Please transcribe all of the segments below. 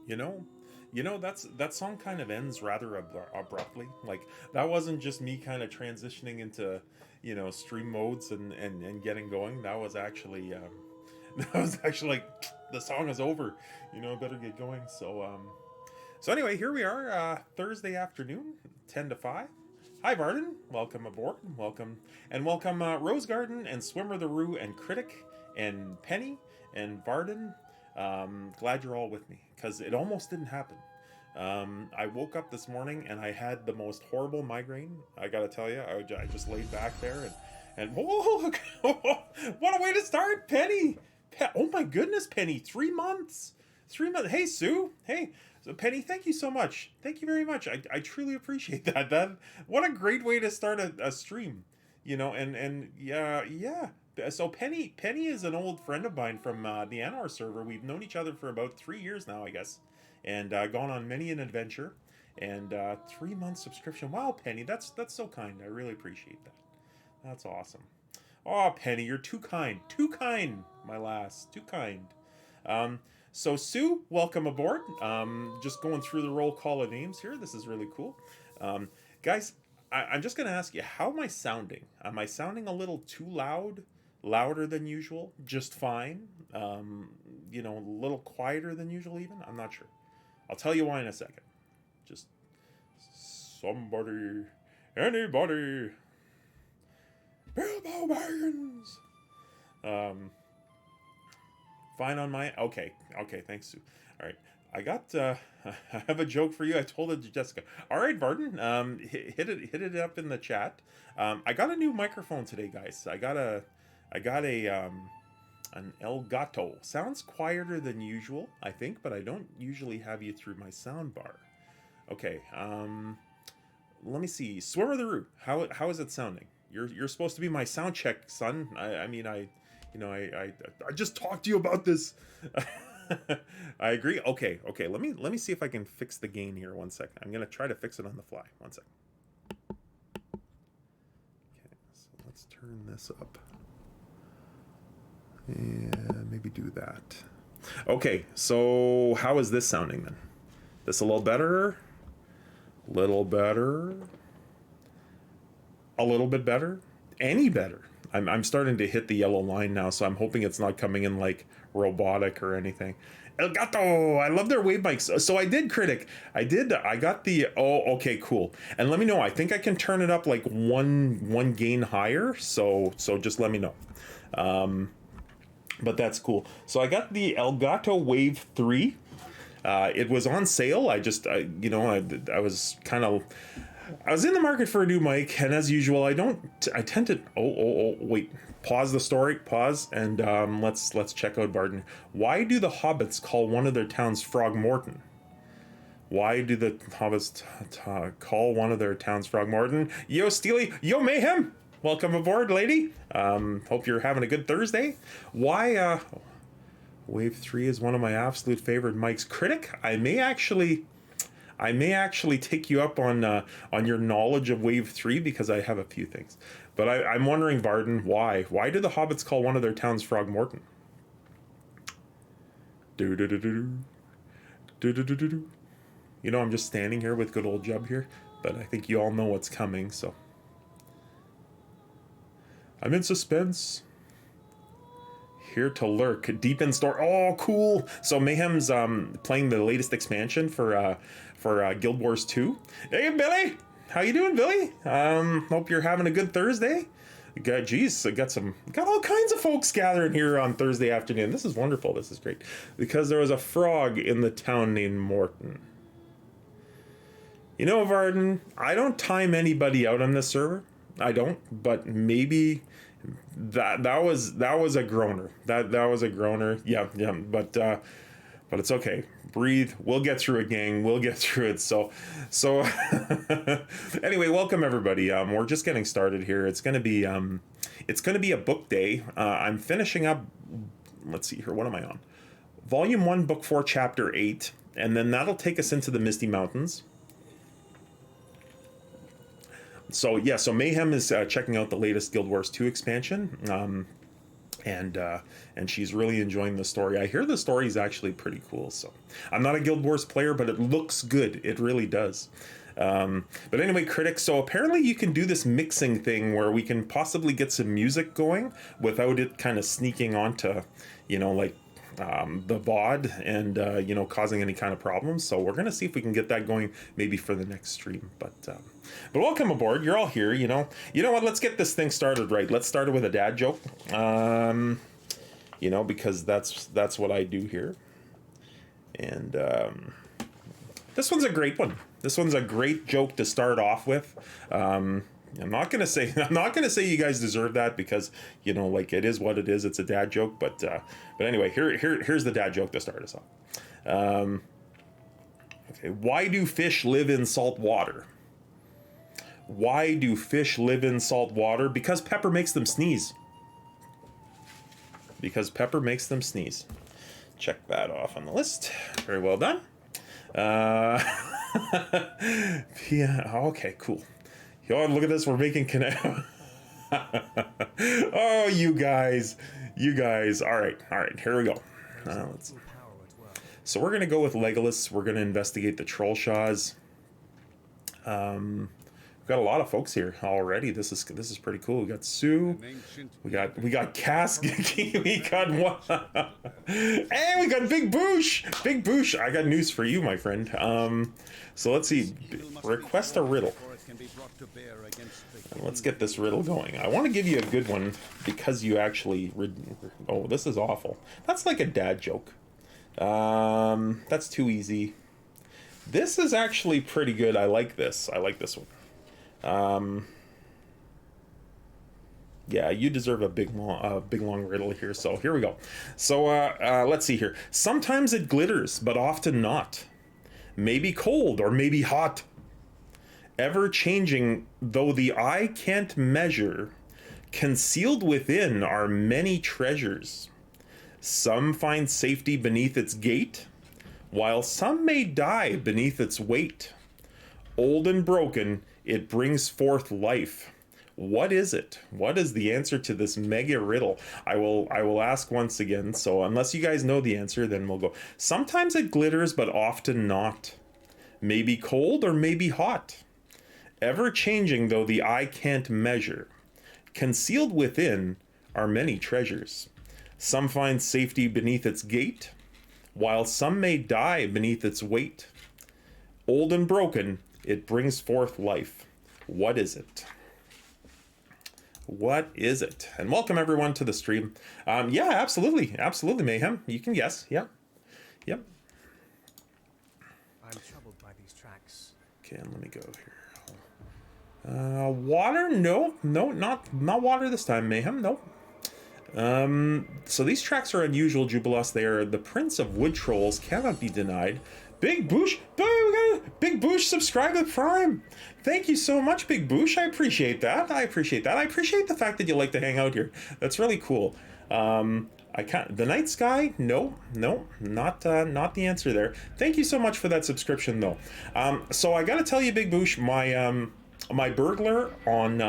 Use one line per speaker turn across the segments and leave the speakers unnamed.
You know, that song kind of ends rather abruptly. Like that wasn't just me kind of transitioning into stream modes and getting going. That was actually that was actually like the song is over. Better get going. So anyway, here we are, Thursday afternoon, 10 to 5. Hi, Varden. Welcome aboard. Welcome, Rose Garden and Swimmer the Roo and Critic and Penny and Varden. Glad you're all with me because it almost didn't happen. I woke up this morning and I had the most horrible migraine. I gotta tell you, I just laid back there and whoa, what a way to start, Penny. Oh my goodness, Penny, 3 months. 3 months. Hey, Sue. Hey. So Penny, thank you so much. Thank you very much. I truly appreciate that. What a great way to start a stream. And yeah. So Penny is an old friend of mine from the Anwar server. We've known each other for about 3 years now, I guess, and gone on many an adventure. And 3 month subscription. Wow, Penny, that's so kind. I really appreciate that. That's awesome. Oh, Penny, you're too kind. Too kind, my lass. Too kind. So Sue, welcome aboard. Just going through the roll call of names here. This is really cool. Guys, I'm just going to ask you, how am I sounding? Am I sounding a little too loud? Louder than usual? Just fine? A little quieter than usual even? I'm not sure. I'll tell you why in a second. Just somebody, anybody, Bilbo Baggins. Fine on my... Okay, thanks, Sue. All right, I got... I have a joke for you. I told it to Jessica. All right, Varden, hit it up in the chat. I got a new microphone today, guys. I got a an Elgato. Sounds quieter than usual, I think, but I don't usually have you through my sound bar. Okay, let me see. Swimmer the Roo, how is it sounding? You're supposed to be my sound check, son. I just talked to you about this. I agree. Okay. Let me see if I can fix the gain here. 1 second. I'm gonna try to fix it on the fly. 1 second. Okay, so let's turn this up. And maybe do that. Okay, so how is this sounding then? This a little better? Little better? A little bit better? Any better? I'm starting to hit the yellow line now, so I'm hoping it's not coming in like robotic or anything. Elgato! I love their wave mics. So I did, Critic. I got the... Oh, okay, cool. And let me know. I think I can turn it up like one gain higher, so just let me know. But that's cool. So I got the Elgato Wave 3. It was on sale. I was kind of... I was in the market for a new mic, and as usual, I tend to... Wait. Pause the story. Pause, and let's check out Barton. Why do the Hobbits call one of their towns Frogmorton? Why do the Hobbits call one of their towns Frogmorton? Yo, Steely. Yo, Mayhem. Welcome aboard, lady. Hope you're having a good Thursday. Why, Wave 3 is one of my absolute favorite mics. Critic, I may actually take you up on your knowledge of Wave 3 because I have a few things. But I'm wondering, Varden, why? Why do the Hobbits call one of their towns Frogmorton? I'm just standing here with good old Jub here, but I think you all know what's coming, so... I'm in suspense. Here to lurk, deep in store. Oh, cool! So Mayhem's playing the latest expansion for Guild Wars 2. Hey, Billy, how you doing, Billy? Hope you're having a good Thursday. I got all kinds of folks gathering here on Thursday afternoon. This is wonderful. This is great because there was a frog in the town named Morton. Varden, I don't time anybody out on this server. I don't, but maybe that was a groaner. That was a groaner. Yeah, but it's okay. Breathe. We'll get through it, gang. We'll get through it. So anyway, welcome everybody. We're just getting started here. It's gonna be a book day. I'm finishing up. Let's see here. What am I on? Volume 1, Book 4, Chapter 8, and then that'll take us into the Misty Mountains. So Mayhem is checking out the latest Guild Wars 2 expansion. and she's really enjoying the story. I hear the story is actually pretty cool. So I'm not a Guild Wars player, but it looks good. It really does. But anyway, critics, so apparently you can do this mixing thing where we can possibly get some music going without it kind of sneaking onto, like the VOD and, causing any kind of problems. So we're going to see if we can get that going maybe for the next stream. But welcome aboard. You're all here, You know what? Let's get this thing started right. Let's start it with a dad joke, because that's what I do here. And this one's a great one. This one's a great joke to start off with. I'm not gonna say you guys deserve that because it is what it is. It's a dad joke, but anyway, here's the dad joke to start us off. Okay, why do fish live in salt water? Why do fish live in salt water? Because pepper makes them sneeze. Because pepper makes them sneeze. Check that off on the list. Very well done. Yeah, okay, cool. Yo, look at this, we're making connect. Oh, you guys. All right, here we go. So we're gonna go with Legolas. We're gonna investigate the troll shaws. We've got a lot of folks here already. This is pretty cool. We got Sue. We got Cass. We got one. And we got Big Boosh. Big Boosh. I got news for you, my friend. So let's see. Request a riddle. And let's get this riddle going. I want to give you a good one because you actually. Oh, this is awful. That's like a dad joke. That's too easy. This is actually pretty good. I like this. I like this one. Yeah, you deserve a big long riddle here. So here we go. So let's see here. Sometimes it glitters, but often not. Maybe cold or maybe hot. Ever changing, though the eye can't measure. Concealed within are many treasures. Some find safety beneath its gate, while some may die beneath its weight. Old and broken, it brings forth life. What is it? What is the answer to this mega riddle? I will ask once again. So unless you guys know the answer, then we'll go. Sometimes it glitters, but often not. Maybe cold or maybe hot. Ever changing, though the eye can't measure. Concealed within are many treasures. Some find safety beneath its gate, while some may die beneath its weight. Old and broken, it brings forth life. What is it? What is it? And welcome everyone to the stream. Yeah, absolutely, Mayhem. You can guess. Yep.
I'm troubled by these tracks.
Okay, and let me go here. Water? No, not water this time. Mayhem? Nope. So these tracks are unusual, Jubilos. They are the Prince of Wood Trolls, cannot be denied. Big Boosh, Big Boosh, subscribe to Prime. Thank you so much, Big Boosh. I appreciate that. I appreciate the fact that you like to hang out here. That's really cool. I can't. The Night Sky? No, not the answer there. Thank you so much for that subscription, though. So I gotta tell you, Big Boosh, my burglar on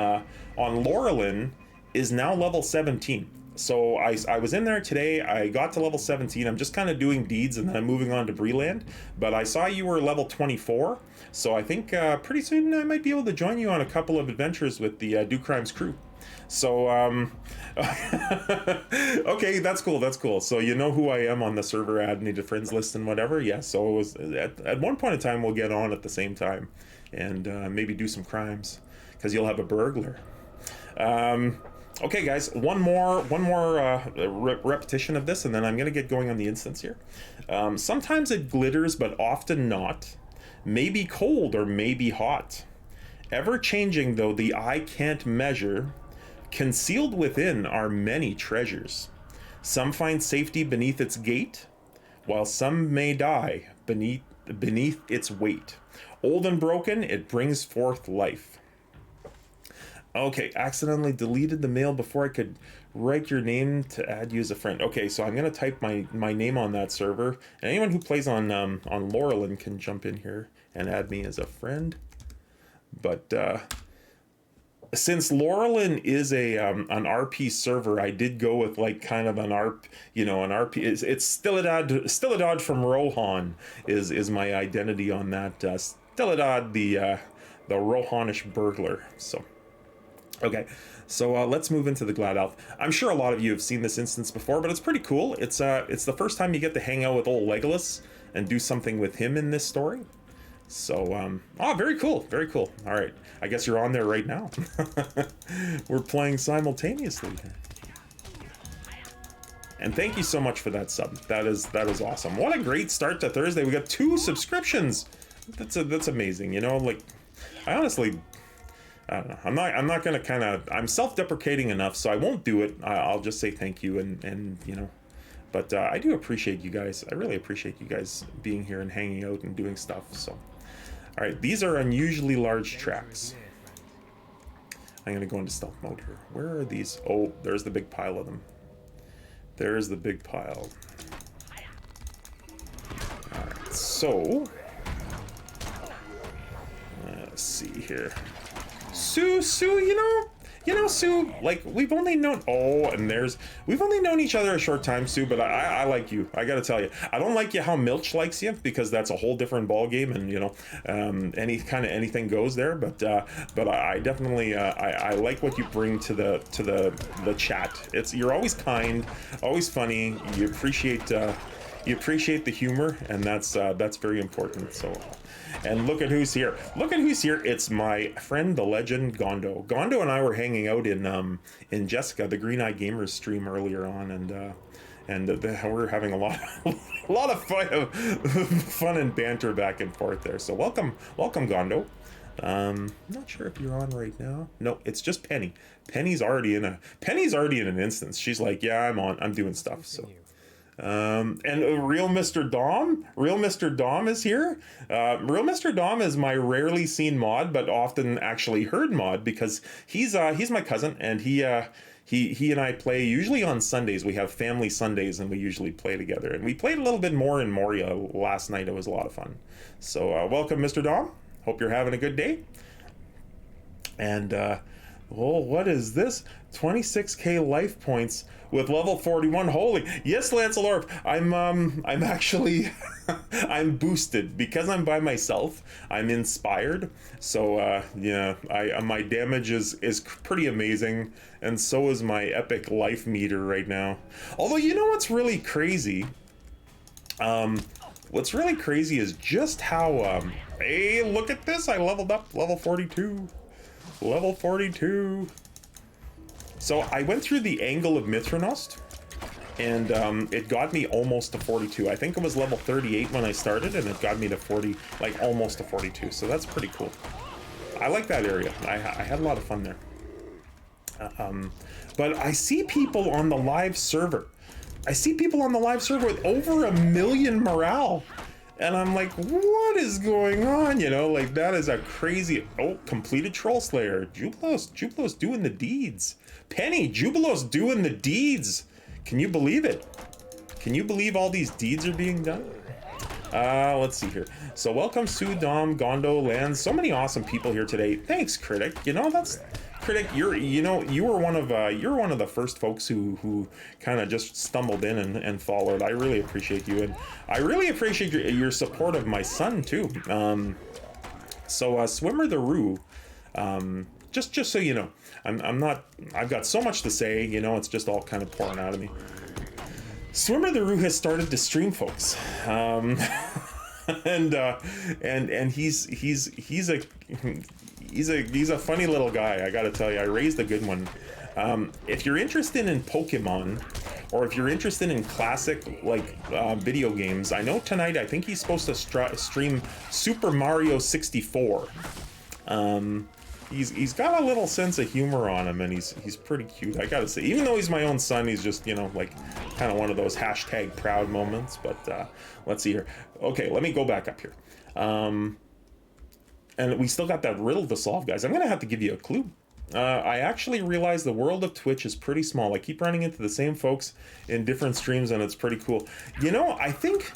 Laurelin is now level 17. So I was in there today. I got to level 17. I'm just kind of doing deeds and then I'm moving on to Breland. But I saw you were level 24. So I think pretty soon I might be able to join you on a couple of adventures with the Do Crimes crew. So, okay, that's cool. So you know who I am on the server add needed friends list and whatever. Yeah, so it was at one point in time we'll get on at the same time and maybe do some crimes because you'll have a burglar. Okay, guys, one more repetition of this, and then I'm gonna get going on the instance here. Sometimes it glitters, but often not. Maybe cold or maybe hot. Ever changing, though the eye can't measure. Concealed within are many treasures. Some find safety beneath its gate, while some may die beneath its weight. Old and broken, it brings forth life. Okay, accidentally deleted the mail before I could write your name to add you as a friend. Okay, so I'm gonna type my name on that server. And anyone who plays on Laurelin can jump in here and add me as a friend. But since Laurelin is a an RP server, I did go with like kind of an RP, you know, an RP. It's Stilladad from Rohan is my identity on that. Stilladad, the Rohanish burglar. So, okay. So let's move into the Glad Elf. I'm sure a lot of you have seen this instance before, but it's pretty cool. It's the first time you get to hang out with old Legolas and do something with him in this story. So, very cool, very cool. All right, I guess you're on there right now. We're playing simultaneously. And thank you so much for that sub. That is awesome. What a great start to Thursday. We got 2 subscriptions. That's amazing. You know, like, I honestly, I don't know. I'm not gonna I'm self-deprecating enough, so I won't do it. I'll just say thank you and you know. But I do appreciate you guys. I really appreciate you guys being here and hanging out and doing stuff. So, all right, these are unusually large tracks. I'm gonna go into stealth mode here. Where are these? Oh, there's the big pile of them. There's the big pile. All right, so let's see here. Sue, you know, Sue, like, we've only known each other a short time, Sue, but I like you. I gotta tell you, I don't like you how Milch likes you, because that's a whole different ball game, and you know, anything goes there. But I definitely I like what you bring to the chat. You're always kind, always funny. You appreciate the humor, and that's very important. So. And look at who's here. Look at who's here. It's my friend, the legend, Gondo. Gondo and I were hanging out in Jessica, the Green Eye Gamers stream earlier on, and we're having a lot of fun and banter back and forth there. So welcome, Gondo. Not sure if you're on right now. No, it's just Penny. Penny's already in an instance. She's like, yeah, I'm on. I'm doing stuff. So. And Real Mr. Dom is here. Real Mr. Dom is my rarely seen mod, but often actually heard mod, because he's my cousin, and he and I play usually on Sundays. We have family Sundays, and we usually play together. And we played a little bit more in Moria last night. It was a lot of fun. So welcome, Mr. Dom. Hope you're having a good day. And what is this? 26k life points with level 41. Holy yes, Lancelorp. I'm actually I'm boosted because I'm by myself. I'm inspired. So yeah, my damage is pretty amazing, and so is my epic life meter right now. Although, you know what's really crazy? What's really crazy is just how hey, look at this. I leveled up, level 42. Level 42. So I went through the Angle of Mithranost, and it got me almost to 42. I think it was level 38 when I started, and it got me to 40, like almost to 42. So that's pretty cool. I like that area. I had a lot of fun there. But I see people on the live server. With over 1 million morale. And I'm like, what is going on? You know, like, that is a crazy... Oh, completed Troll Slayer. Jubilos doing the deeds. Penny, Jubilos doing the deeds. Can you believe it? Can you believe all these deeds are being done? Let's see here. So welcome, Sue, Dom, Gondo, Lands. So many awesome people here today. Thanks, Critic. You know, that's... Critic, you were one of the first folks who kind of just stumbled in and followed. I really appreciate you, and I really appreciate your support of my son too. So Swimmer the Roo, just so you know, I've got so much to say, you know, it's just all kind of pouring out of me. Swimmer the Roo has started to stream, folks. And he's a funny little guy, I gotta tell you. I raised a good one. If you're interested in Pokemon, or if you're interested in classic video games, I know tonight I think he's supposed to stream Super Mario 64. He's got a little sense of humor on him, and he's pretty cute, I gotta say. Even though he's my own son, he's just, you know, like kind of one of those hashtag proud moments. But let's see here. Okay, let me go back up here. And we still got that riddle to solve, guys. I'm gonna have to give you a clue. I actually realized the world of Twitch is pretty small. I keep running into the same folks in different streams, and it's pretty cool. You know, I think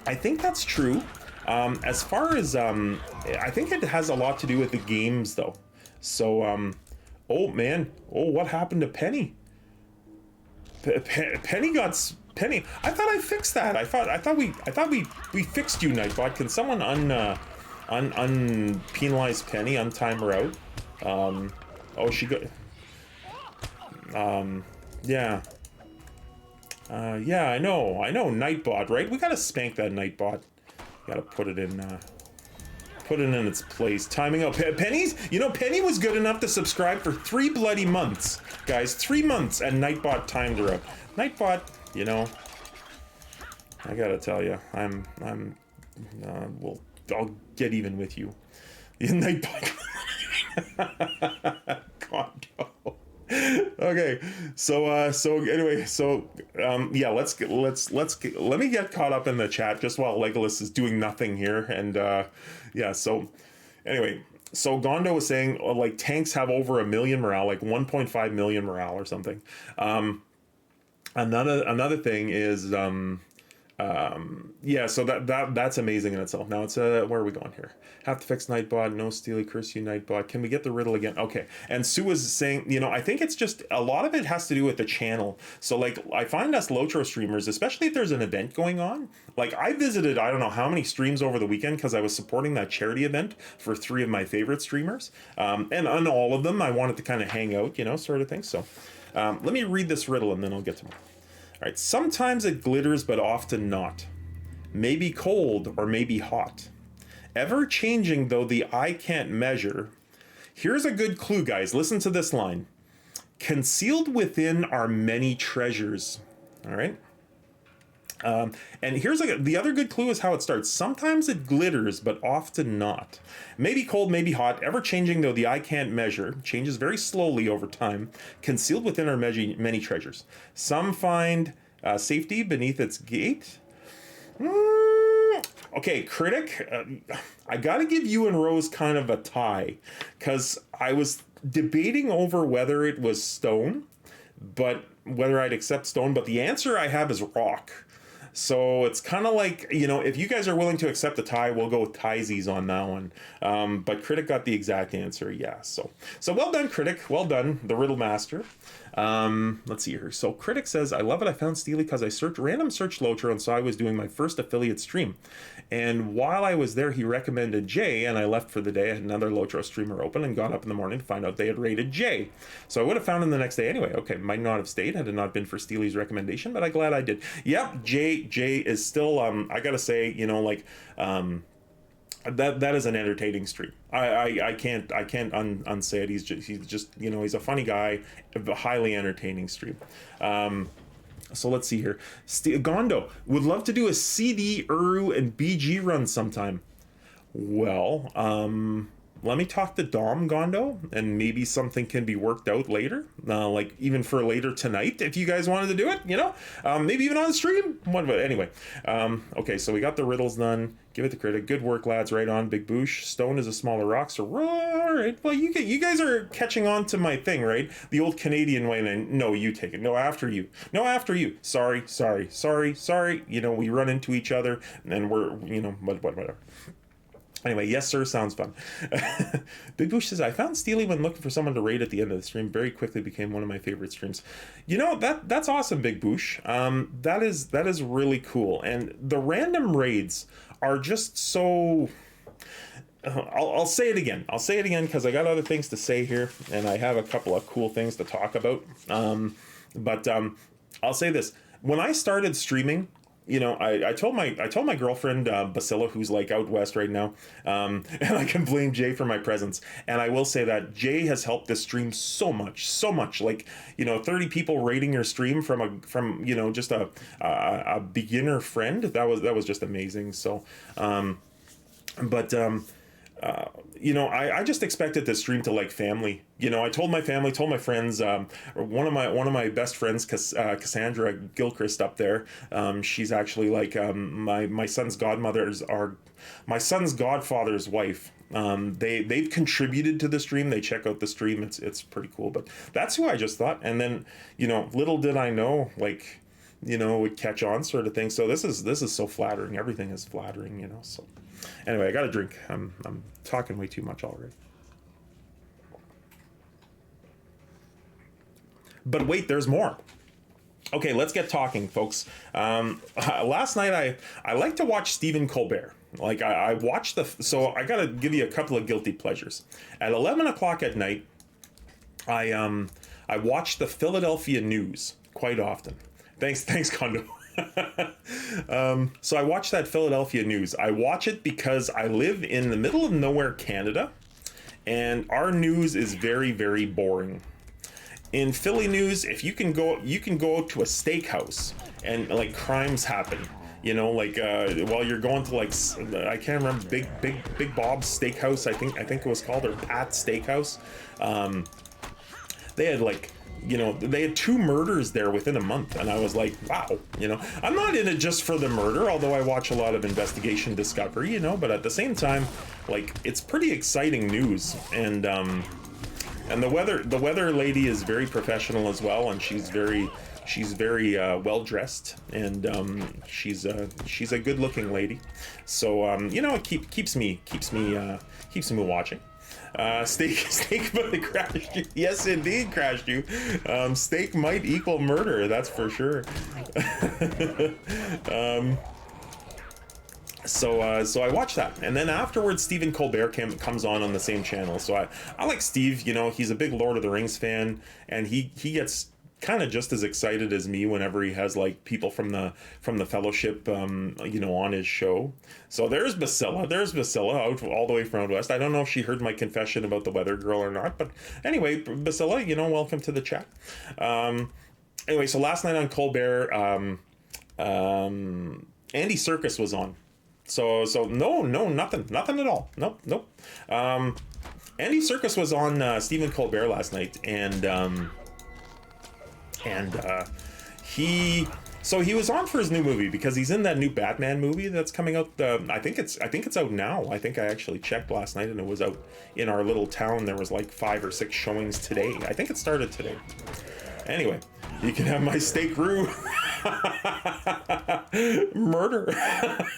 that's true. As far as I think it has a lot to do with the games, though. So Oh man. Oh, what happened to Penny? Penny got Penny. I thought I fixed that. I thought we fixed you, Nightbot. Can someone unpenalize Penny, untime her out? Oh, she got. Yeah. Yeah, I know, Nightbot, right? We gotta spank that Nightbot. Gotta put it in its place. Timing out. Penny's, Penny was good enough to subscribe for 3 bloody months. Guys, 3 months, and Nightbot timed her out. Nightbot, I gotta tell you, I'll get even with you. Nightbot. God, no. Okay, so anyway, yeah, let me get caught up in the chat just while Legolas is doing nothing here, and yeah, so anyway, so Gondo was saying like tanks have over 1 million morale, like 1.5 million morale or something. Another thing is yeah, so that's amazing in itself. Now it's where are we going here? Have to fix Nightbot. No Steely, curse you, Nightbot. Can we get the riddle again? Okay. And Sue was saying, I think it's just a lot of it has to do with the channel. So like I find us Lotro streamers, especially if there's an event going on. Like I visited I don't know how many streams over the weekend because I was supporting that charity event for 3 of my favorite streamers. And on all of them, I wanted to kind of hang out, sort of thing. So let me read this riddle and then I'll get to more. All right, sometimes it glitters, but often not. Maybe cold or maybe hot. Ever changing, though the eye can't measure. Here's a good clue, guys. Listen to this line. Concealed within are many treasures. All right. And here's the other good clue is how it starts. Sometimes it glitters, but often not. Maybe cold, maybe hot, ever changing though the eye can't measure, changes very slowly over time. Concealed within are many treasures. Some find safety beneath its gate. Okay, Critic, I gotta give you and Rose kind of a tie, because I was debating over whether it was stone, but whether I'd accept stone, but the answer I have is rock. So it's kind of like, if you guys are willing to accept a tie, we'll go with tiesies on that one. But Critic got the exact answer, yeah. So well done, Critic. Well done, the Riddle Master. Let's see here. So Critic says, I love it. I found Steely because I random searched Lotro and saw I was doing my first affiliate stream. And while I was there, he recommended Jay, and I left for the day. I had another Lotro streamer open and got up in the morning to find out they had rated Jay. So I would have found him the next day anyway. Okay, might not have stayed had it not been for Steely's recommendation, but I'm glad I did. Yep, Jay is still, I gotta say, that is an entertaining stream. I can't unsay it. He's just he's a funny guy, a highly entertaining stream. So let's see here. Gondo would love to do a CD, Uru, and BG run sometime. Well, let me talk to Dom, Gondo, and maybe something can be worked out later, like even for later tonight, if you guys wanted to do it, maybe even on the stream. Anyway, okay, so we got the riddles done. Give it to Critic. Good work, lads. Right on, Big Boosh. Stone is a smaller rock, so all right. Well, you guys are catching on to my thing, right? The old Canadian way. And no, you take it. No, after you. No, after you. Sorry. We run into each other, and we're whatever. Anyway, yes, sir, sounds fun. Big Boosh says, I found Steely when looking for someone to raid at the end of the stream. Very quickly became one of my favorite streams. That's awesome, Big Boosh. That is really cool. And the random raids are just so... I'll say it again. I'll say it again because I got other things to say here, and I have a couple of cool things to talk about. But I'll say this. When I started streaming... I told my girlfriend Basila, who's like out west right now, and I can blame Jay for my presence. And I will say that Jay has helped this stream so much. Like 30 people rating your stream from just a beginner friend. That was just amazing. So, I just expected this stream to like family. I told my family, told my friends. One of my best friends, Cassandra Gilchrist up there. She's actually like my son's my son's godfather's wife. They've contributed to the stream. They check out the stream. It's pretty cool. But that's who I just thought. And then little did I know would catch on sort of thing. So this is so flattering. Everything is flattering. So. Anyway, I got a drink. I'm talking way too much already. But wait, there's more. Okay, let's get talking, folks. Last night I like to watch Stephen Colbert. Like I watched so I gotta give you a couple of guilty pleasures. At 11 o'clock at night, I watch the Philadelphia News quite often. Thanks, Kondo. So I watch that Philadelphia News. I watch it because I live in the middle of nowhere, Canada, and our news is very, very boring. In Philly news, if you can go to a steakhouse and like crimes happen. You know, like while you're going to like I can't remember Big Bob's Steakhouse. I think it was called, or Pat's Steakhouse. They had like, you know, they had 2 murders there within a month, and I was like, wow, you know, I'm not in it just for the murder, although I watch a lot of investigation discovery, you know, but at the same time, like, it's pretty exciting news. And the weather lady is very professional as well, and she's very well dressed, and she's a good looking lady, so you know, it keeps me watching. Steak might crash you. Yes, indeed, crashed you. Steak might equal murder, that's for sure. So I watched that, and then afterwards Stephen Colbert comes on the same channel. So I like Steve. You know, he's a big Lord of the Rings fan, and he gets kind of just as excited as me whenever he has like people from the Fellowship, you know, on his show. So there's Basilla out all the way from out west. I don't know if she heard my confession about the weather girl or not, but anyway, Basilla, you know, welcome to the chat. Anyway, so last night on Colbert, Andy Serkis was on. So no, nothing at all. Nope. Andy Serkis was on Stephen Colbert last night, and he was on for his new movie because he's in that new Batman movie that's coming out. I think it's out now. I think I actually checked last night and it was out in our little town. There was like 5 or 6 showings today. I think it started today. Anyway, you can have my steak roux. Murder.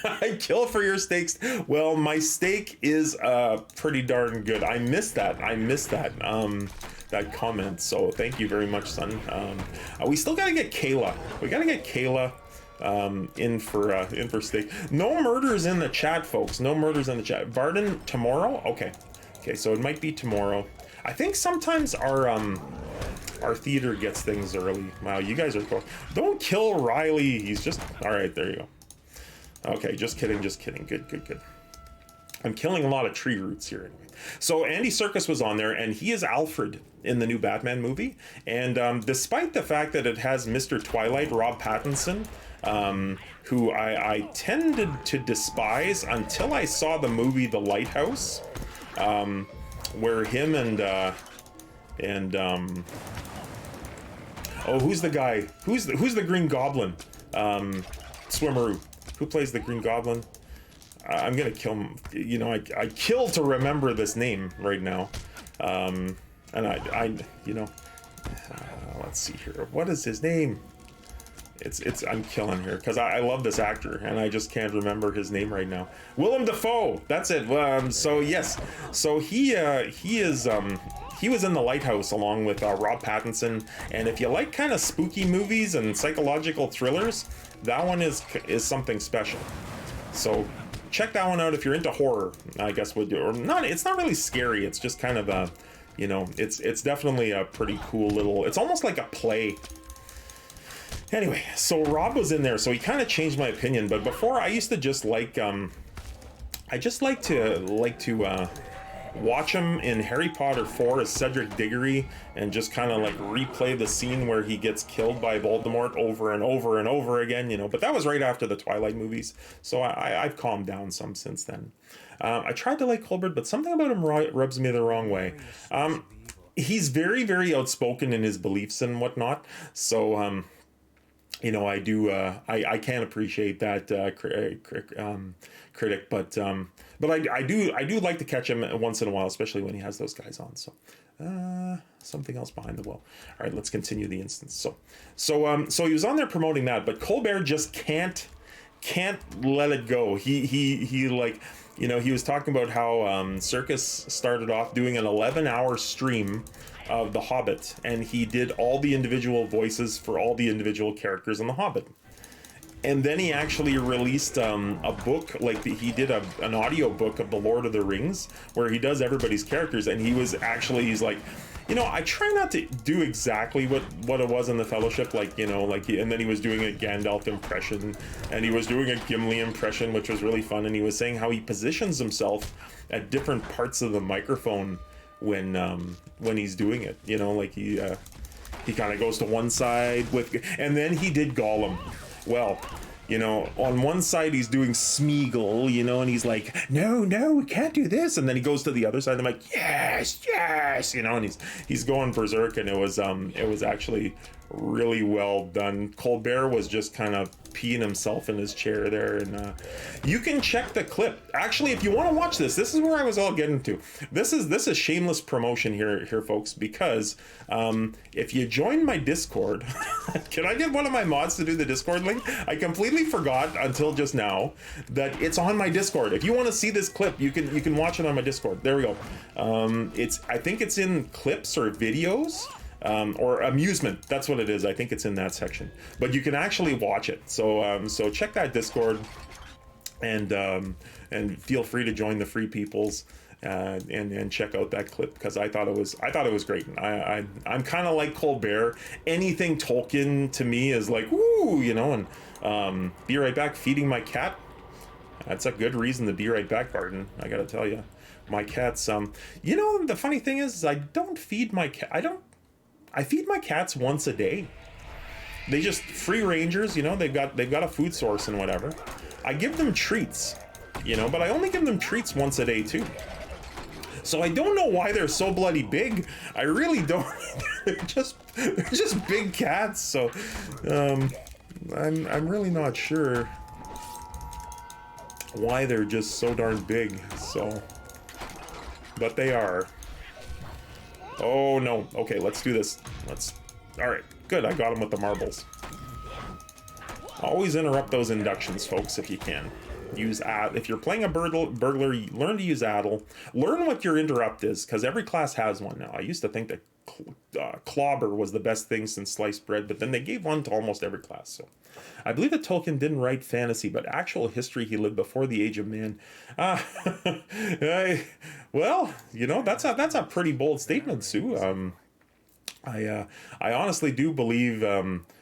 I kill for your steaks. Well, my steak is pretty darn good. I missed that that comment, so thank you very much, son. We still gotta get Kayla. We gotta get Kayla in for steak. No murders in the chat, folks. No murders in the chat. Barden, tomorrow? Okay, so it might be tomorrow. I think sometimes our theater gets things early. Wow, you guys are cool. Don't kill Riley. He's just... Alright, there you go. Okay, just kidding. Good. I'm killing a lot of tree roots here anyway. So Andy Serkis was on there, and he is Alfred in the new Batman movie. And despite the fact that it has Mr. Twilight, Rob Pattinson, who I tended to despise until I saw the movie The Lighthouse, where him and who's the guy? Who's the Green Goblin? Swimmeroo. Who plays the Green Goblin? I'm gonna kill him. You know, I kill to remember this name right now. And I you know, let's see here. What is his name? I'm killing here because I love this actor and I just can't remember his name right now. Willem Dafoe. That's it. So yes. So he was in The Lighthouse along with Rob Pattinson, and if you like kind of spooky movies and psychological thrillers, that one is something special. So check that one out if you're into horror, I guess would do. Or not, it's not really scary, it's just kind of a, you know, it's definitely a pretty cool little, it's almost like a play. Anyway, so Rob was in there, so he kind of changed my opinion, but before I used to just like I just like to watch him in Harry Potter 4 as Cedric Diggory and just kind of like replay the scene where he gets killed by Voldemort over and over and over again, you know, but that was right after the Twilight movies, so I've calmed down some since then. I tried to like Colbert, but something about him rubs me the wrong way. He's very, very outspoken in his beliefs and whatnot, so you know, I do I can appreciate that critic, but I do like to catch him once in a while, especially when he has those guys on. So something else behind the wall. All right, let's continue the instance. So he was on there promoting that, but Colbert just can't let it go. He like, you know, he was talking about how Serkis started off doing an 11-hour stream of The Hobbit, and he did all the individual voices for all the individual characters in The Hobbit. And then he actually released a book, like he did an audio book of The Lord of the Rings, where he does everybody's characters, and he's like, you know, I try not to do exactly what it was in the Fellowship, like, you know, like, and then he was doing a Gandalf impression, and he was doing a Gimli impression, which was really fun, and he was saying how he positions himself at different parts of the microphone when he's doing it, you know, like he kind of goes to one side with, and then he did Gollum. Well, you know, on one side he's doing Smeagol, you know, and he's like, no, we can't do this. And then he goes to the other side and I'm like, yes, you know, and he's going berserk, and it was actually really well done. Colbert was just kind of peeing himself in his chair there, and you can check the clip. Actually, if you want to watch this is where I was all getting to. This is shameless promotion here folks, because if you join my Discord, can I get one of my mods to do the Discord link? I completely forgot until just now that it's on my Discord. If you want to see this clip, you can watch it on my Discord. There we go. I think it's in clips or videos. Or amusement, that's what it is. I think it's in that section, but you can actually watch it. So check that Discord, and feel free to join the free peoples, and check out that clip, because I thought it was great. And I'm kind of like Colbert. Anything Tolkien to me is like, woo, you know. And be right back, feeding my cat. That's a good reason to be right back, Barton. I gotta tell you, my cat's you know, the funny thing is I don't feed my cat. I feed my cats once a day. They just free rangers, you know, they've got a food source and whatever. I give them treats, you know, but I only give them treats once a day too. So I don't know why they're so bloody big. I really don't. they're just big cats. So I'm really not sure why they're just so darn big. So, but they are. Oh no. Okay, let's do this. All right, good. I got him with the marbles. Always interrupt those inductions, folks, if you can. If you're playing a burglar, learn to use addle. Learn what your interrupt is, because every class has one now. I used to think that clobber was the best thing since sliced bread, but then they gave one to almost every class. So I believe that Tolkien didn't write fantasy, but actual history. He lived before the age of man. Well, you know, that's a pretty bold statement, Sue. I honestly do believe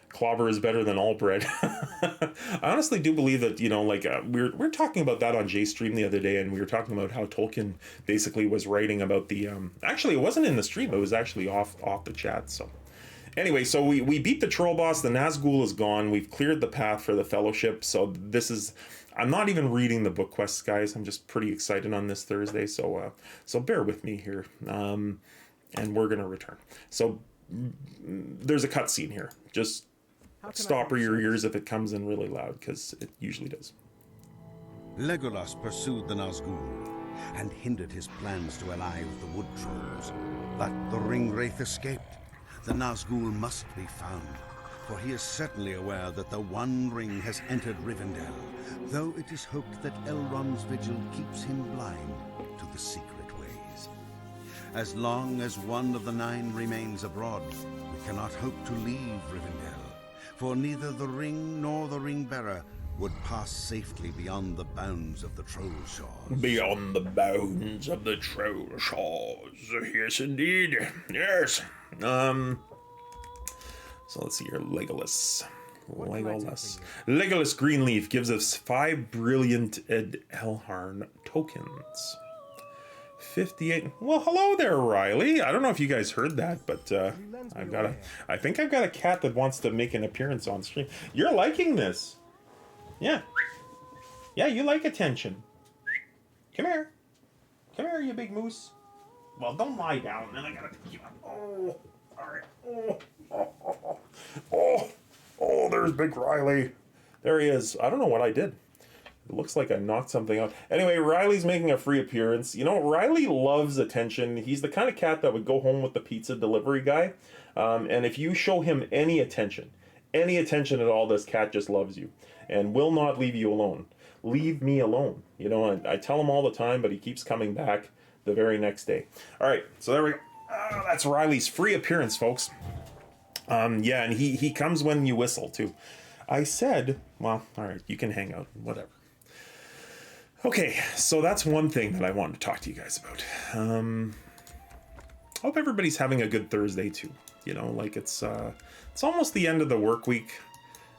clobber is better than all bread. I honestly do believe that, you know, like we're talking about that on Jay's stream the other day, and we were talking about how Tolkien basically was writing about the actually it wasn't in the stream, it was actually off the chat. So anyway, so we beat the troll boss. The Nazgul is gone. We've cleared the path for the Fellowship. So I'm not even reading the book quests, guys. I'm just pretty excited on this Thursday. So bear with me here. And we're gonna return. So there's a cutscene here. Just stop your ears if it comes in really loud, because it usually does.
Legolas pursued the Nazgul and hindered his plans to ally with the wood trolls. But the Ringwraith escaped. The Nazgul must be found, for he is certainly aware that the One Ring has entered Rivendell, though it is hoped that Elrond's vigil keeps him blind to the secret ways. As long as one of the nine remains abroad, we cannot hope to leave Rivendell, for neither the ring nor the ring-bearer would pass safely beyond the bounds of the Troll Shaws.
Beyond the bounds of the Troll Shaws. Yes, indeed. Yes. So let's see here. Legolas. Legolas Greenleaf gives us 5 brilliant Ed Elharn tokens. 58. Well, hello there, Riley. I don't know if you guys heard that, but I think I've got a cat that wants to make an appearance on stream. You're liking this. Yeah. Yeah, you like attention. Come here. Come here, you big moose. Well, don't lie down, then I gotta pick you up. Oh, alright. Oh, there's big Riley. There he is. I don't know what I did. It looks like I knocked something out. Anyway, Riley's making a free appearance. You know, Riley loves attention. He's the kind of cat that would go home with the pizza delivery guy. And if you show him any attention at all, this cat just loves you and will not leave you alone. Leave me alone. You know, I tell him all the time, but he keeps coming back the very next day. All right, so there we go. That's Riley's free appearance, folks. Yeah, and he comes when you whistle, too. I said, well, all right, you can hang out, whatever. Okay, so that's one thing that I wanted to talk to you guys about. Hope everybody's having a good Thursday, too. You know, like it's almost the end of the work week.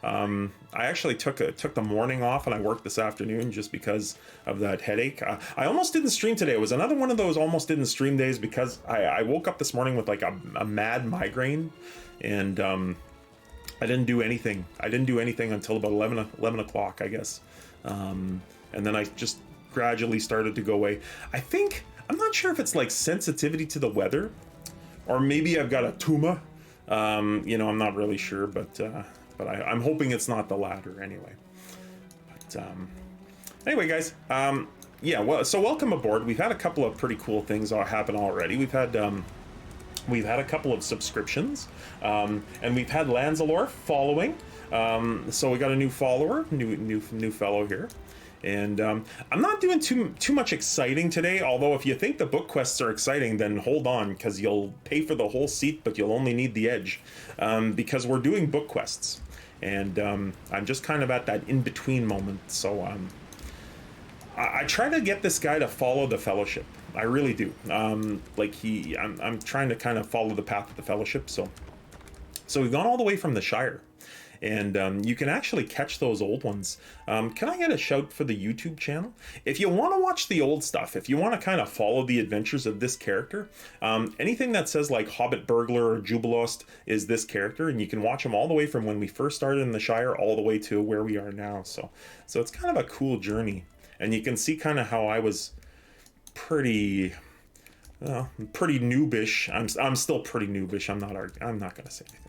I actually took the morning off and I worked this afternoon just because of that headache. I almost didn't stream today. It was another one of those almost didn't stream days because I woke up this morning with like a mad migraine, and I didn't do anything. I didn't do anything until about 11 o'clock, I guess. And then I just gradually started to go away. I'm not sure if it's like sensitivity to the weather, or maybe I've got a tumor. You know, I'm not really sure, but I'm hoping it's not the latter anyway. But anyway, guys, yeah, well, so welcome aboard. We've had a couple of pretty cool things happen already. We've had a couple of subscriptions, and we've had Lanzalor following. So we got a new follower, new fellow here. And I'm not doing too much exciting today, although if you think the book quests are exciting, then hold on, because you'll pay for the whole seat, but you'll only need the edge, because we're doing book quests. And I'm just kind of at that in-between moment, so I try to get this guy to follow the Fellowship. I really do. I'm trying to kind of follow the path of the Fellowship, so we've gone all the way from the Shire. And you can actually catch those old ones. Can I get a shout for the YouTube channel? If you want to watch the old stuff, if you want to kind of follow the adventures of this character, anything that says like Hobbit, Burglar, or Jubilost is this character, and you can watch them all the way from when we first started in the Shire all the way to where we are now. So it's kind of a cool journey, and you can see kind of how I was pretty noobish. I'm still pretty noobish. I'm not going to say anything.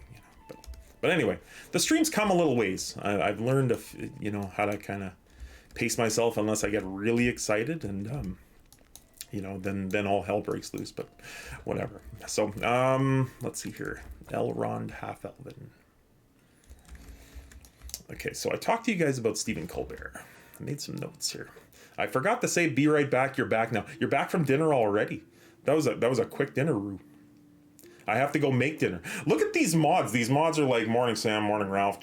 But anyway, the streams come a little ways. I've learned, how to kind of pace myself unless I get really excited, and then all hell breaks loose. But whatever. So let's see here. Elrond Half Elven. Okay, so I talked to you guys about Stephen Colbert. I made some notes here. I forgot to say, be right back. You're back now. You're back from dinner already. That was a quick dinner, Roo. I have to go make dinner. Look at these mods. These mods are like Morning Sam, Morning Ralph,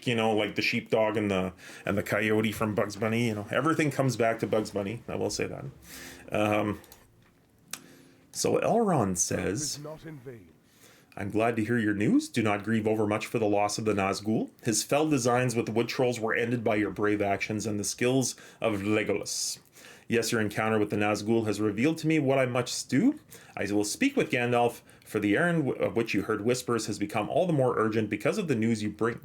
like the sheepdog and the coyote from Bugs Bunny. Everything comes back to Bugs Bunny. I will say that. So Elrond says, I'm glad to hear your news. Do not grieve over much for the loss of the Nazgul. His fell designs with the wood trolls were ended by your brave actions and the skills of Legolas. Yes, your encounter with the Nazgul has revealed to me what I must do. I will speak with Gandalf, for the errand of which you heard whispers has become all the more urgent because of the news you bring.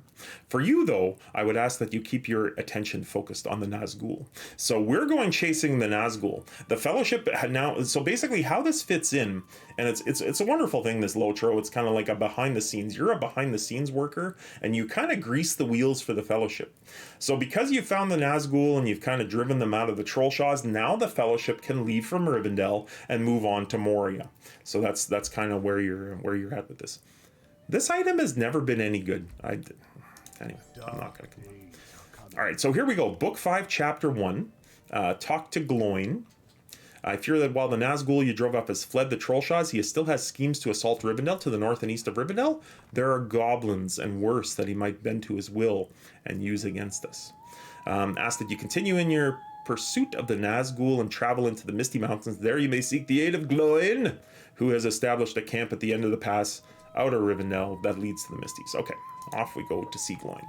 For you, though, I would ask that you keep your attention focused on the Nazgul. So we're going chasing the Nazgul. The Fellowship had now... So basically how this fits in, and it's a wonderful thing, this Lotro. It's kind of like a behind-the-scenes. You're a behind-the-scenes worker, and you kind of grease the wheels for the Fellowship. So because you found the Nazgul and you've kind of driven them out of the Trollshaws, now the Fellowship can leave from Rivendell and move on to Moria. So that's kind of where you're at with this. This item has never been any good. Anyway, I'm not going to complain. All right, so here we go. Book 5, Chapter 1. Talk to Gloin. I fear that while the Nazgul you drove up has fled the Trollshaws, he still has schemes to assault Rivendell. To the north and east of Rivendell, there are goblins and worse that he might bend to his will and use against us. Ask that you continue in your pursuit of the Nazgul and travel into the Misty Mountains. There you may seek the aid of Gloin, who has established a camp at the end of the pass out of Rivendell that leads to the Misties. Okay, off we go to see Gloin.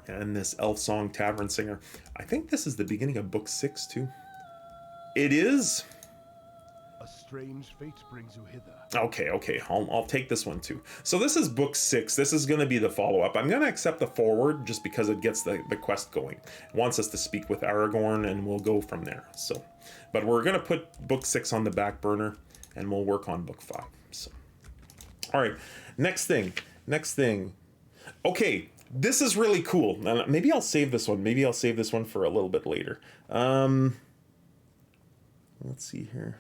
And this Elf Song Tavern Singer. I think this is the beginning of book 6 too. It is.
A strange fate brings you hither.
Okay, I'll take this one too. So this is book 6. This is going to be the follow-up. I'm going to accept the forward just because it gets the quest going. It wants us to speak with Aragorn, and we'll go from there. So, but we're going to put book 6 on the back burner, and we'll work on book 5. So, all right, next thing. Okay, this is really cool. Now, maybe I'll save this one. Maybe I'll save this one for a little bit later. Let's see here.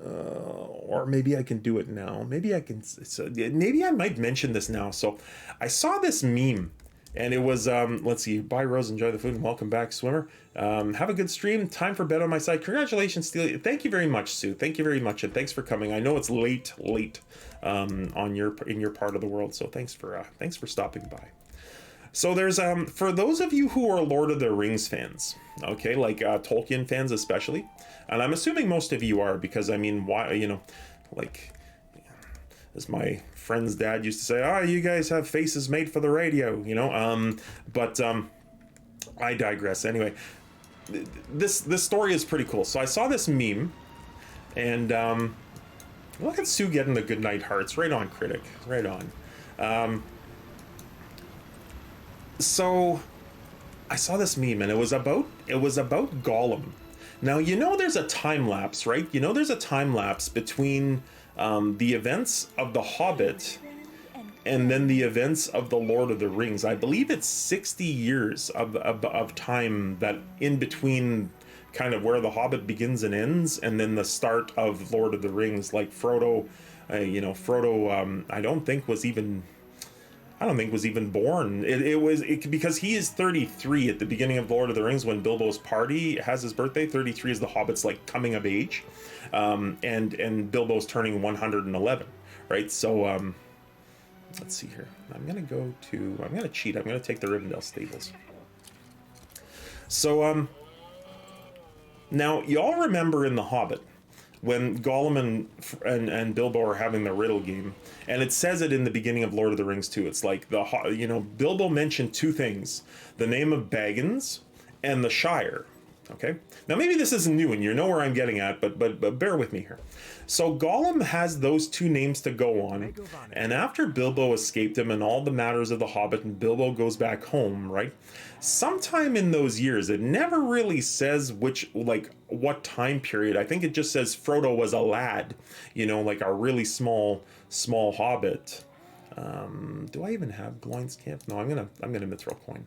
Or maybe I can do it now. Maybe I can. Maybe I might mention this now. So I saw this meme, And it was, let's see, bye Rose, enjoy the food, and welcome back, Swimmer. Have a good stream. Time for bed on my side. Congratulations, Steely. Thank you very much, Sue. Thank you very much, and thanks for coming. I know it's late, in your part of the world, so thanks for stopping by. So there's for those of you who are Lord of the Rings fans, okay, like Tolkien fans especially, and I'm assuming most of you are, because I mean, why, like, as my friend's dad used to say, you guys have faces made for the radio, but I digress. Anyway, this story is pretty cool. So I saw this meme, and look at Sue getting the good night hearts. Right on, Critic. Right on. So I saw this meme, and it was about Gollum. Now, there's a time lapse, right? There's a time lapse between the events of The Hobbit and then the events of The Lord of the Rings. I believe it's 60 years of time that in between kind of where The Hobbit begins and ends, and then the start of Lord of the Rings. Like Frodo, I don't think was even born. It was because he is 33 at the beginning of Lord of the Rings when Bilbo's party has his birthday. 33 is the Hobbit's like coming of age, and Bilbo's turning 111, right? So let's see here. I'm gonna cheat. I'm gonna take the Rivendell stables. So now y'all remember in The Hobbit when Gollum and Bilbo are having the riddle game, and it says it in the beginning of Lord of the Rings too. It's like Bilbo mentioned two things: the name of Baggins and the Shire. Okay, now maybe this isn't new and you know where I'm getting at, but bear with me here. So Gollum has those two names to go on, and after Bilbo escaped him and all the matters of the Hobbit, and Bilbo goes back home, right? Sometime in those years, it never really says what time period. I think it just says Frodo was a lad, like a really small hobbit. Do I even have Gloin's Camp? No, I'm gonna mithril coin.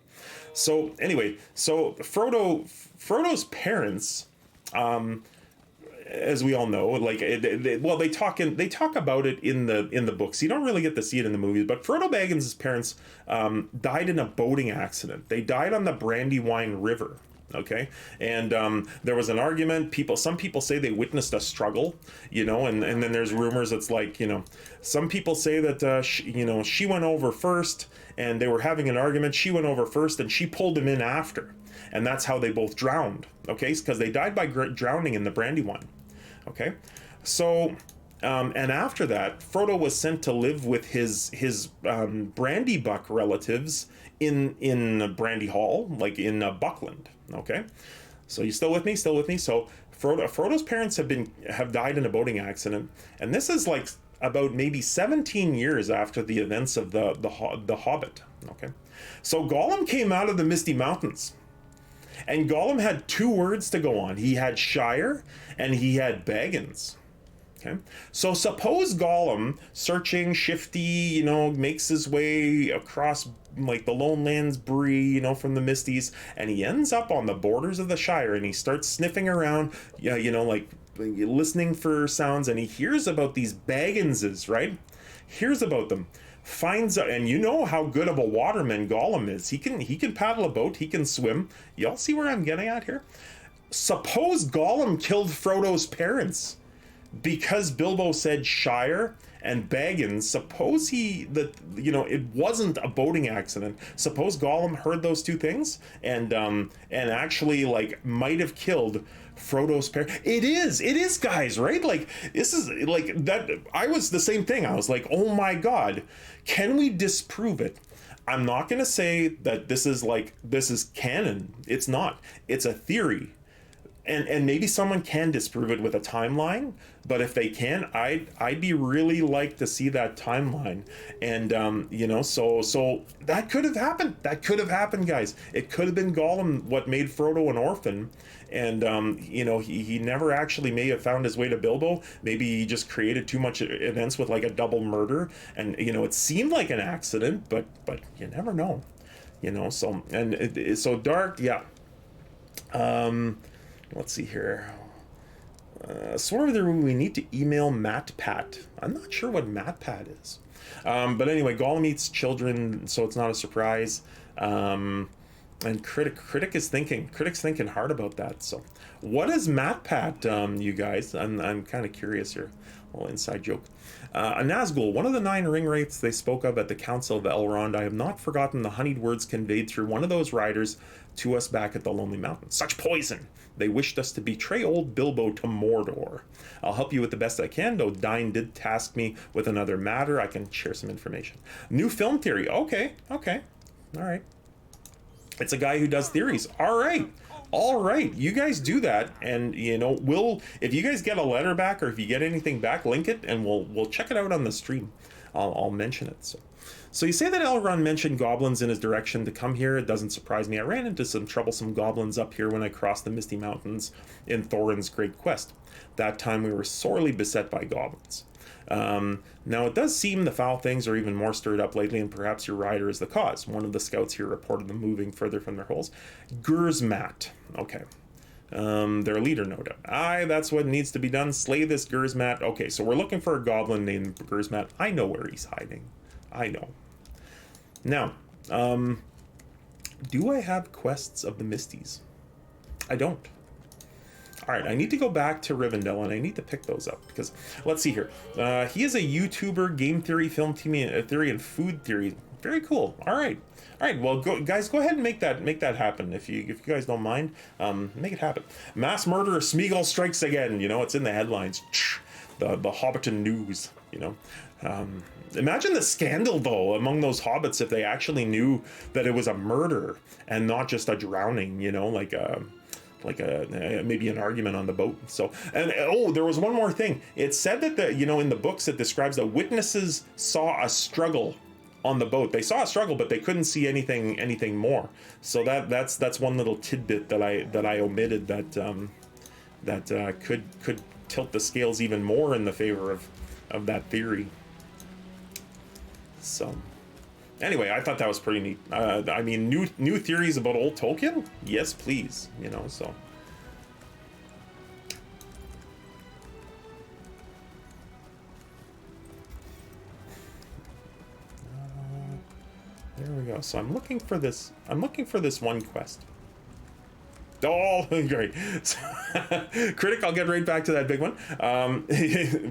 So anyway, Frodo's parents, as we all know, they talk about it in the books. You don't really get to see it in the movies, but Frodo Baggins' parents died in a boating accident. They died on the Brandywine River. Okay, and there was an argument. Some people say they witnessed a struggle, and then there's rumors. It's like, some people say that she went over first, and they were having an argument. She went over first, and she pulled him in after, and that's how they both drowned. Okay, because they died by drowning in the Brandywine. Okay, so. And after that, Frodo was sent to live with his Brandybuck relatives in Brandy Hall, like in Buckland. Okay, so you still with me? Still with me? So Frodo's parents have died in a boating accident, and this is like about maybe 17 years after the events of the Hobbit. Okay, so Gollum came out of the Misty Mountains, and Gollum had two words to go on. He had Shire and he had Baggins. Okay, so suppose Gollum, searching, shifty, makes his way across like the Lone Lands Bree, from the Misties, and he ends up on the borders of the Shire, and he starts sniffing around, like listening for sounds, and he hears about these Bagginses, right? Hears about them, finds out, and you know how good of a waterman Gollum is. He can paddle a boat, he can swim. Y'all see where I'm getting at here? Suppose Gollum killed Frodo's parents because Bilbo said Shire and Baggins. Suppose it wasn't a boating accident. Suppose Gollum heard those two things and actually might have killed Frodo's parents. It is, guys, right? Like, this is like that. I was the same thing. I was like, oh my God, can we disprove it? I'm not gonna say that this is canon. It's not. It's a theory. And maybe someone can disprove it with a timeline, but if they can, I'd be really like to see that timeline. And so that could have happened. That could have happened, guys. It could have been Gollum what made Frodo an orphan, and he never actually may have found his way to Bilbo. Maybe he just created too much events with like a double murder, and it seemed like an accident, but you never know. So and it's so dark, yeah. Let's see here. Sort of we need to email MatPat. I'm not sure what MatPat is. But anyway, Gollum eats children, so it's not a surprise. And critic's thinking hard about that. So what is MatPat, you guys? I'm kind of curious here. A little inside joke. A Nazgul, one of the 9 ring wraiths they spoke of at the Council of Elrond. I have not forgotten the honeyed words conveyed through one of those riders to us back at the Lonely Mountain. Such poison! They wished us to betray old Bilbo to Mordor. I'll help you with the best I can, though Dine did task me with another matter. I can share some information. New film theory. Okay. All right. It's a guy who does theories. All right, you guys do that, and if you guys get a letter back, or if you get anything back, link it, and we'll check it out on the stream. I'll mention it. So you say that Elrond mentioned goblins in his direction to come here. It doesn't surprise me. I ran into some troublesome goblins up here when I crossed the Misty Mountains in Thorin's Great Quest. That time we were sorely beset by goblins. Now it does seem the foul things are even more stirred up lately, and perhaps your rider is the cause. One of the scouts here reported them moving further from their holes. Gursmat. Okay. Their leader, no doubt. Aye, that's what needs to be done. Slay this Gursmat. Okay, so we're looking for a goblin named Gursmat. I know where he's hiding. I know. Now, do I have quests of the Misties? I don't. All right, I need to go back to Rivendell, and I need to pick those up, because let's see here. He is a YouTuber, game theory, film theory, and food theory. Very cool. All right. Well, guys, go ahead and make that happen if you guys don't mind. Make it happen. Mass murderer Smeagol strikes again. It's in the headlines. The Hobbiton news. Imagine the scandal, though, among those hobbits if they actually knew that it was a murder and not just a drowning. Maybe an argument on the boat. So, and there was one more thing. It said that in the books it describes that witnesses saw a struggle on the boat. They saw a struggle, but they couldn't see anything more. So that's one little tidbit that I omitted that could tilt the scales even more in the favor of that theory. So. Anyway, I thought that was pretty neat. I mean, new theories about old Tolkien? Yes, please. So. There we go. So I'm looking for this one quest. Oh, great. Critic, I'll get right back to that big one.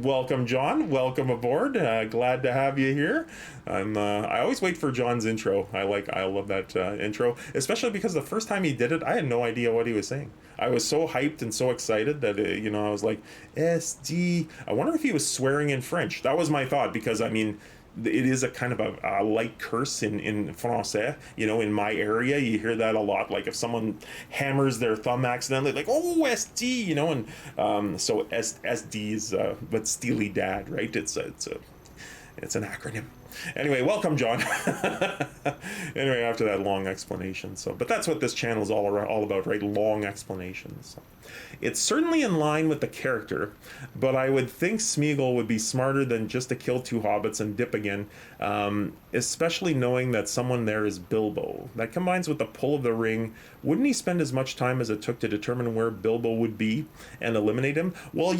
Welcome, John. Welcome aboard. Glad to have you here. I always wait for John's intro. I love that intro, especially because the first time he did it, I had no idea what he was saying. I was so hyped and so excited that, I was like, SD. I wonder if he was swearing in French. That was my thought, because, I mean, it is a kind of a light curse in Francais. In my area, you hear that a lot. Like if someone hammers their thumb accidentally, like, oh, SD, so SD is, but Steely Dad, right? It's an acronym. Anyway, welcome, John. Anyway, after that long explanation. But that's what this channel is all about, right? Long explanations. It's certainly in line with the character, but I would think Smeagol would be smarter than just to kill 2 hobbits and dip again, especially knowing that someone there is Bilbo. That combines with the pull of the ring. Wouldn't he spend as much time as it took to determine where Bilbo would be and eliminate him? Well,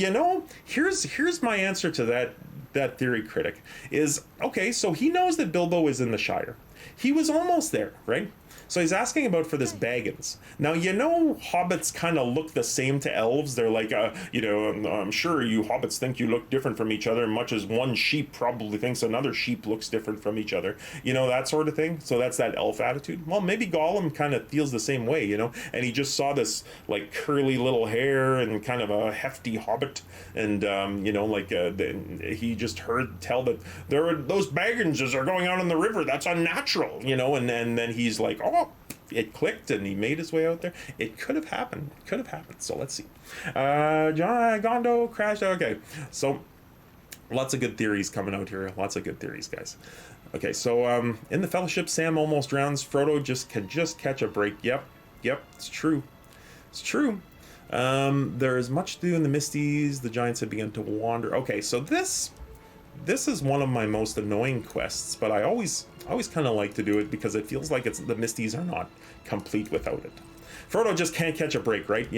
here's my answer to that theory, Critic, is, okay, so he knows that Bilbo is in the Shire. He was almost there, right? So he's asking about for this Baggins. Now, hobbits kind of look the same to elves. They're like, I'm sure you hobbits think you look different from each other, much as one sheep probably thinks another sheep looks different from each other. That sort of thing. So that's that elf attitude. Well, maybe Gollum kind of feels the same way, and he just saw this, like, curly little hair and kind of a hefty hobbit. And, he just heard tell that there are those Bagginses are going out in the river. That's unnatural, and then he's like, oh, it clicked and he made his way out there. It could have happened. So let's see. John Gondo crashed. Okay. So lots of good theories coming out here. Lots of good theories, guys. Okay. So in the Fellowship, Sam almost drowns. Frodo can catch a break. Yep. It's true. There is much to do in the Misties. The giants have begun to wander. Okay. So this is one of my most annoying quests, but I always kind of like to do it because it feels like the Misties are not complete without it. Frodo just can't catch a break, right?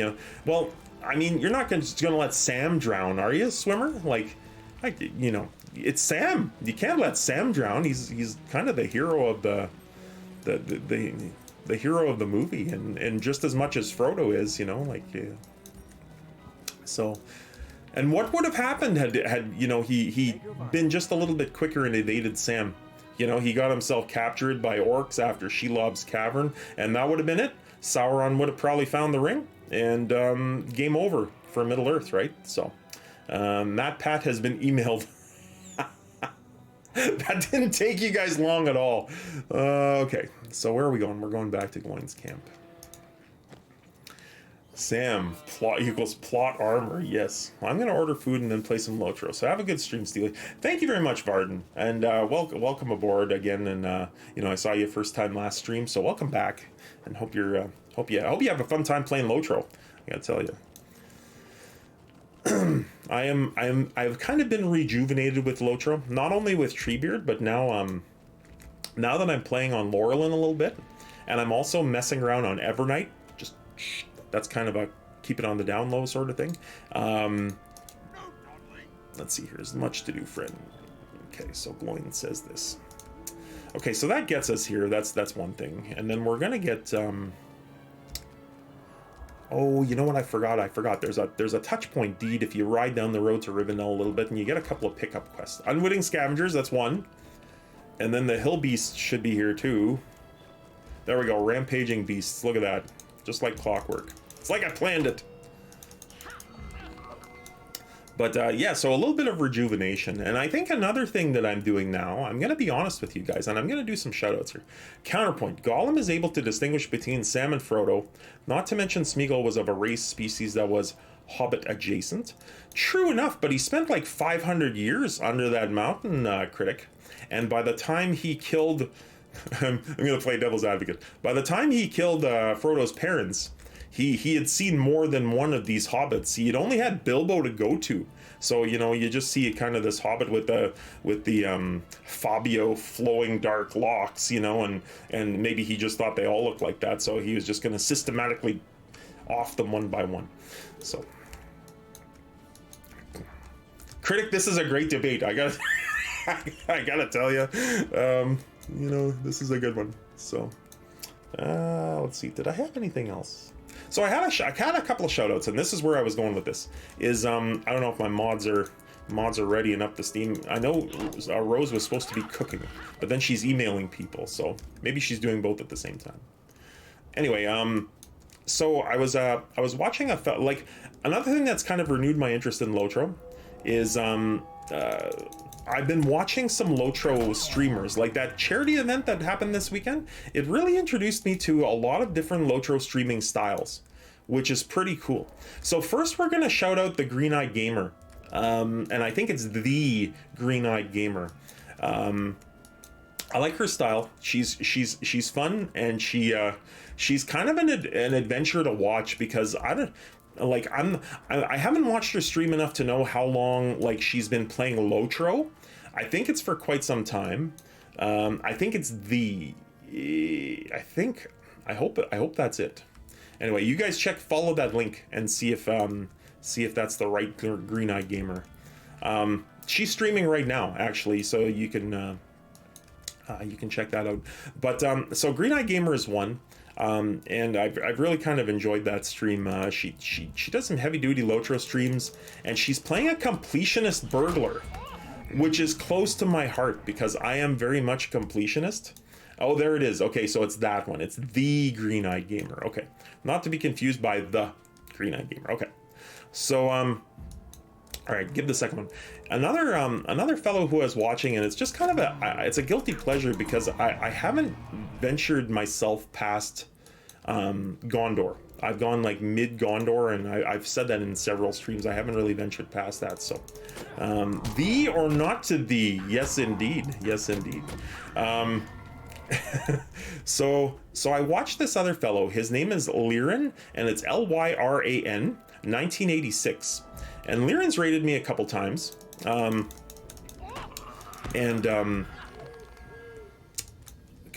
Well, I mean, you're not just gonna let Sam drown, are you, swimmer? It's Sam. You can't let Sam drown. He's kind of the hero of the the hero of the movie, and just as much as Frodo is, you know, like, yeah. So, and what would have happened had you know, he been just a little bit quicker and evaded Sam? You know, he got himself captured by orcs after Shelob's cavern, and that would have been it. Sauron would have probably found the ring, and game over for Middle Earth, right? So, Matt Pat has been emailed. That didn't take you guys long at all. Okay, so where are we going? We're going back to Gloin's camp. Sam, plot equals plot armor. Yes. Well, I'm going to order food and then play some Lotro. So have a good stream, Steely. Thank you very much, Varden. And welcome aboard again. And, you know, I saw you first time last stream. So welcome back. And hope you're, hope you have a fun time playing Lotro. I got to tell you. I've kind of been rejuvenated with Lotro. Not only with Treebeard, but now, now that I'm playing on Laurelin a little bit. And I'm also messing around on Evernight. Just... That's kind of a keep it on the down low sort of thing. Let's see, here's much to do, friend. Okay, so Gloin says this. Okay, so that gets us here. That's one thing. And then we're gonna get oh, you know what I forgot? There's a touch point deed if you ride down the road to Rivendell a little bit, and you get a couple of pickup quests. Unwitting Scavengers, that's one. And then the Hill Beasts should be here too. There we go, Rampaging Beasts. Look at that. Just like clockwork. It's like I planned it. But yeah, so a little bit of rejuvenation. And I think another thing that I'm doing now, I'm going to be honest with you guys, and I'm going to do some shoutouts here. Counterpoint. Gollum is able to distinguish between Sam and Frodo. Not to mention Smeagol was of a race species that was Hobbit adjacent. True enough, but he spent like 500 years under that mountain, Critic. And by the time he killed... I'm going to play devil's advocate. By the time he killed Frodo's parents, he had seen more than one of these hobbits. He had only had Bilbo to go to. So, you know, you just see kind of this hobbit with the Fabio flowing dark locks, you know, and maybe he just thought they all looked like that. So he was just going to systematically off them one by one. So, Critic, this is a great debate. I gotta tell you. You know, this is a good one. So, let's see. Did I have anything else? So I had a couple of shoutouts, and this is where I was going with this. Is I don't know if my mods are ready and up to steam. I know Rose was supposed to be cooking, but then she's emailing people, so maybe she's doing both at the same time. Anyway, so I was watching like another thing that's kind of renewed my interest in Lotro is I've been watching some Lotro streamers, like that charity event that happened this weekend. It really introduced me to a lot of different Lotro streaming styles, which is pretty cool. So first we're gonna shout out the Green-Eyed Gamer. And I think it's the Green-Eyed Gamer. I like her style. She's fun, and she's kind of an adventure to watch, because I haven't watched her stream enough to know how long like she's been playing Lotro. I think it's for quite some time. I think it's I hope that's it. Anyway, you guys follow that link and see if that's the right Green-Eyed Gamer. She's streaming right now, actually, so you can check that out. But so Green-Eyed Gamer is one. And I've really kind of enjoyed that stream. She does some heavy duty Lotro streams, and she's playing a completionist burglar, which is close to my heart because I am very much a completionist. Oh, there it is. Okay, so it's that one. It's the Green-Eyed Gamer. Okay, not to be confused by the Green-Eyed Gamer. Okay, so all right, give the second one. Another fellow who I was watching, and it's just kind of it's a guilty pleasure because I haven't ventured myself past Gondor. I've gone like mid Gondor, and I've said that in several streams. I haven't really ventured past that. So, thee or not to thee? Yes, indeed. Yes, indeed. So I watched this other fellow. His name is Lyran, and it's Lyran, 1986. And Lyran's raided me a couple times. Okay,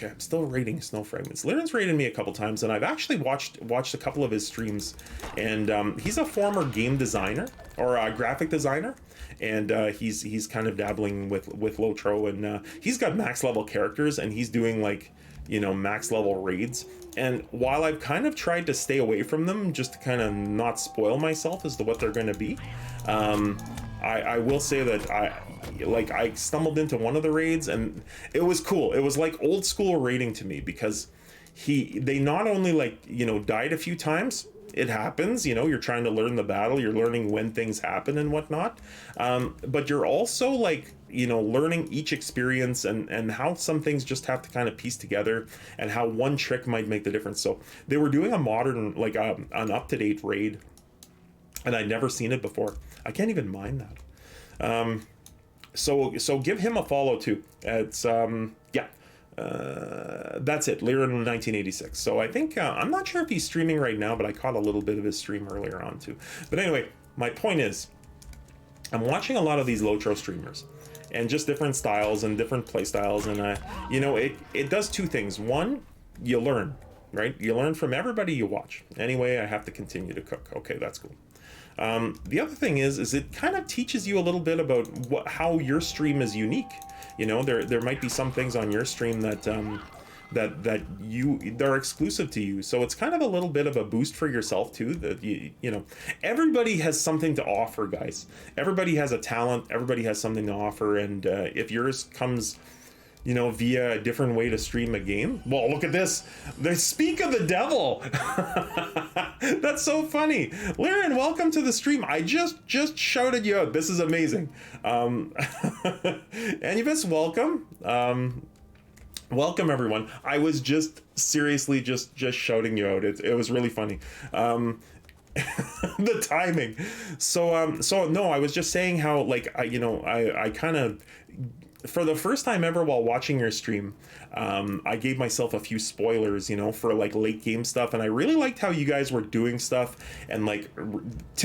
I'm still rating Snow Fragments. Lyran's raided me a couple times, and I've actually watched a couple of his streams. And he's a former game designer, or a graphic designer, and he's kind of dabbling with Lotro, and he's got max level characters, and he's doing like, you know, max level raids. And while I've kind of tried to stay away from them just to kind of not spoil myself as to what they're going to be, I will say that I stumbled into one of the raids, and it was cool. It was like old school raiding to me, because they not only, like, you know, died a few times. It happens, you know, you're trying to learn the battle, you're learning when things happen and whatnot, but you're also, like, you know, learning each experience and how some things just have to kind of piece together, and how one trick might make the difference. So they were doing a modern, like an up-to-date raid, and I'd never seen it before. I can't even mind that. So give him a follow too. It's that's it, Lyran 1986. So I think I'm not sure if he's streaming right now, but I caught a little bit of his stream earlier on too. But anyway, my point is, I'm watching a lot of these Lotro streamers, and just different styles and different play styles, and you know, it does two things. One, you learn, right? You learn from everybody you watch. Anyway, I have to continue to cook. Okay, that's cool. The other thing is it kind of teaches you a little bit about how your stream is unique. You know, there might be some things on your stream that they're exclusive to you. So it's kind of a little bit of a boost for yourself too. That you know, everybody has something to offer, guys. Everybody has a talent. Everybody has something to offer, and if yours comes, you know, via a different way to stream a game. Well, look at this. They speak of the devil. That's so funny. Lyran, welcome to the stream. I just shouted you out. This is amazing. Anubis, welcome. Welcome everyone. I was just seriously just shouting you out. It was really funny. The timing. So no, I was just saying how, like, I kind of, for the first time ever while watching your stream, I gave myself a few spoilers, you know, for like late game stuff, and I really liked how you guys were doing stuff, and like,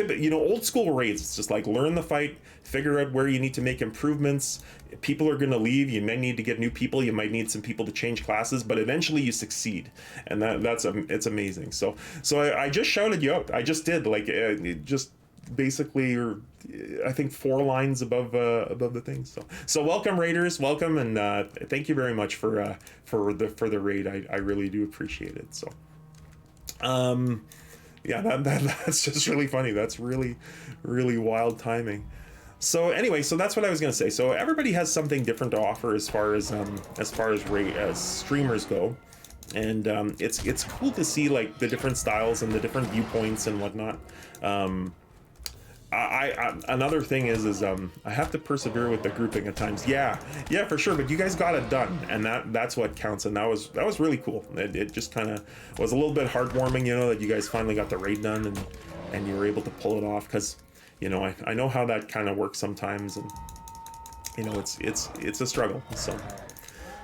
you know, old school raids. It's just like, learn the fight, figure out where you need to make improvements. People are going to leave. You might need to get new people. You might need some people to change classes, but eventually you succeed, and it's amazing. So I just shouted you out. I just did, like, just basically, or I think 4 lines above the thing. So welcome Raiders, welcome, and thank you very much for the raid. I really do appreciate it. So yeah, that's just really funny. That's really wild timing. So anyway, so that's what I was gonna say. So everybody has something different to offer as far as streamers go, and it's cool to see, like, the different styles and the different viewpoints and whatnot. Another thing is I have to persevere with the grouping at times. Yeah, for sure. But you guys got it done, and that's what counts. And that was really cool. It just kind of was a little bit heartwarming, you know, that you guys finally got the raid done, and you were able to pull it off. Because, you know, I know how that kind of works sometimes, and you know, it's a struggle. So,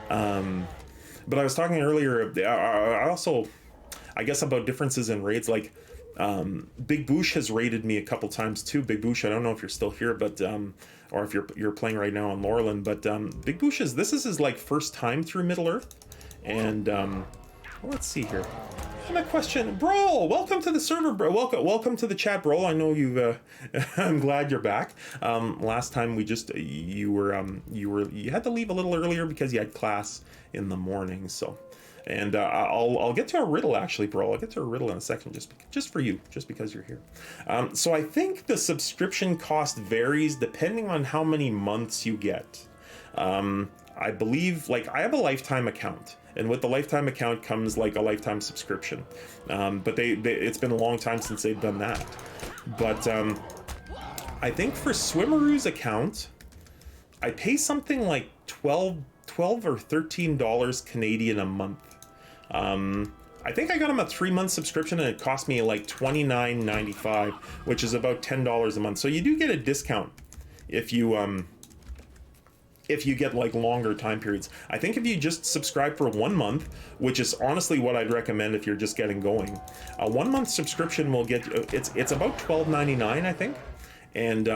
but I was talking earlier. I guess about differences in raids, like. Big Boosh has raided me a couple times too. Big Boosh, I don't know if you're still here, but or if you're playing right now on Laurelin, but Big Boosh this is his, like, first time through Middle Earth, and let's see here. I have a question, bro. Welcome to the server, bro. Welcome to the chat, bro. I know you've. I'm glad you're back. Last time you had to leave a little earlier because you had class in the morning, so. And I'll get to a riddle, actually, bro. I'll get to a riddle in a second, just for you, just because you're here. So I think the subscription cost varies depending on how many months you get. I believe, like, I have a lifetime account, and with the lifetime account comes, like, a lifetime subscription. But it's been a long time since they've done that. But I think for Swimmeroo's account, I pay something like $12 or $13 Canadian a month. I think I got him a 3-month subscription, and it cost me like $29.95, which is about $10 a month. So you do get a discount if you get, like, longer time periods. I think if you just subscribe for 1 month, which is honestly what I'd recommend if you're just getting going, a 1-month subscription will get it's about $12.99, I think. And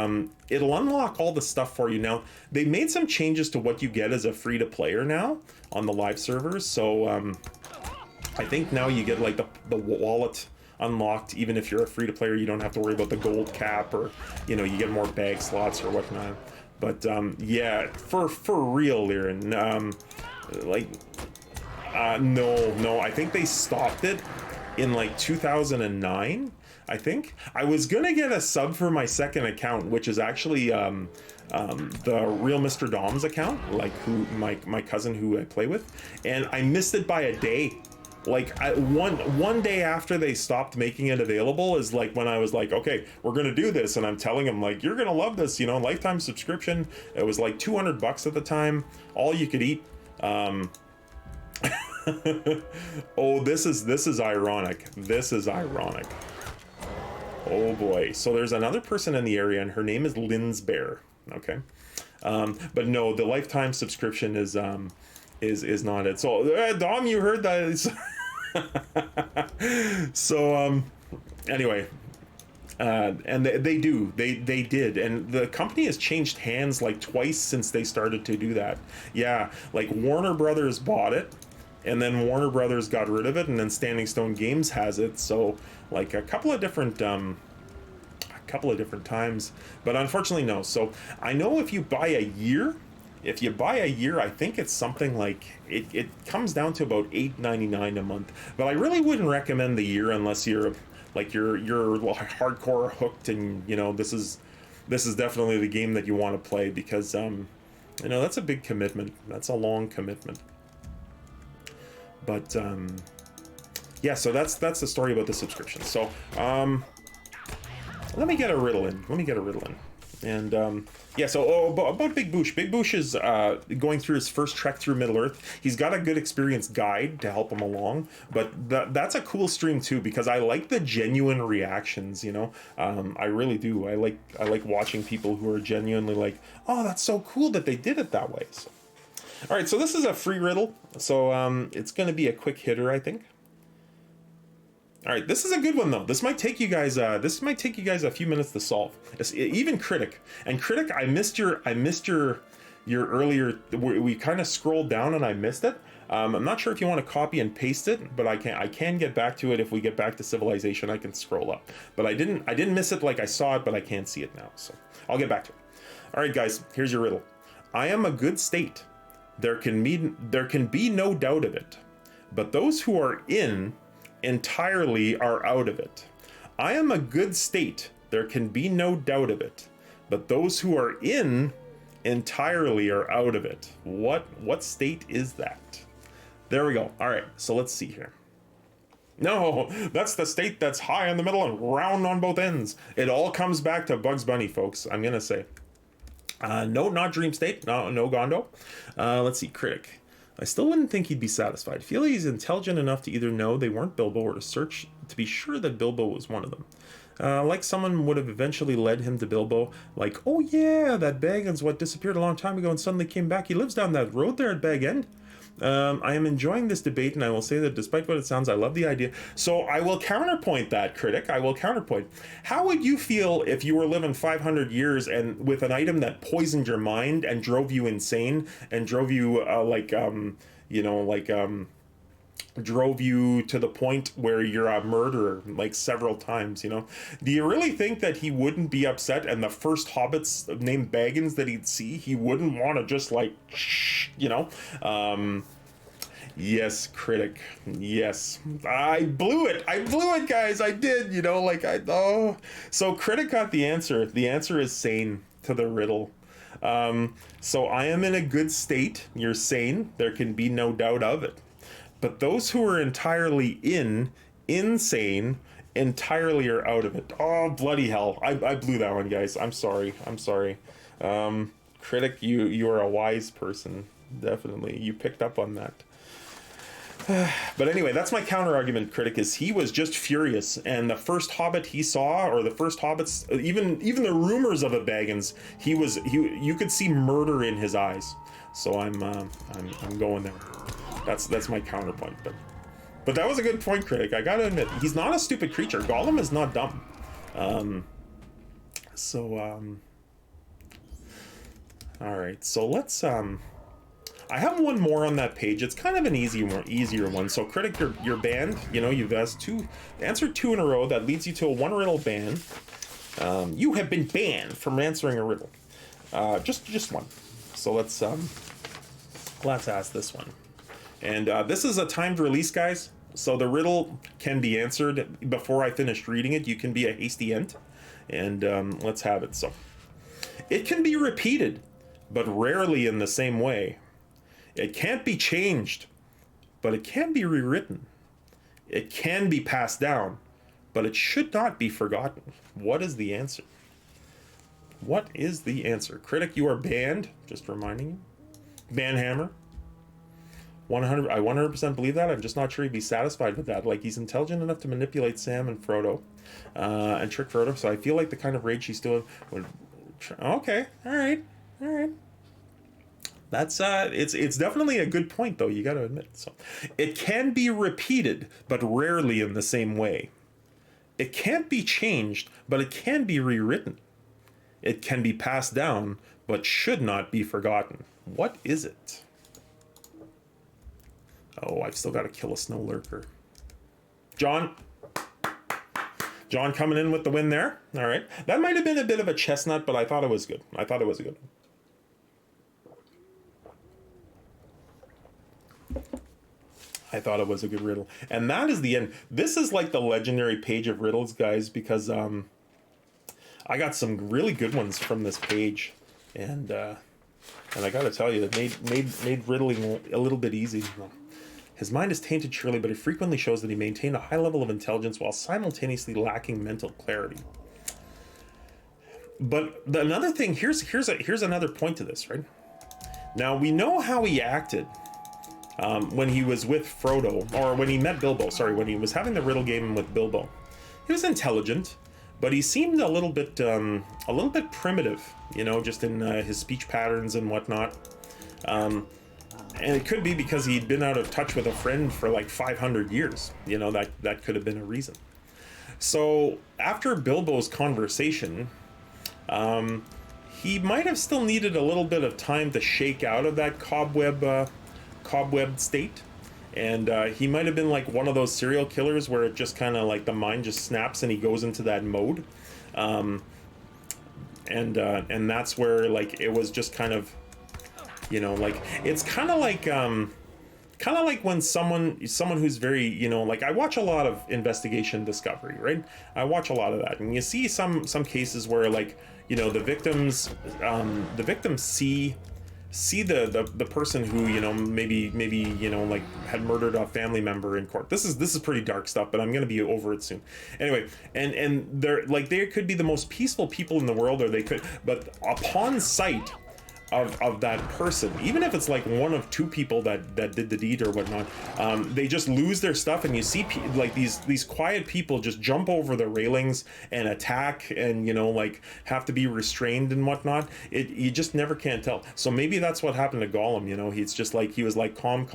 it'll unlock all the stuff for you. Now, they made some changes to what you get as a free-to-player now on the live servers. So I think now you get, like, the wallet unlocked. Even if you're a free-to-player, you don't have to worry about the gold cap, or you know, you get more bag slots or whatnot. But yeah, for real, Liren, no, I think they stopped it in like 2009. I think I was gonna get a sub for my second account, which is actually the real Mr. Dom's account, like who my cousin who I play with, and I missed it by a day. Like one day after they stopped making it available is like when I was like, okay, we're gonna do this, and I'm telling him like, you're gonna love this, you know, lifetime subscription. It was like $200 at the time, all you could eat. Oh, this is ironic. This is ironic. Oh boy. So there's another person in the area, and her name is Lynn's Bear. Okay. But no, the lifetime subscription is not it. So Dom, you heard that. So anyway, and they did, and the company has changed hands like twice since they started to do that. Yeah, like Warner Brothers bought it, and then Warner Brothers got rid of it, and then Standing Stone Games has it. So like a couple of different times, but unfortunately no. So I know if you buy a year, I think it's something like it comes down to about $8.99 a month. But I really wouldn't recommend the year unless you're hardcore hooked, and you know this is definitely the game that you want to play, because you know, that's a big commitment. That's a long commitment. But yeah, so that's the story about the subscription. So let me get a riddle in. And yeah, so about Big Boosh. Big Boosh is going through his first trek through Middle Earth. He's got a good experience guide to help him along, but that's a cool stream too, because I like the genuine reactions, you know. I really do. I like watching people who are genuinely like, oh, that's so cool that they did it that way. So, all right, so this is a free riddle, so it's going to be a quick hitter, I think. All right, this is a good one though. This might take you guys a few minutes to solve. Even Critic. And Critic, I missed your earlier. We kind of scrolled down and I missed it. I'm not sure if you want to copy and paste it, but I can get back to it if we get back to Civilization. I can scroll up, but I didn't miss it. Like I saw it, but I can't see it now. So I'll get back to it. All right, guys, here's your riddle. I am a good state. There can be no doubt of it, but those who are in entirely are out of it. I am a good state. There can be no doubt of it, but those who are in entirely are out of it. What state is that? There we go. All right, so let's see here. No, that's the state that's high in the middle and round on both ends. It all comes back to Bugs Bunny, folks. I'm gonna say. No, not Dream State. No Gondo. Let's see, Critic. I still wouldn't think he'd be satisfied. I feel he's intelligent enough to either know they weren't Bilbo or to search to be sure that Bilbo was one of them. Like someone would have eventually led him to Bilbo. Like, oh yeah, that Baggins what disappeared a long time ago and suddenly came back. He lives down that road there at Bag End. I am enjoying this debate, and I will say that despite what it sounds, I love the idea. So I will counterpoint that, Critic. I will counterpoint. How would you feel if you were living 500 years and with an item that poisoned your mind and drove you insane and drove you drove you to the point where you're a murderer like several times, you know? Do you really think that he wouldn't be upset, and the first hobbits named Baggins that he'd see, he wouldn't want to just like, you know? Yes, Critic. Yes. I blew it, guys. I did, you know, like So Critic got the answer. The answer is sane to the riddle. So I am in a good state. You're sane. There can be no doubt of it. But those who are entirely insane, entirely are out of it. Oh, bloody hell. I blew that one, guys. I'm sorry. Critic, you are a wise person. Definitely. You picked up on that. But anyway, that's my counter argument, Critic, is he was just furious, and the first Hobbit he saw, or the first Hobbits, even the rumors of a Baggins, you could see murder in his eyes. So I'm going there. That's my counterpoint, but that was a good point, Critic. I gotta admit, he's not a stupid creature. Gollum is not dumb. All right, so let's I have one more on that page. It's kind of an easier one. So critic, you're banned. You know, you've answered 2 in a row. That leads you to a 1 riddle ban. You have been banned from answering a riddle. Just one. So let's ask this one. And this is a timed release, guys. So the riddle can be answered before I finished reading it. You can be a hasty end. And let's have it. So it can be repeated, but rarely in the same way. It can't be changed, but it can be rewritten. It can be passed down, but it should not be forgotten. What is the answer? What is the answer? Critic, you are banned. Just reminding you. Banhammer. 100. I 100% believe that. I'm just not sure he'd be satisfied with that. Like, he's intelligent enough to manipulate Sam and Frodo, and trick Frodo. So I feel like the kind of rage he's doing would. Okay. All right. That's it's definitely a good point, though, you got to admit. So it can be repeated, but rarely in the same way. It can't be changed, but it can be rewritten. It can be passed down, but should not be forgotten. What is it? Oh, I've still got to kill a snow lurker. John coming in with the win there. All right. That might have been a bit of a chestnut, but I thought it was good. I thought it was a good one. I thought it was a good riddle. And that is the end. This is like the legendary page of riddles, guys, because I got some really good ones from this page. And I got to tell you, it made riddling a little bit easy. His mind is tainted surely, but it frequently shows that he maintained a high level of intelligence while simultaneously lacking mental clarity. But another thing, here's another point to this, right? Now, we know how he acted when he was with Frodo, or when he met Bilbo, sorry, when he was having the riddle game with Bilbo. He was intelligent, but he seemed a little bit primitive, you know, just in his speech patterns and whatnot. And it could be because he'd been out of touch with a friend for like 500 years. You know, that could have been a reason. So after Bilbo's conversation, he might have still needed a little bit of time to shake out of that cobweb state. And he might have been like one of those serial killers where it just kind of like the mind just snaps and he goes into that mode. And that's where like it was just kind of, you know, like it's kind of like when someone who's very, you know, like I watch a lot of investigation discovery, right? I watch a lot of that, and you see some cases where, like, you know, the victims see the person who, you know, maybe you know, like had murdered a family member in court. This is pretty dark stuff, but I'm gonna be over it soon. Anyway, and they're like, they could be the most peaceful people in the world, or they could, but upon sight of that person, even if it's like one of 2 people that did the deed or whatnot, they just lose their stuff, and you see like these quiet people just jump over the railings and attack, and, you know, like have to be restrained and whatnot. You just never can tell. So maybe that's what happened to Gollum. You know, he's just like, he was like calm,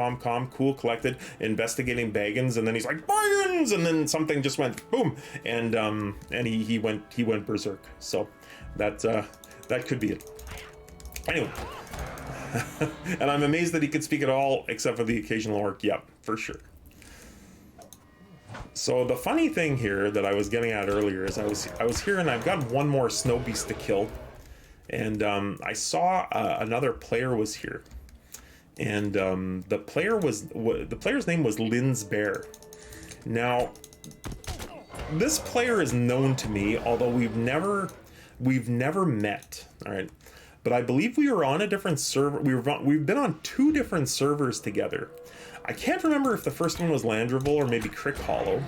cool, collected, investigating Baggins, and then he's like, Baggins, and then something just went boom, and he went berserk. So that could be it. Anyway, and I'm amazed that he could speak at all, except for the occasional orc. Yep, for sure. So the funny thing here that I was getting at earlier is I was here, and I've got one more snow beast to kill, and I saw another player was here, and the player's name was Lynn's Bear. Now, this player is known to me, although we've never met. All right. But I believe we were on a different server. We've been on 2 different servers together. I can't remember if the first one was Landrival or maybe Crick Hollow,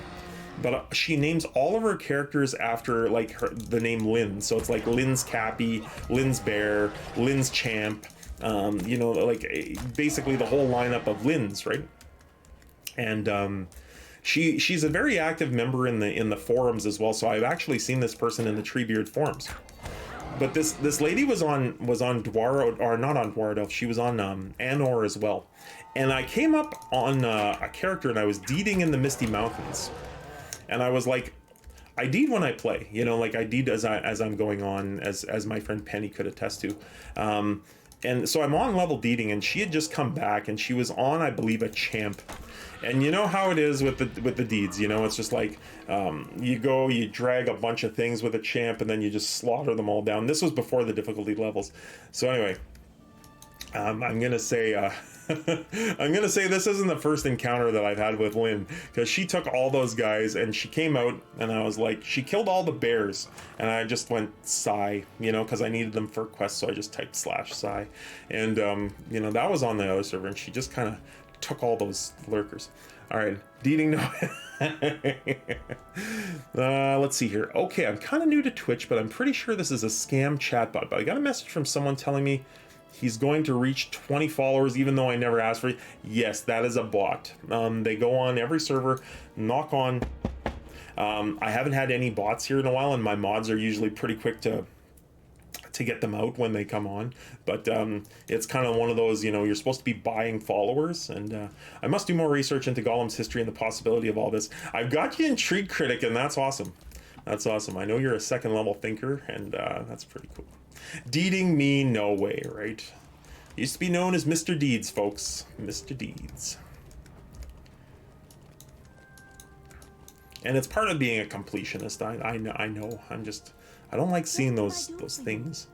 but she names all of her characters after like the name Lynn. So it's like Lynn's Cappy, Lynn's Bear, Lynn's Champ. You know, like basically the whole lineup of Lynns, right? And she's a very active member in the forums as well. So I've actually seen this person in the Treebeard forums. But this lady was on Dwar, or not on Dwarrowdelf, she was on Anor as well. And I came up on a character, and I was deeding in the Misty Mountains. And I was like, I deed when I play, you know, like I deed as I'm going on, as my friend Penny could attest to. and so I'm on level Deeding, and she had just come back, and she was on, I believe, a champ. And you know how it is with the deeds, you know, it's just like, you drag a bunch of things with a champ, and then you just slaughter them all down. This was before the difficulty levels. So anyway, I'm gonna say, I'm gonna say this isn't the first encounter that I've had with Lynn, because she took all those guys and she came out, and I was like, she killed all the bears, and I just went sigh, you know, because I needed them for quests, so I just typed /sigh, and you know, that was on the other server, and she just kind of took all those lurkers. All right, Deeding, no. Let's see here. Okay, I'm kind of new to Twitch, but I'm pretty sure this is a scam chatbot. But I got a message from someone telling me he's going to reach 20 followers, even though I never asked for it. Yes, that is a bot. They go on every server, knock on. I haven't had any bots here in a while, and my mods are usually pretty quick to get them out when they come on, but it's kind of one of those, you know, you're supposed to be buying followers, and I must do more research into Gollum's history and the possibility of all this. I've got you intrigued, Critic, and that's awesome. That's awesome. I know you're a second level thinker, and that's pretty cool. Deeding me, no way, right? Used to be known as Mr. Deeds, folks. Mr. Deeds. And it's part of being a completionist. I know. I don't like seeing those things.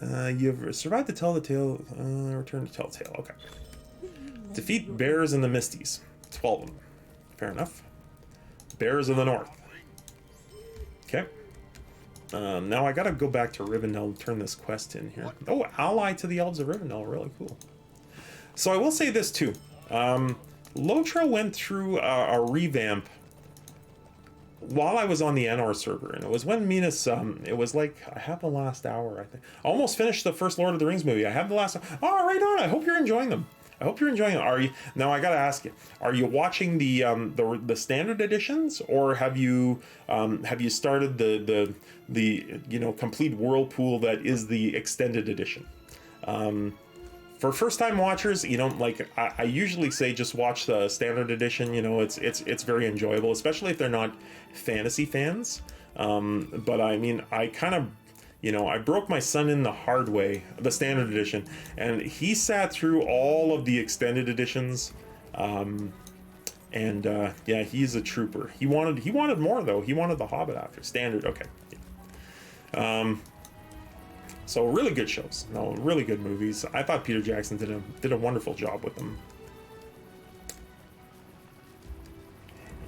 You've survived to tell the tale. Return to Telltale. Okay. Defeat bears in the Misties. 12 of them. Fair enough. Bears of the North. Okay. Now I gotta go back to Rivendell and turn this quest in here. Oh, ally to the Elves of Rivendell. Really cool. So I will say this too. Lotra went through a revamp while I was on the Anor server, and it was when Minas, it was like, I have the last hour, I think. I almost finished the first Lord of the Rings movie. I have the last, oh, right on, I hope you're enjoying them. I hope you're enjoying them. Are you, now I gotta ask you, are you watching the standard editions, or have you started the you know, complete whirlpool that is the extended edition? For first-time watchers, you know, like I usually say, just watch the standard edition. You know, it's very enjoyable, especially if they're not fantasy fans. But I mean, I kind of, you know, I broke my son in the hard way, the standard edition, and he sat through all of the extended editions. Yeah, he's a trooper. He wanted more though. He wanted the Hobbit after standard. Okay. Yeah. So really good shows, no, really good movies. I thought Peter Jackson did a wonderful job with them.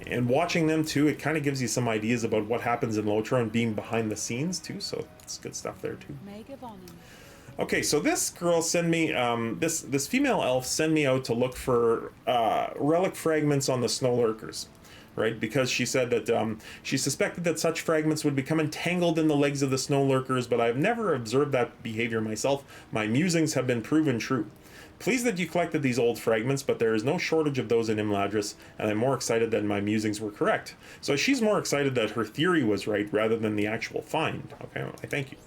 And watching them too, it kind of gives you some ideas about what happens in Lotra and being behind the scenes too. So it's good stuff there too. Okay, so this girl sent me, this female elf sent me out to look for relic fragments on the snow lurkers. Right, because she said that she suspected that such fragments would become entangled in the legs of the snow lurkers, but I've never observed that behavior myself. My musings have been proven true. Pleased that you collected these old fragments, but there is no shortage of those in Imladris, and I'm more excited that my musings were correct. So she's more excited that her theory was right rather than the actual find. Okay, I thank you.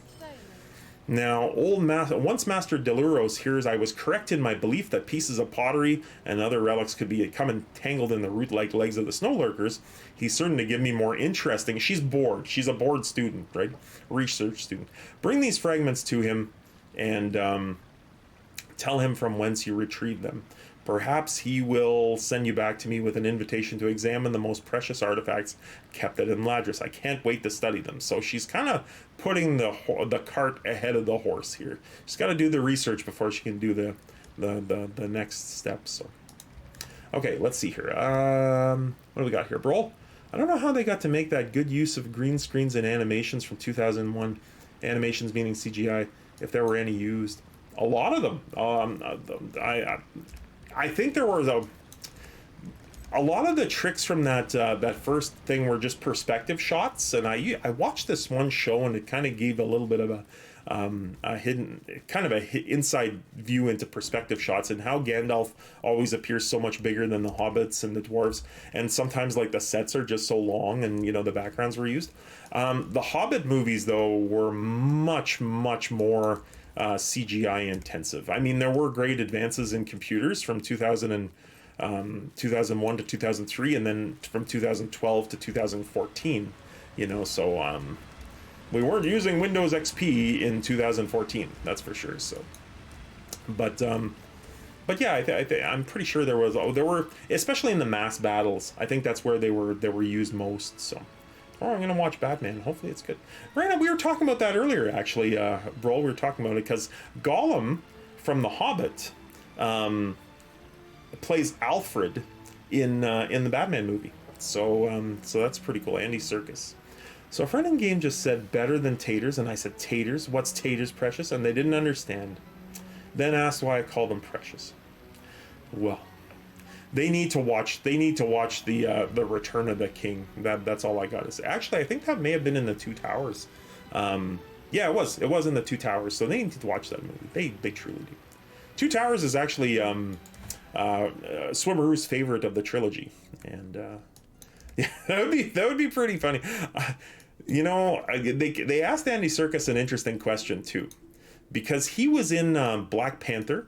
Now, once Master Deluros hears I was correct in my belief that pieces of pottery and other relics could become entangled in the root-like legs of the snow lurkers, he's certain to give me more interesting. She's bored. She's a bored student, right? Research student. Bring these fragments to him and tell him from whence you retrieved them. Perhaps he will send you back to me with an invitation to examine the most precious artifacts kept at Imladris. I can't wait to study them. So she's kind of putting the cart ahead of the horse here. She's got to do the research before she can do the next steps. So, okay, let's see here. What do we got here, bro? I don't know how they got to make that good use of green screens and animations from 2001. Animations meaning CGI, if there were any used. A lot of them. I think there was a lot of the tricks from that first thing were just perspective shots, and I watched this one show and it kind of gave a little bit of a hidden, kind of a inside view into perspective shots and how Gandalf always appears so much bigger than the hobbits and the dwarves, and sometimes like the sets are just so long and you know the backgrounds were used. The Hobbit movies though were much more CGI intensive. I mean, there were great advances in computers from 2001 to 2003, and then from 2012 to 2014. You know, so we weren't using Windows XP in 2014. That's for sure. So, But yeah, I'm pretty sure there were, especially in the mass battles. I think that's where they were used most. So, I'm gonna watch Batman. Hopefully, it's good. Brandon, we were talking about that earlier, actually. Bro, we were talking about it because Gollum from The Hobbit plays Alfred in the Batman movie. So that's pretty cool. Andy Serkis. So a friend in game just said better than taters, and I said taters. What's taters, Precious? And they didn't understand. Then asked why I call them Precious. Well, they need to watch. They need to watch the Return of the King. That's all I got to say. Actually, I think that may have been in the Two Towers. Yeah, it was. It was in the Two Towers. So they need to watch that movie. They truly do. Two Towers is actually Swimmeroo's favorite of the trilogy, and yeah, that would be pretty funny. You know, they asked Andy Serkis an interesting question too, because he was in Black Panther.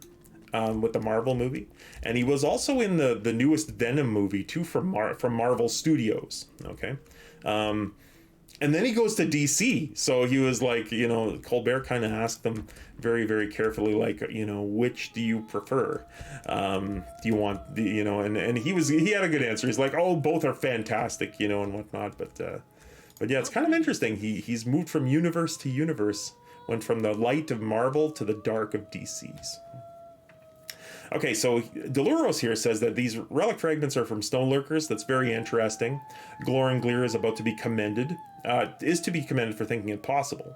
With the Marvel movie, and he was also in the newest Venom movie too from Marvel Studios. Okay, and then he goes to DC. So he was like, you know, Colbert kind of asked him very, very carefully, like, you know, which do you prefer? Do you want the, you know, and he had a good answer. He's like, oh, both are fantastic, you know, and whatnot. But yeah, it's kind of interesting. He's moved from universe to universe, went from the light of Marvel to the dark of DC's. Okay, so Deluros here says that these relic fragments are from stone lurkers. That's very interesting. Glor is about to be commended, for thinking it possible.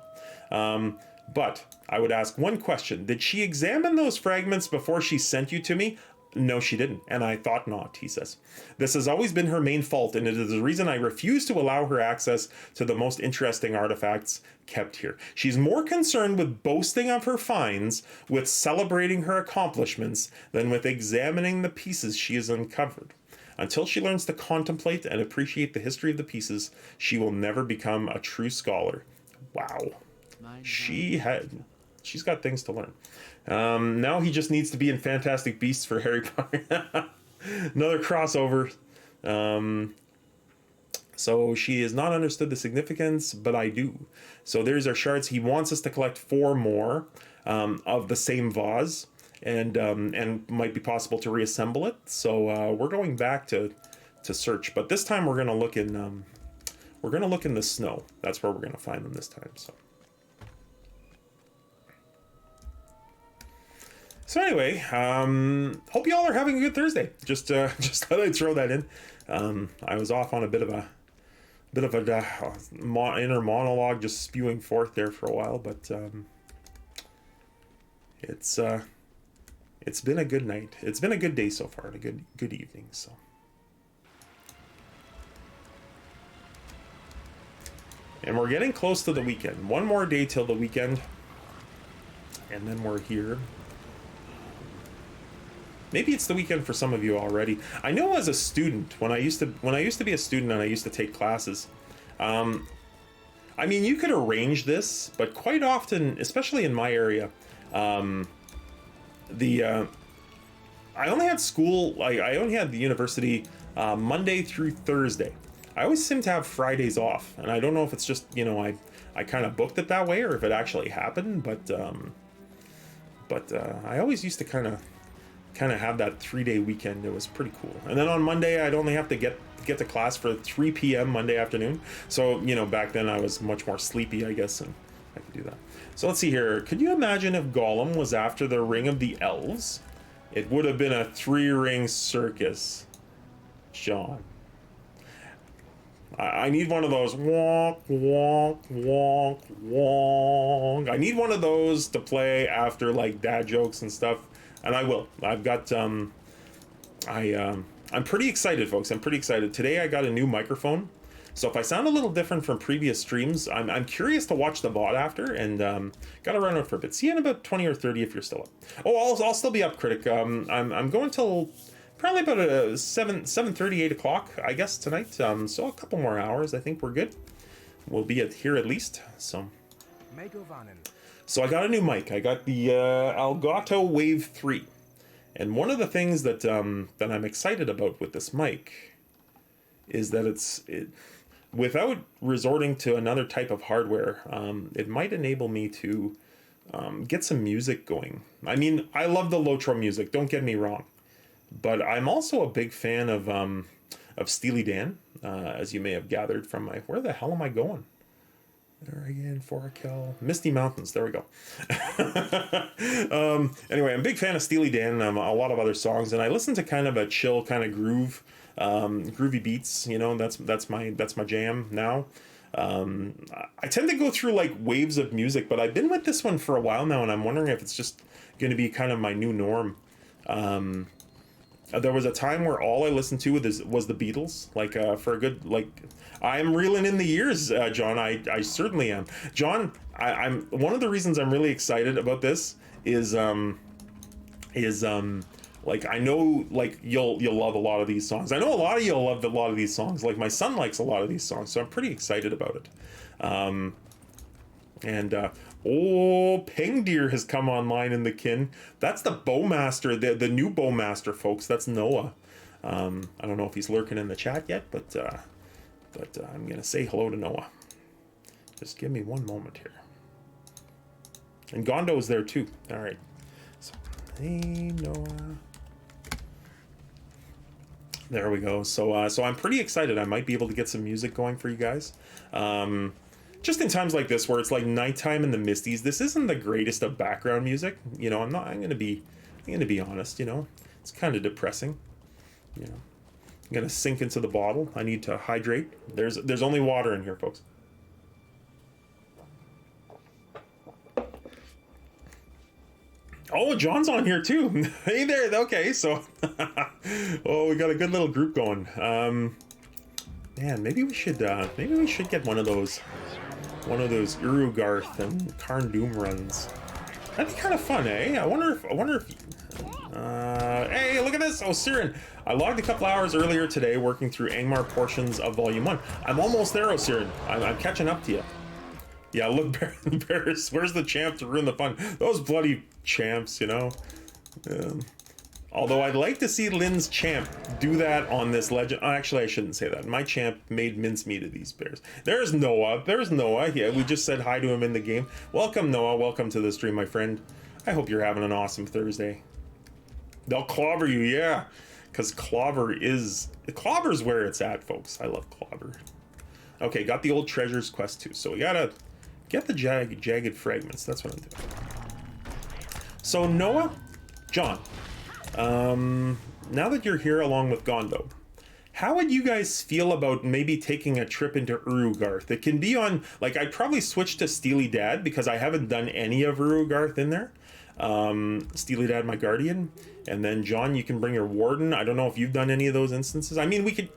But I would ask one question. Did she examine those fragments before she sent you to me? No, she didn't, and I thought not, he says. This has always been her main fault, and it is the reason I refuse to allow her access to the most interesting artifacts kept here. She's more concerned with boasting of her finds, with celebrating her accomplishments, than with examining the pieces she has uncovered. Until she learns to contemplate and appreciate the history of the pieces, she will never become a true scholar. Wow. She's got things to learn. Now he just needs to be in Fantastic Beasts for Harry Potter. Another crossover. So she has not understood the significance, but I do. So there's our shards. He wants us to collect 4 more of the same vase, and might be possible to reassemble it. So we're going back to search, but this time we're gonna look in the snow. That's where we're gonna find them this time. So anyway, hope y'all are having a good Thursday. Just thought I'd throw that in. I was off on a bit of a inner monologue, just spewing forth there for a while, but it's been a good night. It's been a good day so far, and a good evening. So. And we're getting close to the weekend. One more day till the weekend, and then we're here. Maybe it's the weekend for some of you already. I know as a student, when I used to be a student and I used to take classes, I mean, you could arrange this, but quite often, especially in my area, I only had school, I only had the university Monday through Thursday. I always seem to have Fridays off, and I don't know if it's just, you know, I kind of booked it that way or if it actually happened, but I always used to kind of have that 3-day weekend. It was pretty cool. And then on Monday, I'd only have to get to class for 3 p.m. Monday afternoon. So, you know, back then I was much more sleepy, I guess, and I could do that. So let's see here. Could you imagine if Gollum was after the Ring of the Elves? It would have been a 3-ring circus. John. I need one of those wonk, wonk, wonk, wonk. I need one of those to play after, like, dad jokes and stuff. And I will. I've got, I'm pretty excited, folks. I'm pretty excited. Today I got a new microphone. So if I sound a little different from previous streams, I'm curious to watch the VOD after, and gotta run out for a bit. See you in about 20 or 30 if you're still up. Oh, I'll still be up, Critic. I'm going till probably about 7:30, 8 o'clock, I guess, tonight. So a couple more hours. I think we're good. We'll be here at least. So I got a new mic. I got the Elgato Wave 3. And one of the things that I'm excited about with this mic is that without resorting to another type of hardware, it might enable me to get some music going. I mean, I love the Lotro music, don't get me wrong, but I'm also a big fan of Steely Dan, as you may have gathered from my, where the hell am I going? There again, Forakel, Misty Mountains, there we go. Anyway, I'm a big fan of Steely Dan, a lot of other songs, and I listen to kind of a chill kind of groove, groovy beats, you know, that's my jam now. I tend to go through like waves of music, but I've been with this one for a while now, and I'm wondering if it's just going to be kind of my new norm. There was a time where all I listened to was the Beatles, like for a good, like, I'm reeling in the years, John. I certainly am. John, I'm one of the reasons I'm really excited about this is like, I know, like, you'll love a lot of these songs. I know a lot of you'll love a lot of these songs. Like, my son likes a lot of these songs, so I'm pretty excited about it. Peng Deer has come online in the kin. That's the Bowmaster, the new Bowmaster, folks. That's Noah. I don't know if he's lurking in the chat yet, but I'm gonna say hello to Noah. Just give me one moment here. And Gondo's there too. All right. So, hey Noah. There we go. So I'm pretty excited. I might be able to get some music going for you guys. Just in times like this where it's like nighttime in the Misties, this isn't the greatest of background music. You know, I'm gonna be honest, you know. It's kind of depressing. You know. I'm gonna sink into the bottle. I need to hydrate. There's only water in here, folks. Oh, John's on here too. Hey there. Okay, so oh, we got a good little group going. Man, maybe we should get one of those Urugarth and Karn Doom runs. That'd be kind of fun, eh? I wonder if hey, look at this! Oh, Siren, I logged a couple hours earlier today working through Angmar portions of Volume 1. I'm almost there, oh, Siren. I'm catching up to you. Yeah, look, Barris, where's the champ to ruin the fun? Those bloody champs, you know? Although I'd like to see Lynn's champ do that on this legend. Oh, actually, I shouldn't say that. My champ made mincemeat of these bears. There's Noah. Yeah, we just said hi to him in the game. Welcome, Noah. Welcome to the stream, my friend. I hope you're having an awesome Thursday. They'll clobber you, yeah. Because Clobber's where it's at, folks. I love Clobber. Okay, got the old treasures quest too. So we gotta get the jagged fragments. That's what I'm doing. So Noah, John, now that you're here along with Gondo, how would you guys feel about maybe taking a trip into Urugarth? It can be on, like, I'd probably switch to Steely Dad because I haven't done any of Urugarth in there. Steely Dad, my guardian. And then John, you can bring your warden. I don't know if you've done any of those instances. I mean, we'd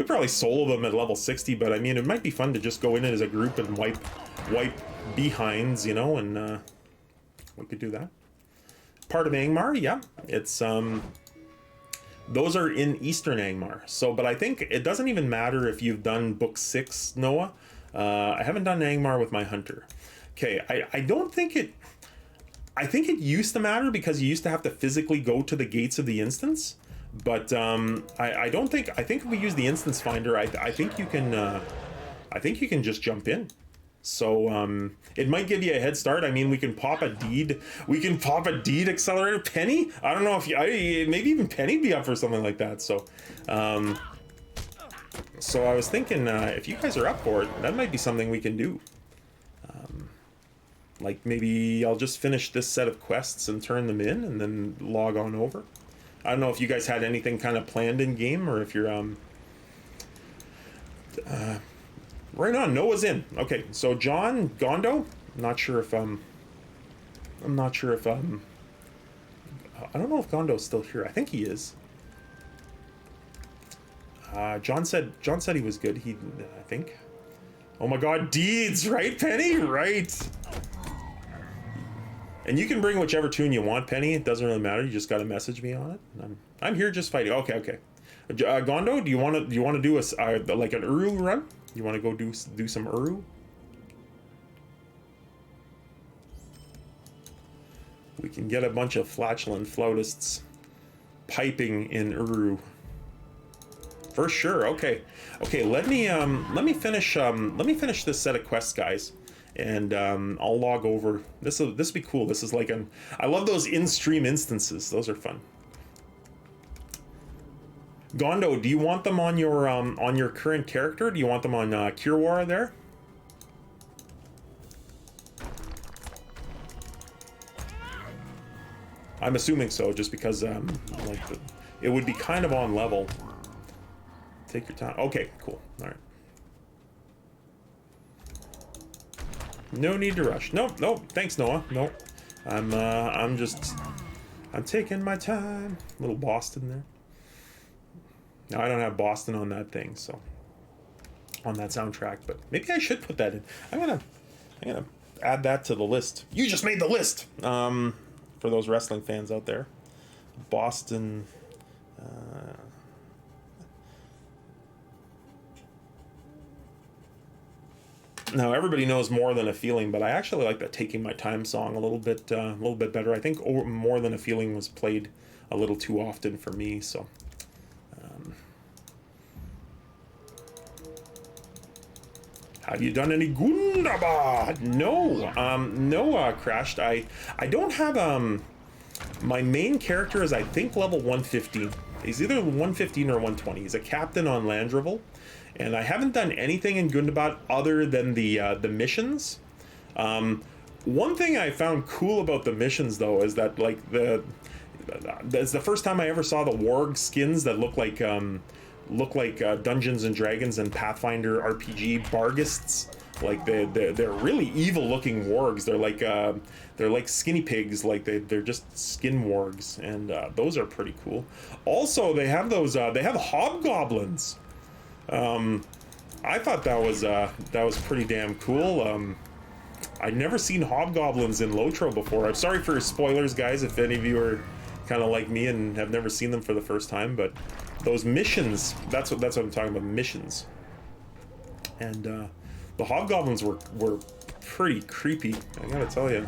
probably solo them at level 60, but I mean, it might be fun to just go in it as a group and wipe behinds, you know, and we could do that. Part of Angmar, yeah. It's those are in Eastern Angmar. So, but I think it doesn't even matter if you've done book 6, Noah. I haven't done Angmar with my hunter. Okay, I don't think it. I think it used to matter because you used to have to physically go to the gates of the instance, but I don't think. I think if we use the instance finder, I think you can. I think you can just jump in. So it might give you a head start. I mean, we can pop a deed. We can pop a deed accelerator. Penny? I don't know if maybe even Penny'd be up for something like that. So, so I was thinking if you guys are up for it, that might be something we can do. Like maybe I'll just finish this set of quests and turn them in and then log on over. I don't know if you guys had anything kind of planned in game or if you're right on. Noah's in. Okay, so John Gondo, I'm not sure if I don't know if Gondo's still here. I think he is. John said he was good. I think. Oh my God, deeds, right, Penny? Right. And you can bring whichever tune you want, Penny. It doesn't really matter. You just got to message me on it. I'm here just fighting. Okay. Gondo, do you want to do a like an Uru run? You want to go do some Uru? We can get a bunch of flatulent flautists piping in Uru. For sure. Okay. Let me finish this set of quests, guys, and I'll log over. This will be cool. This is like I love those in-stream instances. Those are fun. Gondo, do you want them on your current character? Do you want them on Kirwara there? I'm assuming so, just because like it would be kind of on level. Take your time. Okay, cool. All right. No need to rush. Nope, nope. Thanks, Noah. Nope. I'm taking my time. Little Boston there. Now I don't have Boston on that thing, so on that soundtrack, but maybe I should put that in. I'm gonna add that to the list. You just made the list. For those wrestling fans out there, Boston. Now everybody knows More Than a Feeling, but I actually like that Taking My Time song a little bit better. I think More Than a Feeling was played a little too often for me, so. Have you done any Gundabad? No, no, Crashed. I don't have, my main character is, I think, level 115. He's either 115 or 120. He's a captain on Landrevel. And I haven't done anything in Gundabad other than the missions. One thing I found cool about the missions, though, is that, like, that's the first time I ever saw the warg skins that look like Dungeons and Dragons and Pathfinder RPG Bargists. Like they're really evil looking wargs. They're like skinny pigs. Like they're just skin wargs, and those are pretty cool. Also, they have those. They have hobgoblins. I thought that was pretty damn cool. I'd never seen hobgoblins in Lotro before. I'm sorry for spoilers, guys, if any of you are kind of like me and have never seen them for the first time, but those missions, that's what I'm talking about, missions. And the hobgoblins were pretty creepy, I gotta tell you.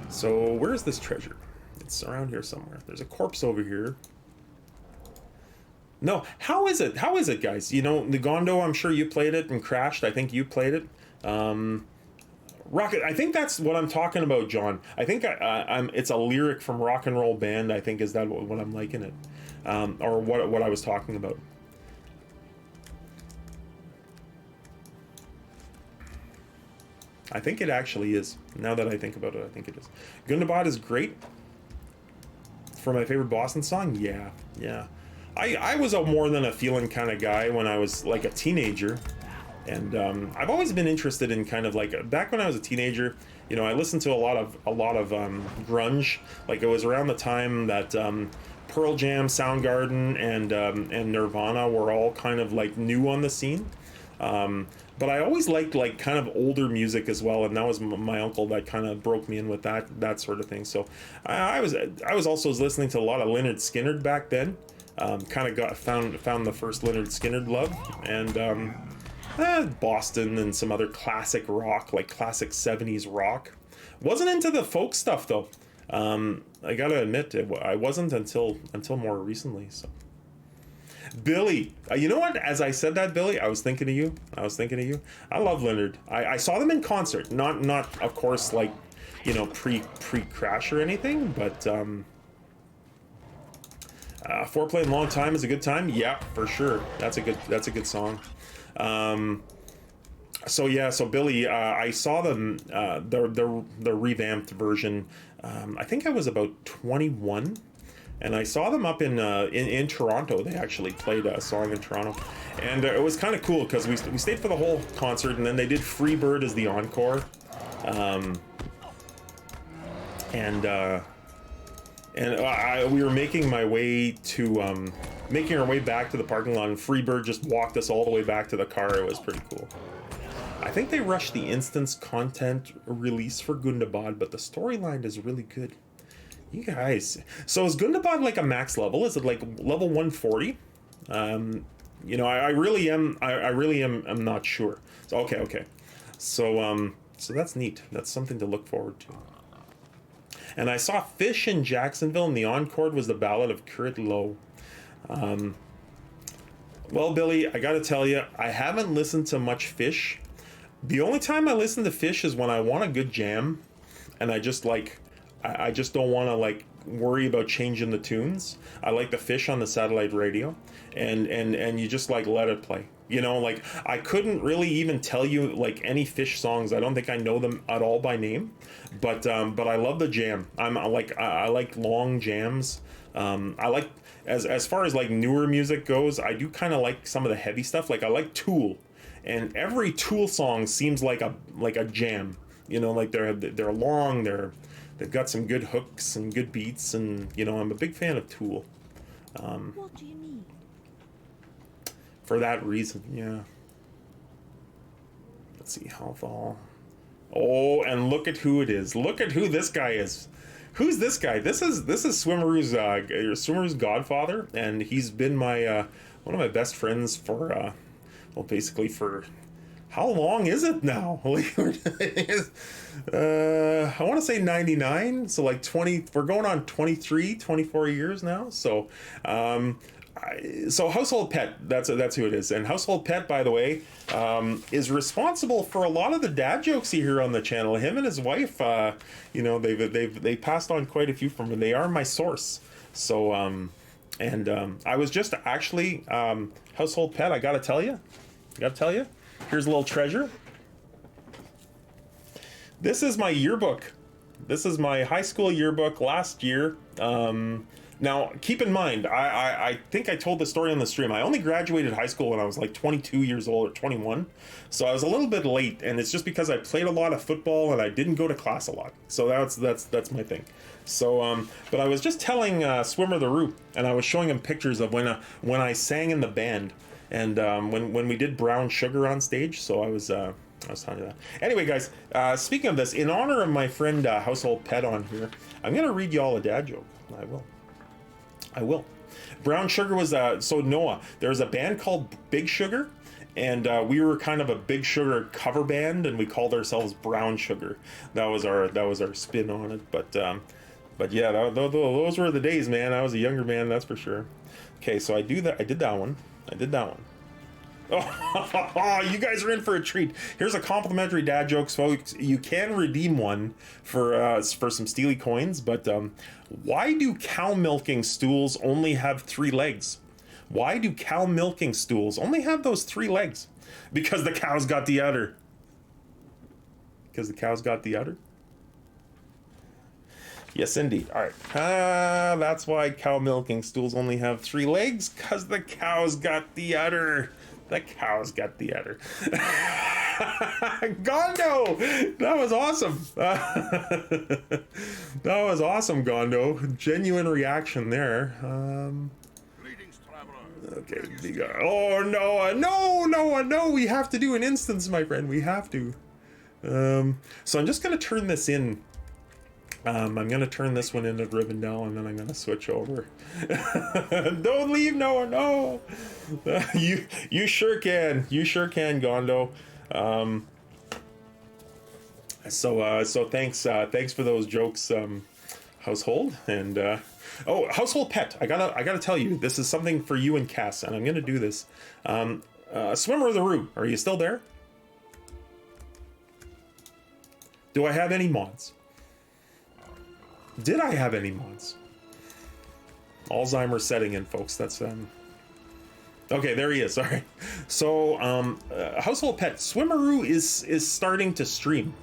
So where's this treasure? It's around here somewhere. There's a corpse over here. No, how is it, guys? You know, the Gondo, I'm sure you played it, and Crashed, I think you played it. Rocket, I think that's what I'm talking about, John. I think it's a lyric from Rock and Roll Band, I think, is that what I'm liking it. Or what I was talking about. I think it actually is. Now that I think about it, I think it is. Gundabad is great. For my favorite Boston song? Yeah. I was a More Than a Feeling kind of guy when I was like a teenager. And I've always been interested in kind of like, back when I was a teenager, you know, I listened to a lot of grunge. Like it was around the time that Pearl Jam, Soundgarden, and Nirvana were all kind of like new on the scene. But I always liked like kind of older music as well, and that was my uncle that kind of broke me in with that sort of thing. So I was also listening to a lot of Lynyrd Skynyrd back then. Kind of found the first Lynyrd Skynyrd love, and Boston and some other classic rock, like classic 70s rock. Wasn't into the folk stuff though. I gotta admit, I wasn't until more recently. So. Billy, you know what? As I said that, Billy, I was thinking of you. I love Lynyrd. I saw them in concert. Not of course, like, you know, pre-crash or anything, but Foreplay in Long Time is a good time. Yeah, for sure. That's a good song. So Billy, I saw them the revamped version. I think I was about 21. And I saw them up in Toronto. They actually played a song in Toronto, and it was kind of cool because we stayed for the whole concert, and then they did Free Bird as the encore, we were making our way back to the parking lot, and Free Bird just walked us all the way back to the car. It was pretty cool. I think they rushed the instance content release for Gundabad, but the storyline is really good. You guys, so is Gundabad like a max level? Is it like level 140? You know, I really am. I'm not sure. So, okay. So that's neat. That's something to look forward to. And I saw Fish in Jacksonville, and the encore was the Ballad of Currit Lowe. Well, Billy, I gotta tell you, I haven't listened to much Fish. The only time I listen to Fish is when I want a good jam, and I just don't want to like worry about changing the tunes. I like the Fish on the satellite radio, and you just like let it play. You know, like I couldn't really even tell you like any Fish songs. I don't think I know them at all by name, but I love the jam. I like long jams. I like as far as like newer music goes, I do kind of like some of the heavy stuff. Like I like Tool, and every Tool song seems like a jam. You know, like they're long, they've got some good hooks and good beats, and you know, I'm a big fan of Tool.
What do you need?
For that reason, yeah. Let's see how far. Oh, and look at who it is. Look at who this guy is. Who's this guy? This is Swimmeroo's godfather, and he's been my one of my best friends for well, basically for how long is it now? I want to say 99, so like 20, we're going on 23, 24 years now. So so Household Pet, that's who it is. And Household Pet, by the way, is responsible for a lot of the dad jokes you hear on the channel. Him and his wife, you know, they passed on quite a few from me. They are my source. So I was just actually Household Pet. I gotta tell you, here's a little treasure. This is my yearbook. This is my high school yearbook last year. Now, keep in mind, I think I told the story on the stream. I only graduated high school when I was like 22 years old or 21. So I was a little bit late, and it's just because I played a lot of football and I didn't go to class a lot. So that's my thing. So, but I was just telling Swimmer the Roo, and I was showing him pictures of when I sang in the band, and when we did Brown Sugar on stage. So I was telling you that. Anyway, guys, speaking of this, in honor of my friend Household Pet on here, I'm gonna read you all a dad joke. I will. Brown Sugar was so Noah. There was a band called Big Sugar, and we were kind of a Big Sugar cover band, and we called ourselves Brown Sugar. That was our spin on it. But yeah, those were the days, man. I was a younger man, that's for sure. Okay, so I did that one. Oh, you guys are in for a treat. Here's a complimentary dad jokes, folks. You can redeem one for some Steely coins, but why do cow milking stools only have 3 legs? Why do cow milking stools only have those 3 legs? Because the cow's got the udder. Yes, indeed. All right. That's why cow milking stools only have 3 legs, because the cow's got the udder. Gondo! That was awesome. That was awesome, Gondo. Genuine reaction there.
Greetings, traveler.
Okay, oh, Noah. No. We have to do an instance, my friend. We have to. So I'm just going to turn this in. I'm going to turn this one into Rivendell, and then I'm going to switch over. Don't leave, Noah, no! You sure can. Gondo. So thanks for those jokes, Household. And Household Pet. I gotta tell you, this is something for you and Cass, and I'm going to do this. Swimmer the Roo, are you still there? Do I have any mods? Did I have any mods? Alzheimer's setting in, folks. That's okay, there he is. All right. So Household Pet Swimmeroo is starting to stream.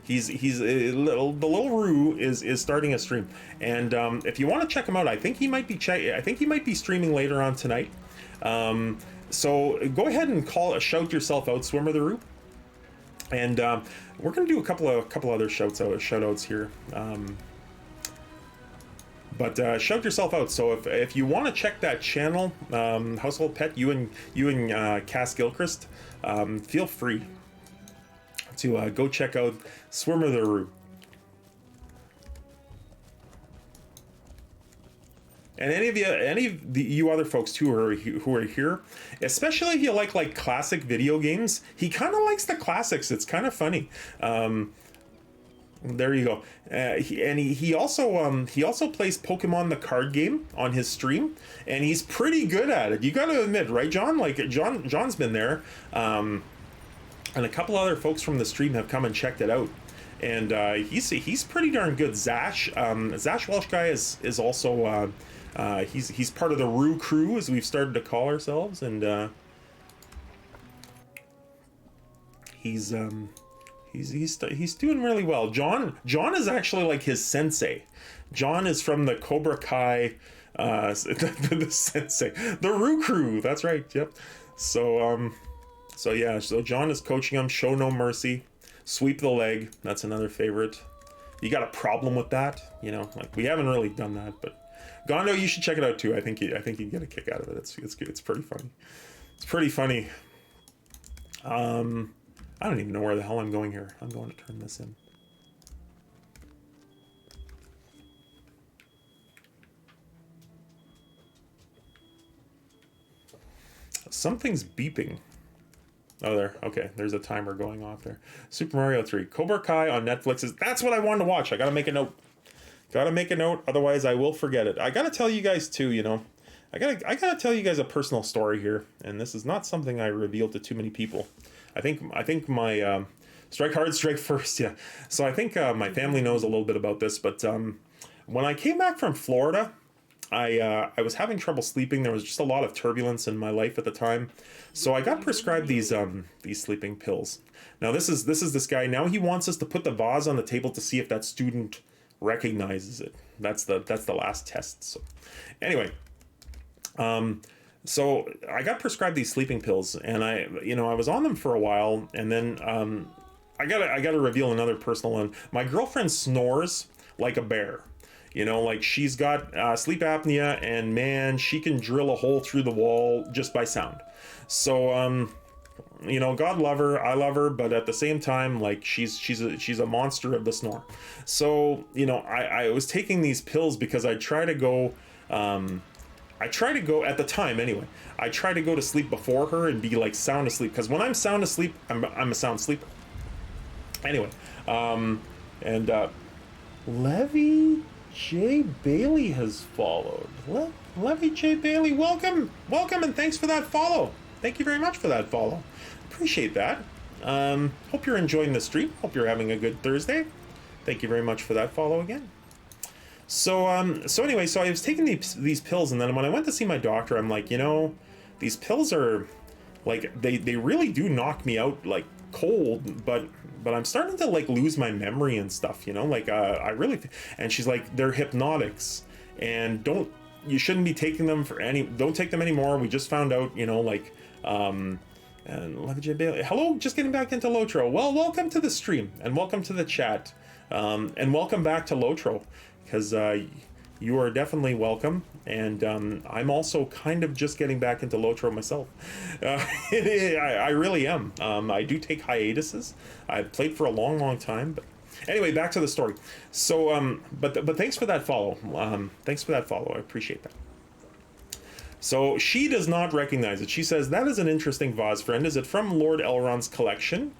The little Roo is starting a stream, and if you want to check him out, I think he might be streaming later on tonight. So go ahead and shout yourself out, Swimmer the Roo, and we're gonna do a couple other shout outs here. But shout yourself out. So if you want to check that channel, Household Pet, you and Cass Gilchrist, feel free to go check out Swimmer the Roo. And any of you other folks too who are here, especially if you like classic video games, he kind of likes the classics. It's kind of funny. There you go. He also plays Pokemon the card game on his stream, and he's pretty good at it. You got to admit, right, John? Like John's been there, and a couple other folks from the stream have come and checked it out, and he's pretty darn good. Zash Welsh guy is also he's part of the Roo crew, as we've started to call ourselves, and he's doing really well. John is actually like his sensei. John is from the Cobra Kai, the sensei, the Roo crew. That's right. Yep. So John is coaching him. Show no mercy, sweep the leg. That's another favorite. You got a problem with that? You know, like we haven't really done that, but Gondo, you should check it out too. I think you'd get a kick out of it. It's good. It's pretty funny. It's pretty funny. I don't even know where the hell I'm going here. I'm going to turn this in. Something's beeping. Oh, there. Okay, there's a timer going off there. Super Mario 3. Cobra Kai on Netflix is... That's what I wanted to watch. I gotta make a note. Gotta make a note, otherwise I will forget it. I gotta tell you guys too, you know. I gotta tell you guys a personal story here, and this is not something I reveal to too many people. I think my strike hard, strike first. Yeah. So I think my family knows a little bit about this, but when I came back from Florida, I was having trouble sleeping. There was just a lot of turbulence in my life at the time, so I got prescribed these sleeping pills. Now this is this guy. Now he wants us to put the vase on the table to see if that student recognizes it. That's the last test. So anyway. So I got prescribed these sleeping pills, and I was on them for a while, and then I gotta reveal another personal one. My girlfriend snores like a bear. You know, like she's got sleep apnea, and man, she can drill a hole through the wall just by sound. So you know, God love her, I love her, but at the same time, like she's a monster of the snore. So you know, I was taking these pills because I try to go at the time anyway. I try to go to sleep before her and be like sound asleep, because when I'm sound asleep, I'm a sound sleeper. Anyway, and Levy J. Bailey has followed. Levy J. Bailey, welcome, and thanks for that follow. Thank you very much for that follow. Appreciate that. Hope you're enjoying the stream. Hope you're having a good Thursday. Thank you very much for that follow again. So anyway, so I was taking these pills, and then when I went to see my doctor, I'm like, you know, these pills are like they really do knock me out like cold, but I'm starting to like lose my memory and stuff, you know, like I really and she's like, they're hypnotics, and you shouldn't be taking them don't take them anymore. We just found out, you know, like and Levy J. Bailey, hello, just getting back into Lotro. Well, welcome to the stream, and welcome to the chat, and welcome back to Lotro, because you are definitely welcome, and I'm also kind of just getting back into Lotro myself. I really am. I do take hiatuses. I've played for a long time, but anyway, back to the story. So, but thanks for that follow. Thanks for that follow. I appreciate that. So she does not recognize it. She says, that is an interesting vase, friend. Is it from Lord Elrond's collection?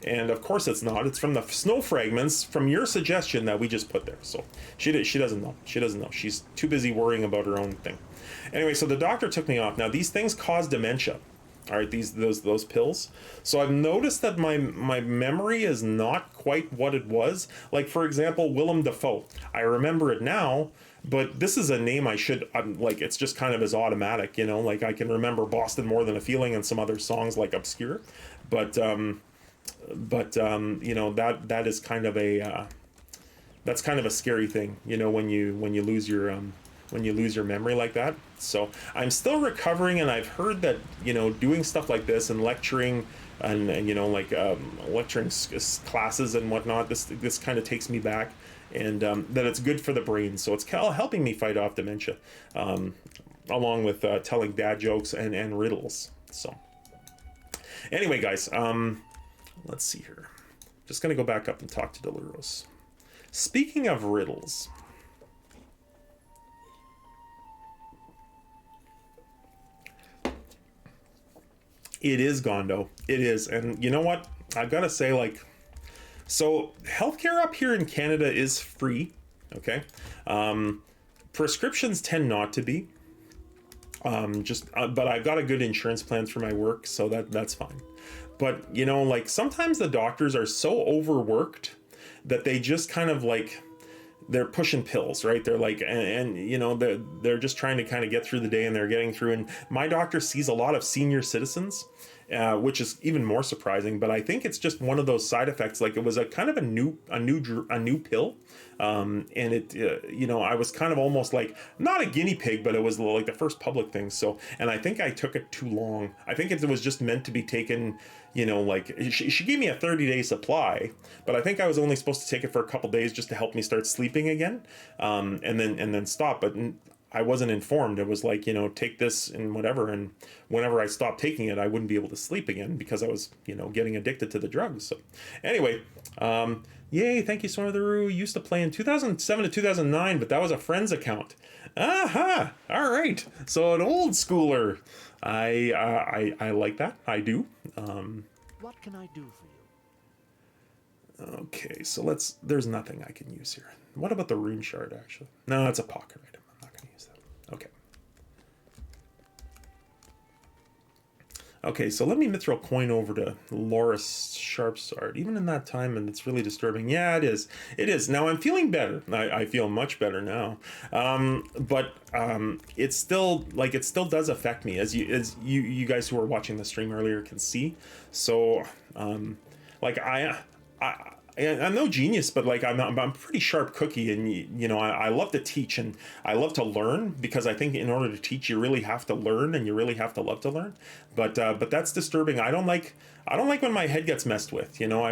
And of course it's not. It's from the snow fragments from your suggestion that we just put there. So she doesn't know. She doesn't know. She's too busy worrying about her own thing. Anyway, so the doctor took me off. Now these things cause dementia. All right, those pills. So I've noticed that my memory is not quite what it was. Like, for example, Willem Dafoe. I remember it now, but this is a name I should like. It's just kind of as automatic, you know. Like I can remember Boston More Than a Feeling and some other songs like Obscure, but you know, that is kind of a that's kind of a scary thing, you know, when you lose your memory like that. So I'm still recovering, and I've heard that, you know, doing stuff like this and lecturing and you know, like lecturing classes and whatnot, this kind of takes me back, and that it's good for the brain. So it's helping me fight off dementia, along with telling dad jokes and riddles. So anyway, guys, let's see here. Just gonna go back up and talk to Doluros. Speaking of riddles, it is Gondo. It is. And you know what? I've got to say, like, So healthcare up here in Canada is free. Okay. Prescriptions tend not to be. But I've got a good insurance plan through my work, so that's fine. But you know, like sometimes the doctors are so overworked that they just kind of like they're pushing pills, right? They're like, and you know, they're just trying to kind of get through the day, and they're getting through. And my doctor sees a lot of senior citizens, which is even more surprising. But I think it's just one of those side effects. Like it was a kind of a new pill, and it, you know, I was kind of almost like not a guinea pig, but it was like the first public thing. So, and I think I took it too long. I think it was just meant to be taken. You know, like she gave me a 30-day supply, but I think I was only supposed to take it for a couple days just to help me start sleeping again, and then stop. But I wasn't informed. It was like, you know, take this and whatever. And whenever I stopped taking it, I wouldn't be able to sleep again because I was, you know, getting addicted to the drugs. So anyway, yay, thank you, Swartheroo. Used to play in 2007 to 2009, but that was a friend's account. Aha! All right. So an old schooler. I like that. I do.
What can I do for you?
Okay, so there's nothing I can use here. What about the rune shard, actually? No, that's a pocket item. I'm not going to use that. Okay. Okay, so let me mithril coin over to Loris Sharpsword. Even in that time, and it's really disturbing. Yeah, it is. It is. Now I'm feeling better. I feel much better now. But it's still like it still does affect me, as you guys who were watching the stream earlier can see. So like I'm no genius, but like I'm a pretty sharp cookie, and you know I love to teach and I love to learn, because I think in order to teach you really have to learn, and you really have to love to learn. But that's disturbing. I don't like when my head gets messed with. You know,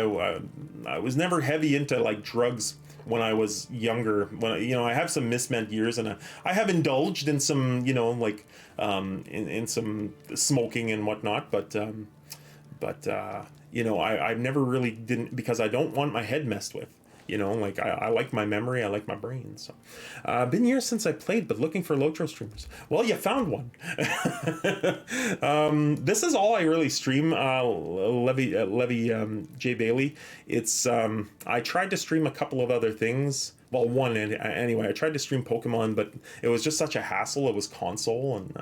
I was never heavy into like drugs when I was younger. When you know, I have some misspent years, and I have indulged in some, you know, like in some smoking and whatnot, but you know, I never really didn't, because I don't want my head messed with. You know, like I like my memory, I like my brain. So, been years since I played, but looking for Lotro streamers. Well, you found one. This is all I really stream. Levy J Bailey. It's I tried to stream a couple of other things. Well, one anyway. I tried to stream Pokemon, but it was just such a hassle. It was console, and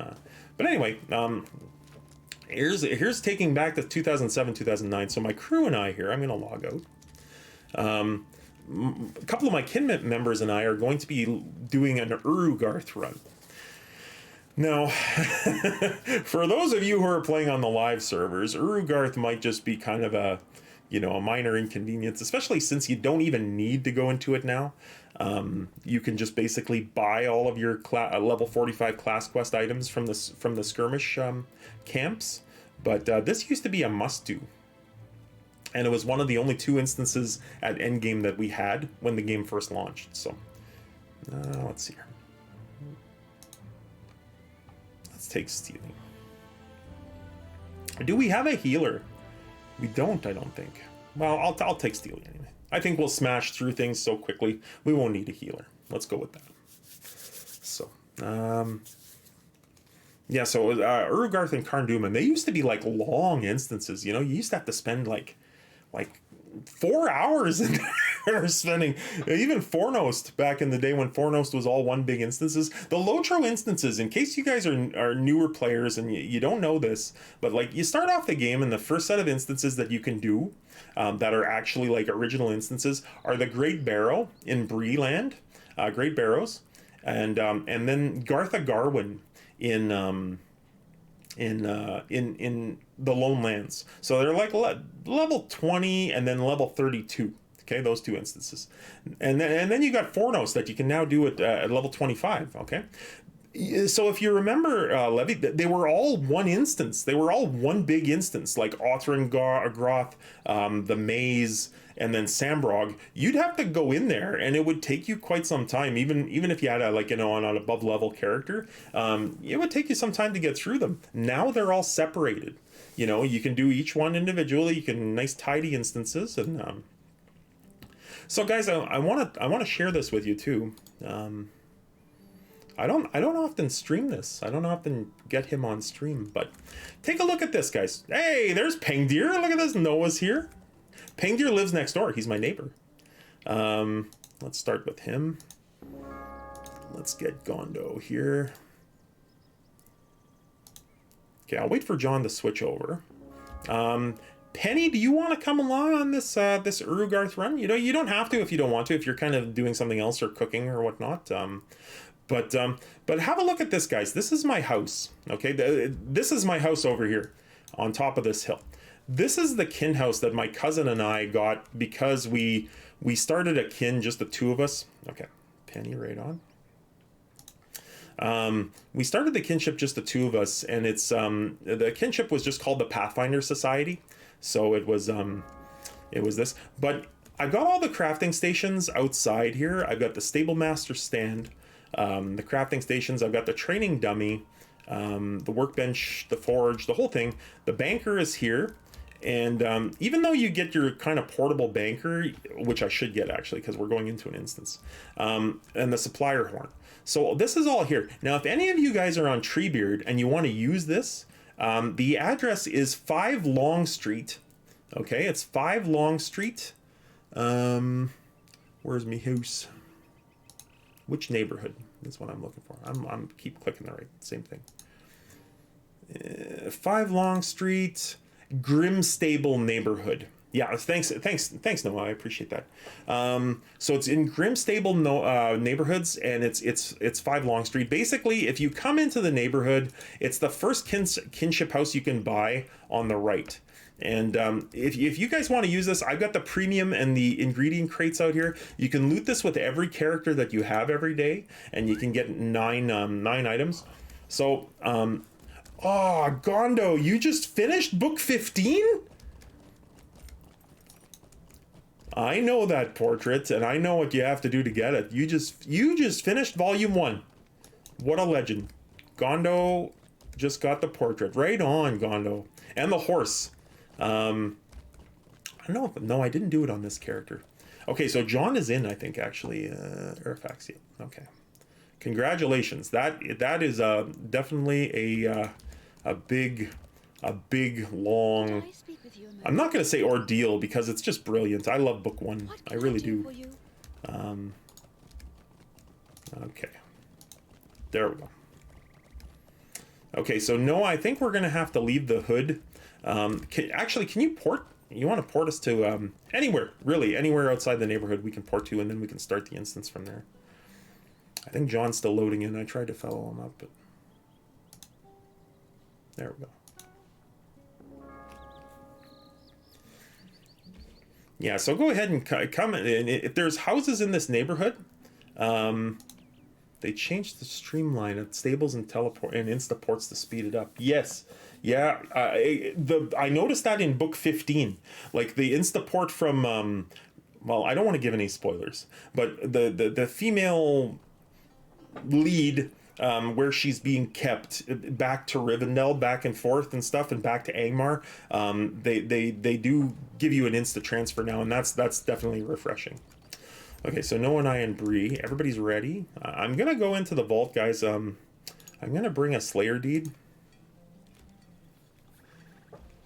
but anyway. Here's taking back to 2007, 2009. So my crew and I here, I'm going to log out. A couple of my kin members and I are going to be doing an Urugarth run. Now, for those of you who are playing on the live servers, Urugarth might just be kind of a, you know, a minor inconvenience, especially since you don't even need to go into it now. You can just basically buy all of your level 45 class quest items from the skirmish camps, but this used to be a must-do. And it was one of the only 2 instances at endgame that we had when the game first launched. So, let's see here. Let's take stealing. Do we have a healer? We don't, I don't think. Well, I'll take stealing anyway. I think we'll smash through things so quickly, we won't need a healer. Let's go with that. So, yeah, so Urugarth and Karnduman, they used to be like long instances, you know? You used to have to spend like 4 hours in there spending, even Fornost back in the day when Fornost was all one big instances. The Lotro instances, in case you guys are newer players and you don't know this, but like you start off the game and the first set of instances that you can do that are actually like original instances are the Great Barrow in Breeland, Great Barrows, and then Gartha Garwin in the Lone Lands. So they're like level 20 and then level 32. Okay, those 2 instances, and then you got Fornos that you can now do at level 25. Okay, so if you remember, Levy, they were all one instance. They were all one big instance, like Groth, the Maze, and then Sambrog. You'd have to go in there, and it would take you quite some time, even if you had an above level character. It would take you some time to get through them. Now they're all separated. You know, you can do each one individually. You can nice tidy instances, and so guys, I want to share this with you too. I don't often stream this. I don't often get him on stream, but take a look at this, guys. Hey, there's Pengdir. Look at this. Noah's here. Pangdir lives next door. He's my neighbor. Let's start with him. Let's get Gondo here. Okay, I'll wait for John to switch over. Penny, do you want to come along on this this Urugarth run? You know, you don't have to if you don't want to, if you're kind of doing something else or cooking or whatnot. But have a look at this, guys. This is my house. Okay, this is my house over here on top of this hill. This is the kin house that my cousin and I got because we started a kin, just the two of us. Okay, Penny, right on. We started the kinship, just the two of us, and it's the kinship was just called the Pathfinder Society. So it was this. But I've got all the crafting stations outside here. I've got the stable master stand, the crafting stations. I've got the training dummy, the workbench, the forge, the whole thing. The banker is here. And even though you get your kind of portable banker, which I should get actually because we're going into an instance, and the supplier horn. So this is all here. Now, if any of you guys are on Treebeard and you want to use this, the address is 5 Long Street. Okay, it's 5 Long Street. Where's me house? Which neighborhood? That's what I'm looking for. I'm keep clicking the right same thing. 5 Long Street. Grimstable neighborhood. Yeah, thanks Noah, I appreciate that. So it's in Grimstable neighborhoods, and it's 5 Long Street. Basically, if you come into the neighborhood, it's the first kinship house you can buy on the right. And if you guys want to use this, I've got the premium and the ingredient crates out here. You can loot this with every character that you have every day, and you can get 9 items. So oh, Gondo, you just finished book 15? I know that portrait, and I know what you have to do to get it. You just finished volume 1. What a legend. Gondo just got the portrait. Right on, Gondo. And the horse. I don't know if, no, I didn't do it on this character. Okay, so John is in, I think, actually. Airfax, yeah. Okay. Congratulations. That is definitely a big long, I'm not going to say ordeal because it's just brilliant. I love book 1. I really do. Okay. There we go. Okay, so Noah, I think we're going to have to leave the hood. Can you port? You want to port us to anywhere, really, anywhere outside the neighborhood we can port to, and then we can start the instance from there. I think John's still loading in. I tried to follow him up, but there we go. Yeah, so go ahead and come. And if there's houses in this neighborhood, they changed the streamline of stables and teleport and instaports to speed it up. Yes, yeah. I noticed that in book 15, like the instaport from. Well, I don't want to give any spoilers, but the female lead. Where she's being kept back to Rivendell, back and forth and stuff, and back to Angmar. They do give you an insta transfer now, and that's definitely refreshing. Okay, so Noah and I and Bree, everybody's ready. I'm gonna go into the vault, guys. I'm gonna bring a Slayer deed.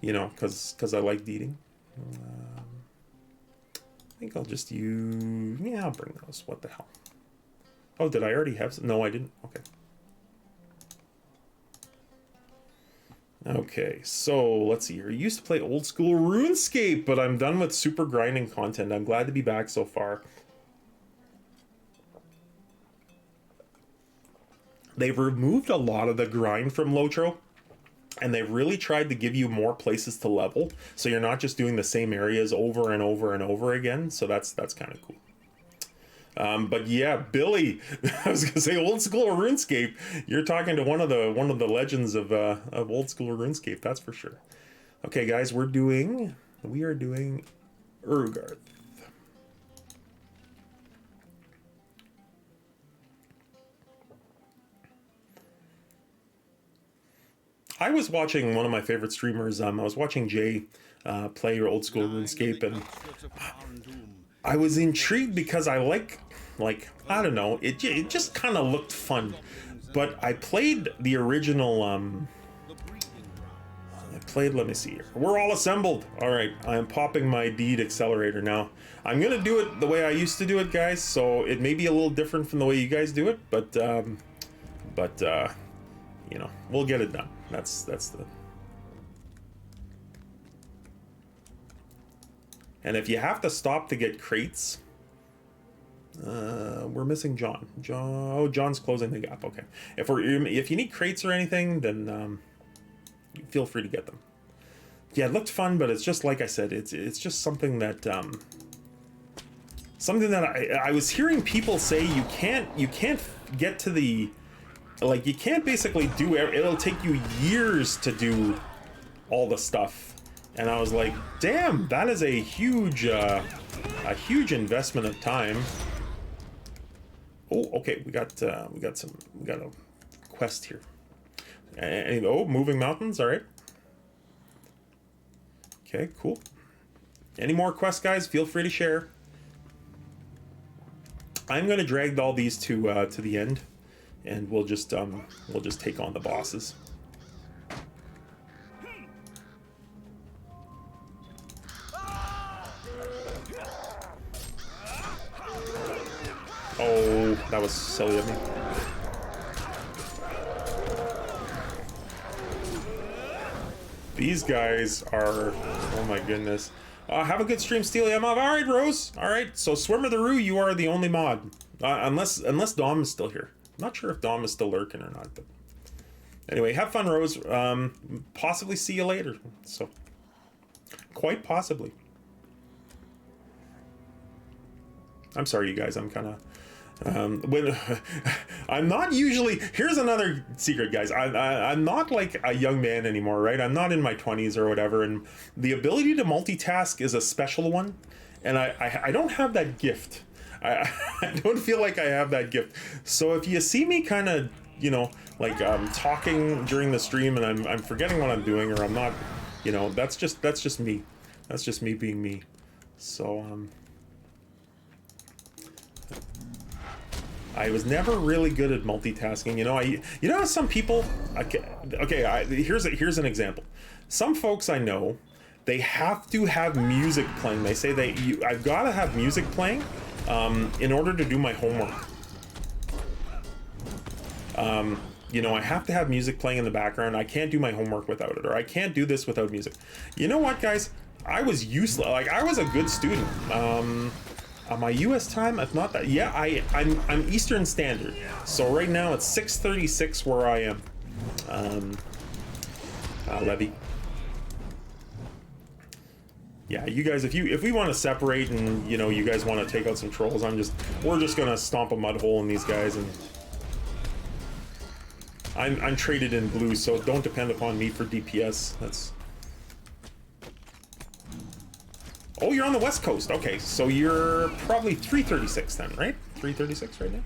You know, cause I like deeding. I think I'll just use. Yeah, I'll bring those. What the hell? Oh, did I already have some? No, I didn't. Okay. Okay, so let's see here. I used to play old school RuneScape, but I'm done with super grinding content. I'm glad to be back so far. They've removed a lot of the grind from Lotro, and they've really tried to give you more places to level, so you're not just doing the same areas over and over and over again. So that's kind of cool. But yeah, Billy, I was gonna say old school RuneScape. You're talking to one of the legends of old school RuneScape, that's for sure. Okay, guys, we are doing Urugarth. I was watching one of my favorite streamers. I was watching Jay play old school RuneScape, and I was intrigued because I like I don't know, it just kind of looked fun. But I played the original played. Let me see here. We're all assembled. All right, I am popping my deed accelerator now. I'm gonna do it the way I used to do it, guys. So it may be a little different from the way you guys do it, but you know, we'll get it done. That's the. And if you have to stop to get crates, we're missing John. John's closing the gap. Okay. If you need crates or anything, then feel free to get them. Yeah, it looked fun, but it's just like I said, it's just something that I was hearing people say you can't get to the, like, you can't basically do it. It'll take you years to do all the stuff, and I was like, damn, that is a huge investment of time. Oh, okay, we got a quest here. And, oh, moving mountains. All right. Okay, cool. Any more quests, guys? Feel free to share. I'm gonna drag all these to the end, and we'll just take on the bosses. Oh, that was silly of me. These guys are, oh my goodness. Have a good stream, Steely. I'm off. All right, Rose. All right, so Swimmer the Roo, you are the only mod. Unless Dom is still here. I'm not sure if Dom is still lurking or not, but anyway, have fun, Rose. Possibly see you later. So, quite possibly. I'm sorry, you guys. I'm kind of when I'm not usually. Here's another secret, guys. I'm not like a young man anymore, right? I'm not in my 20s or whatever, and the ability to multitask is a special one, and I don't have that gift. I don't feel like I have that gift. So if you see me kind of, you know, like talking during the stream and I'm forgetting what I'm doing, or I'm not, you know, that's just me. That's just me being me. So I was never really good at multitasking. You know, some people. Okay. Here's an example. Some folks I know, they have to have music playing. They say I've got to have music playing in order to do my homework. You know, I have to have music playing in the background. I can't do my homework without it, or I can't do this without music. You know what, guys? I was useless. Like, I was a good student. My U.S. time, if not that, yeah, I'm Eastern Standard. So right now it's 6:36 where I am. Levy. Yeah, you guys, if we want to separate and, you know, you guys want to take out some trolls, we're just gonna stomp a mud hole in these guys, and I'm traded in blue, so don't depend upon me for DPS. That's. Oh, you're on the West Coast. Okay, so you're probably 336 then, right? 336 right now?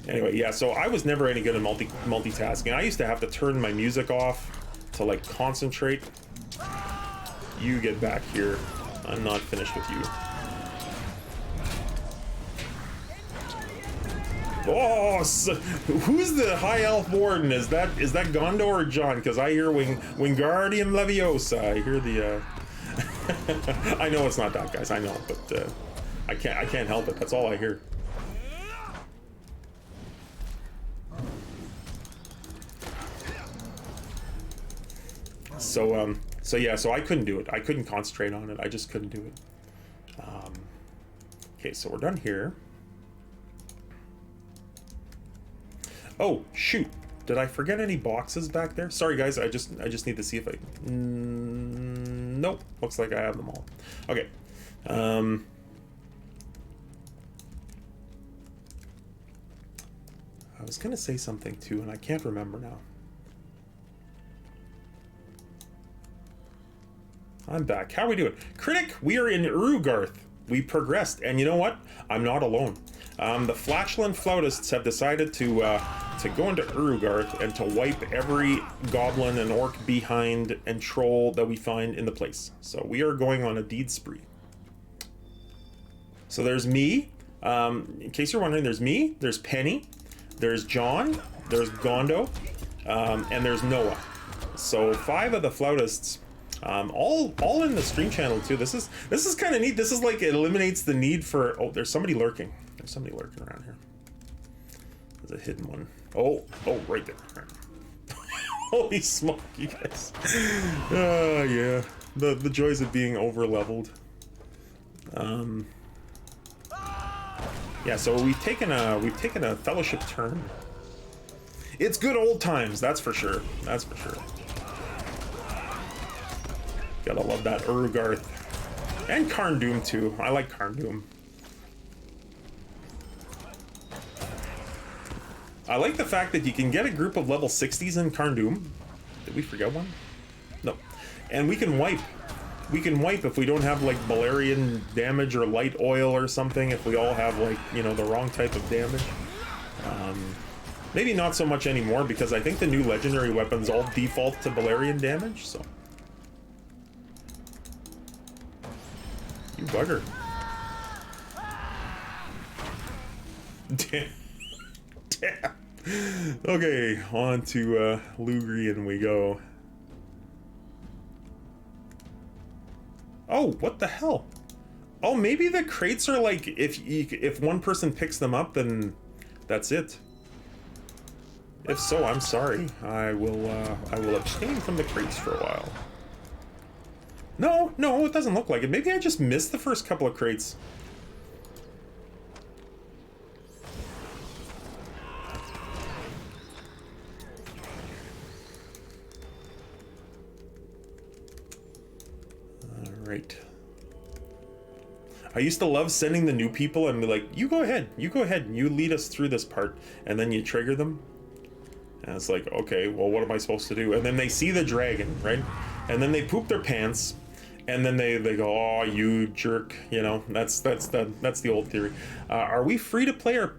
Anyway, yeah, so I was never any good at multitasking. I used to have to turn my music off to, like, concentrate. You get back here. I'm not finished with you. Oh, so, who's the High Elf Warden? Is that Gondor or John? Because I hear Wingardium Leviosa. I hear the. I know it's not that, guys. I know, but I can't help it. That's all I hear. So yeah, so I couldn't do it. I couldn't concentrate on it. I just couldn't do it. Okay, so we're done here. Oh, shoot. Did I forget any boxes back there? Sorry, guys. I just need to see if I... Nope. Looks like I have them all. Okay. I was going to say something, too, and I can't remember now. I'm back. How are we doing? Critic, we are in Urugarth. We progressed, and you know what? I'm not alone. The Flashland Flautists have decided to go into Urugarth and to wipe every goblin and orc behind and troll that we find in the place. So we are going on a deed spree. So there's me. In case you're wondering, there's me, there's Penny, there's John, there's Gondo, and there's Noah. So 5 of the flautists, all in the stream channel too. This is kind of neat. This is like, it eliminates the need for, oh, there's somebody lurking. There's somebody lurking around here. There's a hidden one. Oh, right there. Holy smoke, you guys. Yeah. The joys of being over leveled. Yeah, so we've taken a fellowship turn. It's good old times, that's for sure. That's for sure. Gotta love that Urgarth. And Karn Doom too. I like Karn Doom. I like the fact that you can get a group of level 60s in Karn Doom. Did we forget one? No. And we can wipe. We can wipe if we don't have like Balerian damage or light oil or something, if we all have like, you know, the wrong type of damage. Maybe not so much anymore, because I think the new legendary weapons all default to Balerian damage, so. You bugger. Damn. Damn. Okay, on to Lugrian we go. Oh, what the hell? Oh, maybe the crates are like, if one person picks them up, then that's it. If so, I'm sorry. I will abstain from the crates for a while. No, it doesn't look like it. Maybe I just missed the first couple of crates. Right. I used to love sending the new people and be like, you go ahead, and you lead us through this part, and then you trigger them. And it's like, okay, well, what am I supposed to do? And then they see the dragon, right? And then they poop their pants, and then they go, oh, you jerk, you know, that's the old theory. Are we free to play or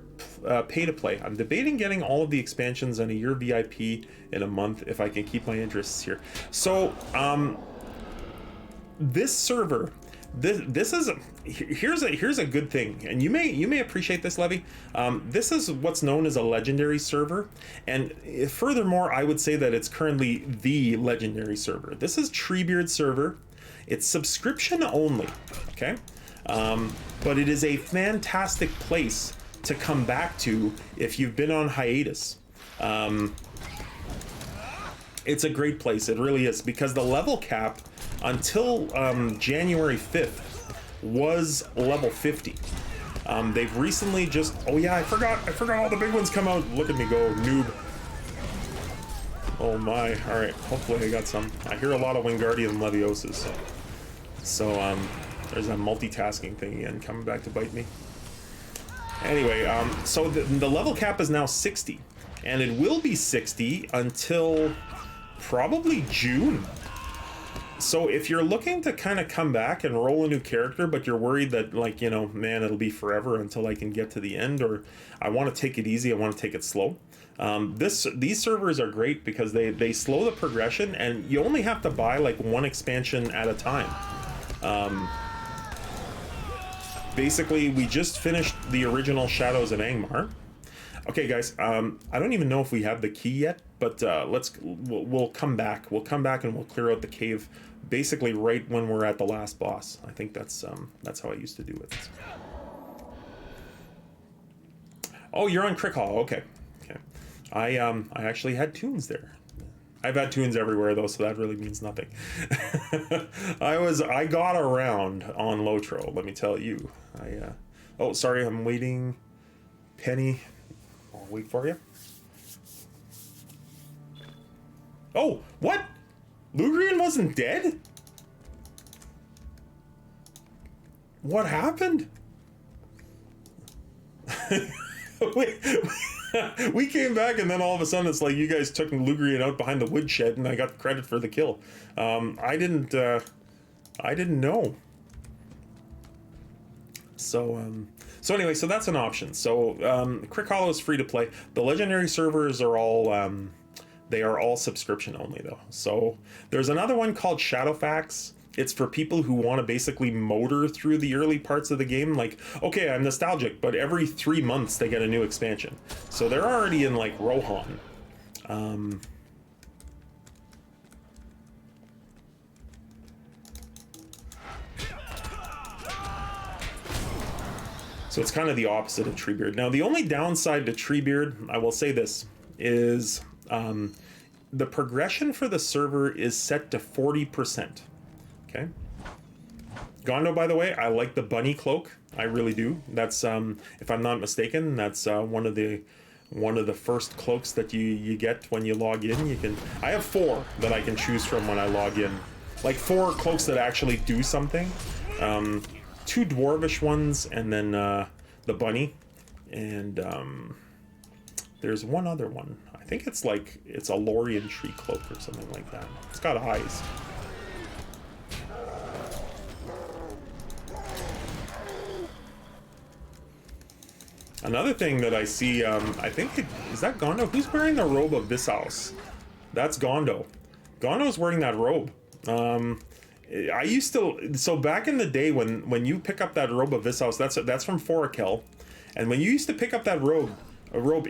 pay to play? I'm debating getting all of the expansions and a year VIP in a month if I can keep my interests here. So, this server, this is here's a good thing, and you may appreciate this, Levy. This is what's known as a legendary server, and furthermore, I would say that it's currently the legendary server. This is Treebeard server. It's subscription only, okay? But it is a fantastic place to come back to if you've been on hiatus. It's a great place, it really is, because the level cap until January 5th was level 50. They've recently just, oh yeah, I forgot all the big ones come out. Look at me go, noob. Oh my, all right, hopefully I got some. I hear a lot of Wingardium Leviosas. So there's that multitasking thing again, coming back to bite me. Anyway, so the level cap is now 60, and it will be 60 until probably June. So if you're looking to kind of come back and roll a new character, but you're worried that, like, you know, man, it'll be forever until I can get to the end, or I want to take it easy, I want to take it slow. These servers are great because they slow the progression, and you only have to buy like one expansion at a time. Basically, we just finished the original Shadows of Angmar. Okay, guys, I don't even know if we have the key yet, but we'll come back. We'll come back and we'll clear out the cave, basically right when we're at the last boss. I think that's how I used to do it. Oh, you're on Crick Hall. Okay. I actually had tunes there. I've had tunes everywhere though, so that really means nothing. I got around on Lotro, let me tell you. Oh, sorry, I'm waiting. Penny, I'll wait for you. Oh, what? Lugrian wasn't dead? What happened? Wait. We came back and then all of a sudden it's like you guys took Lugrian out behind the woodshed and I got credit for the kill. I didn't know. So anyway, so that's an option. So Crick Hollow is free to play. The legendary servers are all they are all subscription only though. So there's another one called Shadowfax. it's for people who want to basically motor through the early parts of the game. Like, okay, I'm nostalgic, but every 3 months they get a new expansion. So they're already in like Rohan. So it's kind of the opposite of Treebeard. Now, the only downside to Treebeard, I will say this, is the progression for the server is set to 40%. Okay. Gondo, by the way, I like the bunny cloak. I really do. That's if I'm not mistaken, that's one of the first cloaks that you get when you log in. I have 4 that I can choose from when I log in. Like 4 cloaks that actually do something. 2 dwarvish ones, and then the bunny, and there's one other one. I think it's a Lorien tree cloak or something like that. It's got eyes. Another thing that I see, I think is that Gondo? Who's wearing the robe of this house? That's Gondo. Gondo's wearing that robe. I used to, so back in the day when you pick up that robe of this house, that's from Forakel, and when you used to pick up that robe,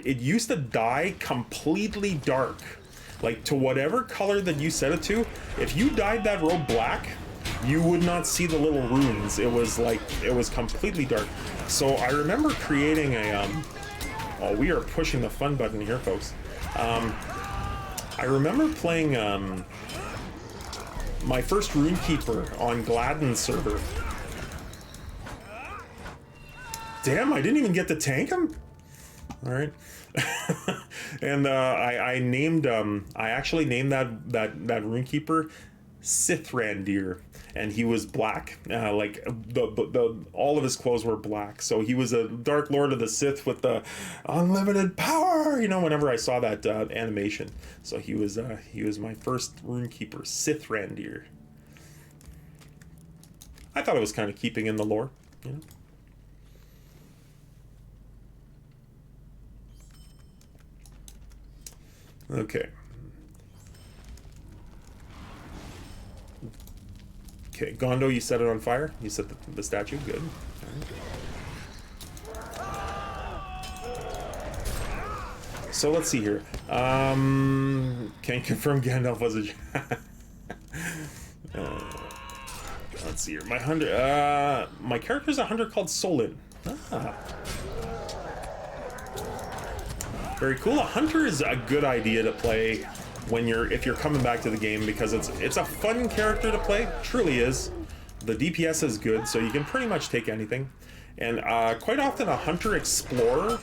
it used to dye completely dark, like to whatever color that you set it to. If you dyed that robe black, you would not see the little runes. It was completely dark. So I remember creating a, oh, we are pushing the fun button here, folks. I remember playing, my first Runekeeper on Gladden's server. Damn, I didn't even get to tank him? Alright. And I actually named that Runekeeper Sithrandir, and he was black. Like all of his clothes were black, so he was a Dark Lord of the Sith with the unlimited power. You know, whenever I saw that animation, so he was my first Runekeeper, Sithrandir. I thought it was kind of keeping in the lore, you know. Okay. Okay, Gondo, you set it on fire? You set the statue? Good. Right. So let's see here. Can confirm Gandalf was a... let's see here. My character's a hunter called Solin. Ah. Very cool. A hunter is a good idea to play if you're coming back to the game, because it's a fun character to play. Truly is. The DPS is good, so you can pretty much take anything. And quite often a hunter explorer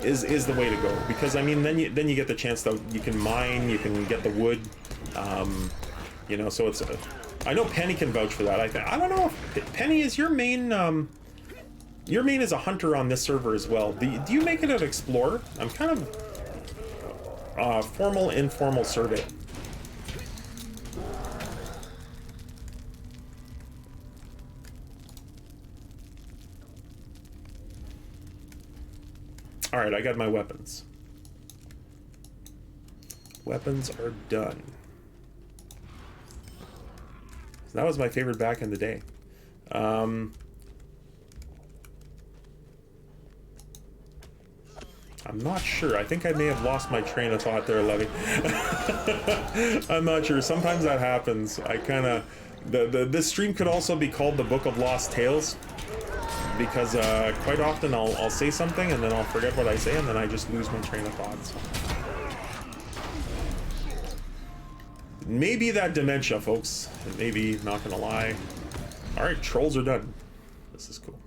is the way to go, because I mean then you get the chance that you can mine, you can get the wood, you know. So it's I know Penny can vouch for that. I don't know if Penny is your main. Your main is a hunter on this server as well. Do you make it an explorer? I'm kind of formal, informal survey. All right, I got my weapons. Weapons are done. So that was my favorite back in the day. I'm not sure. I think I may have lost my train of thought there, Levy. I'm not sure. Sometimes that happens. I kind of... This stream could also be called the Book of Lost Tales, because quite often I'll say something and then I'll forget what I say, and then I just lose my train of thoughts. Maybe that dementia, folks. Maybe, not gonna lie. Alright, trolls are done. This is cool.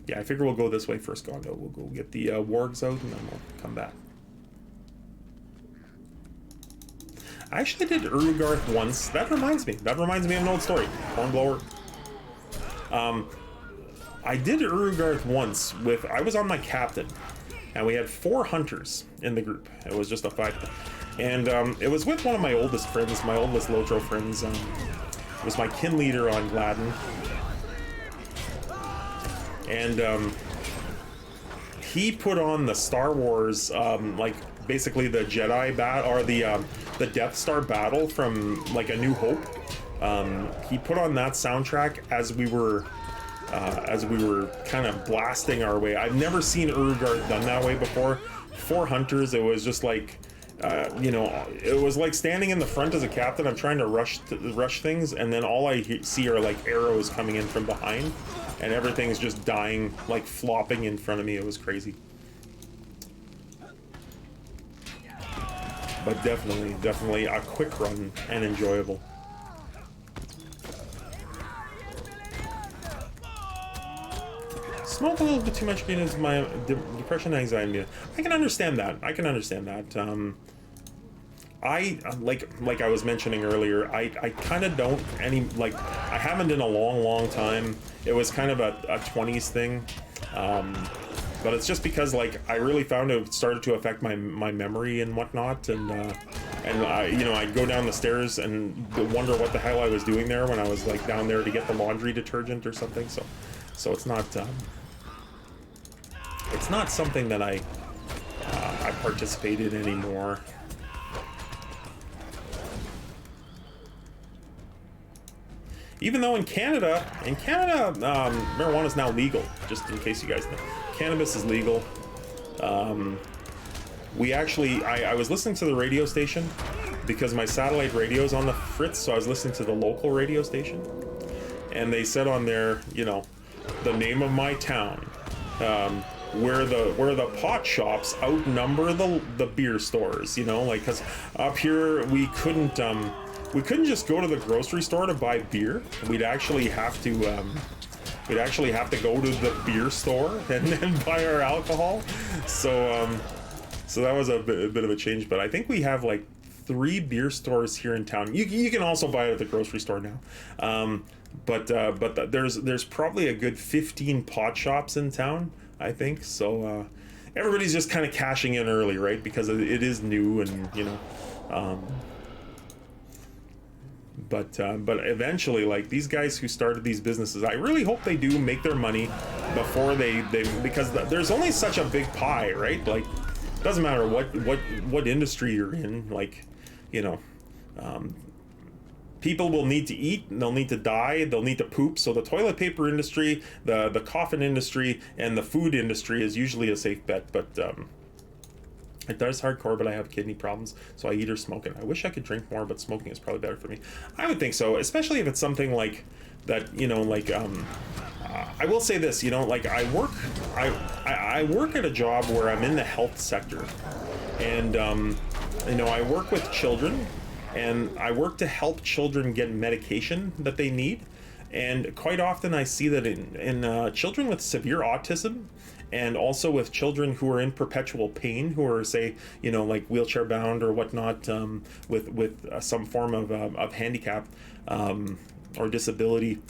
Yeah, I figure we'll go this way first, Gondo. We'll go get the wargs out, and then we'll come back. I actually did Urugarth once. That reminds me of an old story. Hornblower. I did Urugarth once I was on my captain, and we had 4 hunters in the group. It was just a 5. And it was with one of my oldest friends, my oldest Lotro friends. It was my kin leader on Gladden. And he put on the Star Wars, like basically the Jedi or the Death Star battle from like A New Hope. He put on that soundtrack as we were kind of blasting our way. I've never seen Urgard done that way before. For Hunters, it was just like, you know, it was like standing in the front as a captain. I'm trying to rush things, and then all I see are like arrows coming in from behind, and everything's just dying, like flopping in front of me. It was crazy. But definitely a quick run and enjoyable. Smoke a little bit too much because my depression, anxiety. I can understand that. I like I was mentioning earlier. I kind of don't I haven't in a long time. It was kind of a 20s thing, but it's just because like I really found it started to affect my memory and whatnot, and I, you know, I'd go down the stairs and wonder what the hell I was doing there when I was like down there to get the laundry detergent or something. So it's not something that I participate in anymore. Even though in Canada, marijuana is now legal. Just in case you guys know, cannabis is legal. We actually, I was listening to the radio station because my satellite radio is on the fritz, so I was listening to the local radio station, and they said on there, you know, the name of my town, where the pot shops outnumber the beer stores, you know, like, because up here we couldn't just go to the grocery store to buy beer. We'd actually have to go to the beer store and buy our alcohol. So that was a bit of a change, but I think we have like 3 beer stores here in town. You can also buy it at the grocery store now. But there's probably a good 15 pot shops in town, I think. So everybody's just kind of cashing in early, right? Because it is new, and you know. But eventually, like, these guys who started these businesses, I really hope they do make their money before they because there's only such a big pie, right? Like, it doesn't matter what industry you're in, like, you know, people will need to eat, and they'll need to die, they'll need to poop. So the toilet paper industry, the coffin industry, and the food industry is usually a safe bet. But it does hardcore, but I have kidney problems, so I eat or smoke it. I wish I could drink more, but smoking is probably better for me. I would think so, especially if it's something like that, you know, like, I will say this, you know, like, I work at a job where I'm in the health sector, and, you know, I work with children, and I work to help children get medication that they need, and quite often I see that in children with severe autism, and also with children who are in perpetual pain, who are, say, you know, like wheelchair bound or whatnot, with some form of handicap or disability.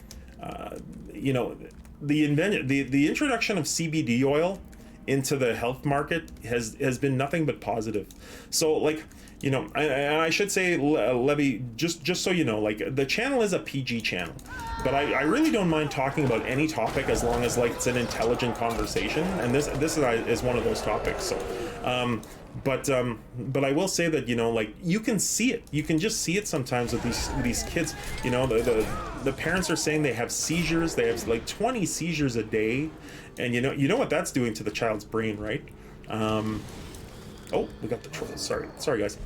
You know, the introduction of CBD oil into the health market has been nothing but positive. So, like, you know, and I should say, Levy, just so you know, like, the channel is a PG channel, but I really don't mind talking about any topic as long as, like, it's an intelligent conversation, and this is one of those topics. So, but I will say that, you know, like, you can see it. You can just see it sometimes with these kids. You know, the parents are saying they have seizures. They have like 20 seizures a day, and you know what that's doing to the child's brain, right? Oh, we got the trolls. Sorry, guys.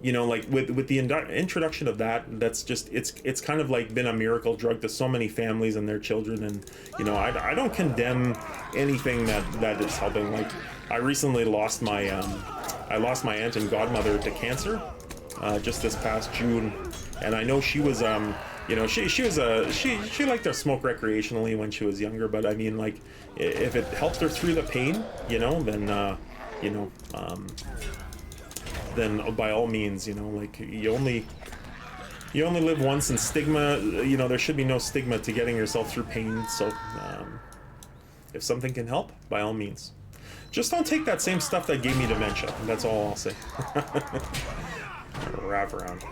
You know, like, with the introduction of that's just, it's kind of like been a miracle drug to so many families and their children. And, you know, I don't condemn anything that is helping. Like, I recently lost my aunt and godmother to cancer, just this past June, and I know she was, you know, she liked to smoke recreationally when she was younger, but I mean, like, if it helps her through the pain, you know, then you know, then by all means, you know, like, you only live once, and stigma, you know, there should be no stigma to getting yourself through pain. So if something can help, by all means. Just don't take that same stuff that gave me dementia. That's all I'll say. Wrap around.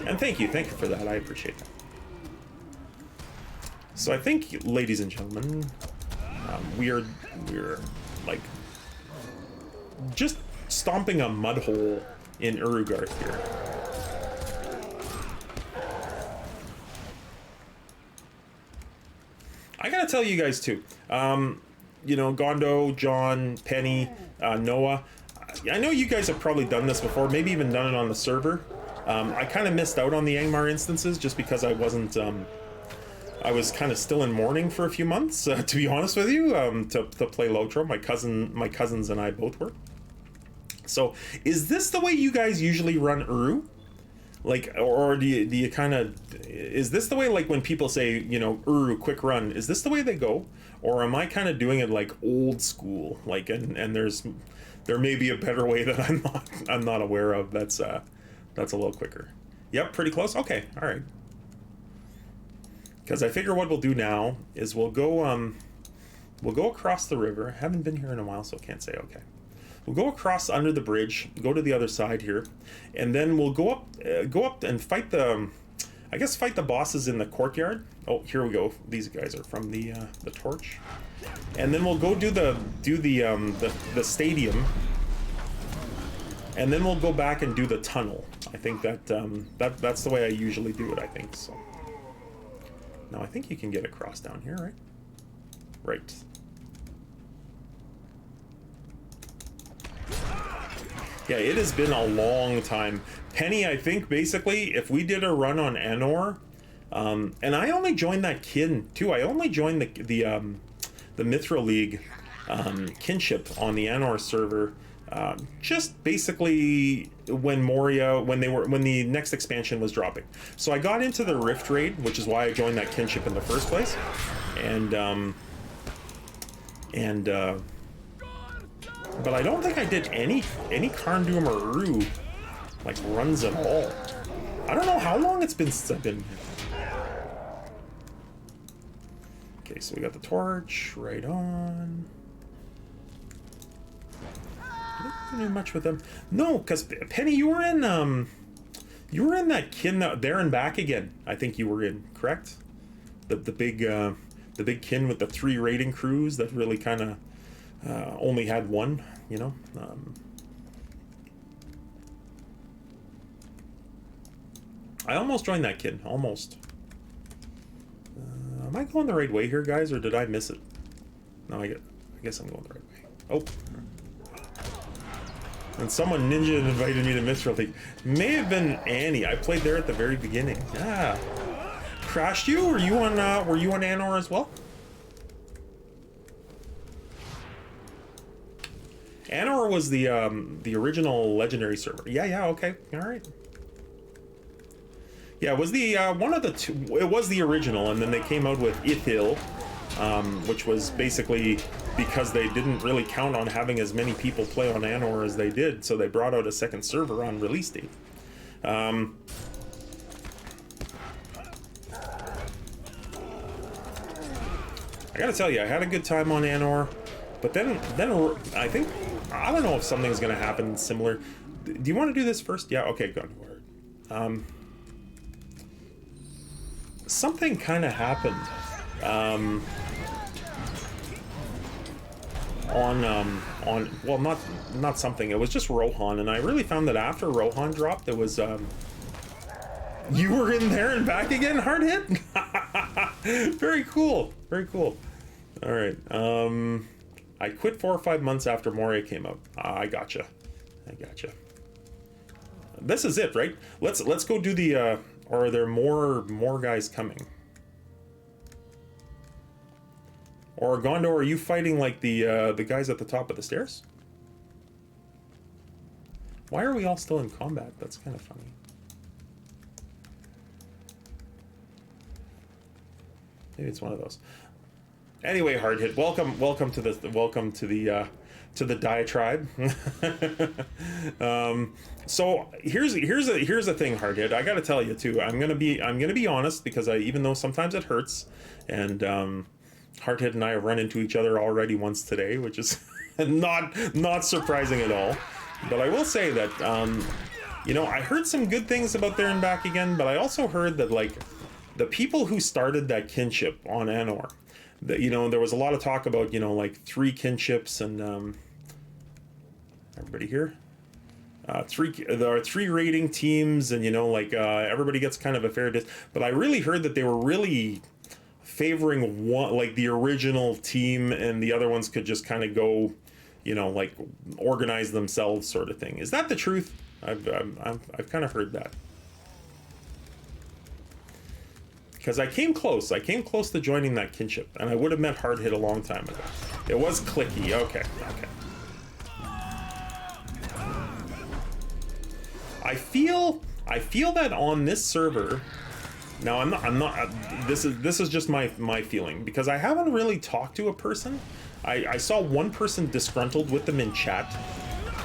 And thank you for that. I appreciate that. So I think, ladies and gentlemen, we're like just stomping a mud hole in Urugarth here. I gotta tell you guys too, you know, Gondo, John, Penny, Noah, I know you guys have probably done this before, maybe even done it on the server. I kind of missed out on the Angmar instances just because I wasn't, I was kind of still in mourning for a few months, to be honest with you, to play Lotro. My cousins and I both were. So, is this the way you guys usually run Uru? Like, or do you kind of, is this the way, like when people say, you know, Uru, quick run, is this the way they go? Or am I kind of doing it like old school? Like, and there may be a better way that I'm not aware of that's a little quicker. Yep, pretty close. Okay, all right. Because I figure what we'll do now is we'll go across the river. Haven't been here in a while, so can't say okay. We'll go across under the bridge, go to the other side here, and then we'll go up and fight the bosses in the courtyard. Oh, here we go. These guys are from the torch, and then we'll go do the stadium, and then we'll go back and do the tunnel. I think that's the way I usually do it. I think so. Now I think you can get across down here, right? Right. Yeah, it has been a long time. Penny, I think basically if we did a run on Anor, and I only joined that kin too. I only joined the Mithril League kinship on the Anor server, just basically when the next expansion was dropping. So I got into the Rift Raid, which is why I joined that kinship in the first place, but I don't think I did any Karndum or Uru like runs at all. I don't know how long it's been since I've been here. Okay, so we got the torch right on. I didn't do much with them. No, because Penny, you were in that kin there and back again. I think you were in, correct? The big kin with the 3 raiding crews that really kind of only had one, you know. I almost joined that kin, almost. Am I going the right way here, guys, or did I miss it? No, I guess I'm going the right way. Oh. And someone ninja invited me to Mithril League. May have been Annie. I played there at the very beginning. Yeah. Crashed you? Were you on Anor as well? Anor was the original legendary server. Yeah, okay. All right. Yeah, it was the one of the two. It was the original, and then they came out with Ithil, which was basically because they didn't really count on having as many people play on Anor as they did, so they brought out a second server on release date. I gotta tell you, I had a good time on Anor, but then I think, I don't know if something's gonna happen similar. Do you want to do this first? Yeah, okay, go on. Something kind of happened on well, not something, it was just Rohan, and I really found that after Rohan dropped, it was you were in there and back again, hard hit. Very cool, very cool. All right, I quit 4 or 5 months after Moria came out. I gotcha. This is it, right? Let's go do the or are there more guys coming? Or Gondor, are you fighting like the guys at the top of the stairs? Why are we all still in combat? That's kind of funny. Maybe it's one of those. Anyway, hard hit. Welcome to the diatribe. So here's a thing, hard hit. I got to tell you too. I'm gonna be honest, because even though sometimes it hurts, and Hardhead and I have run into each other already once today, which is Not surprising at all. But I will say that, you know, I heard some good things about There and Back Again, but I also heard that, like, the people who started that kinship on Anor, that, you know, there was a lot of talk about, you know, like 3 kinships and, everybody here? There are 3 rating teams, and, you know, like, everybody gets kind of a fair but I really heard that they were really favoring one, like the original team, and the other ones could just kind of go, you know, like organize themselves, sort of thing. Is that the truth? I've kind of heard that. Because I came close to joining that kinship, and I would have met Hard Hit a long time ago. It was clicky. Okay. I feel that on this server. Now I'm not. This is just my feeling, because I haven't really talked to a person. I saw one person disgruntled with them in chat,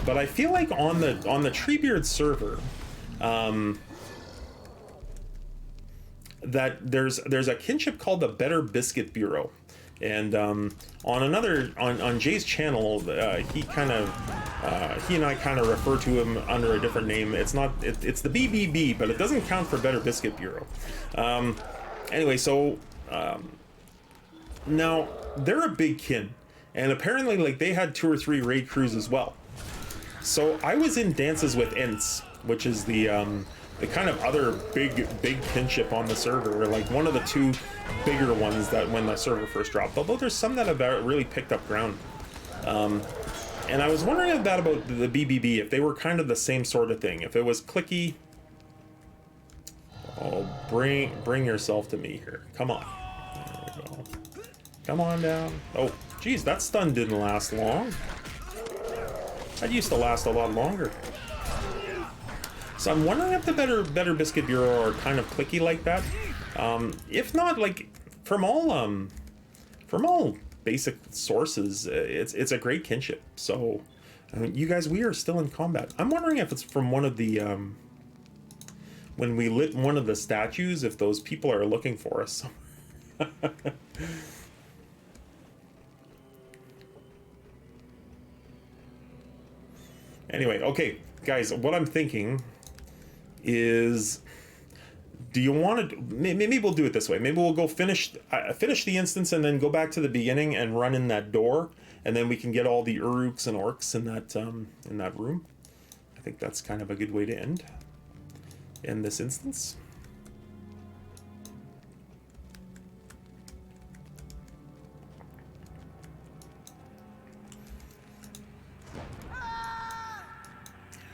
but I feel like on the Treebeard server, that there's a kinship called the Better Biscuit Bureau, and on Jay's channel, he and I kind of refer to him under a different name. It's the BBB, but it doesn't count for Better Biscuit Bureau. Anyway, so now they're a big kin, and apparently, like, they had 2 or 3 raid crews as well. So I was in Dances with Ents, which is the kind of other big kinship on the server, or like one of the 2 bigger ones that when the server first dropped. Although there's some that have really picked up ground. And I was wondering about the BBB, if they were kind of the same sort of thing. If it was clicky. Oh, bring yourself to me here. Come on. There we go. Come on down. Oh, geez, that stun didn't last long. That used to last a lot longer. So I'm wondering if the Better Biscuit Bureau are kind of clicky like that. If not, like, from all basic sources, it's a great kinship. So, you guys, we are still in combat. I'm wondering if it's from one of the when we lit one of the statues, if those people are looking for us. Anyway, okay, guys, what I'm thinking is, do you want to? Maybe we'll do it this way. Maybe we'll go finish the instance and then go back to the beginning and run in that door, and then we can get all the Uruks and Orcs in that room. I think that's kind of a good way to end this instance.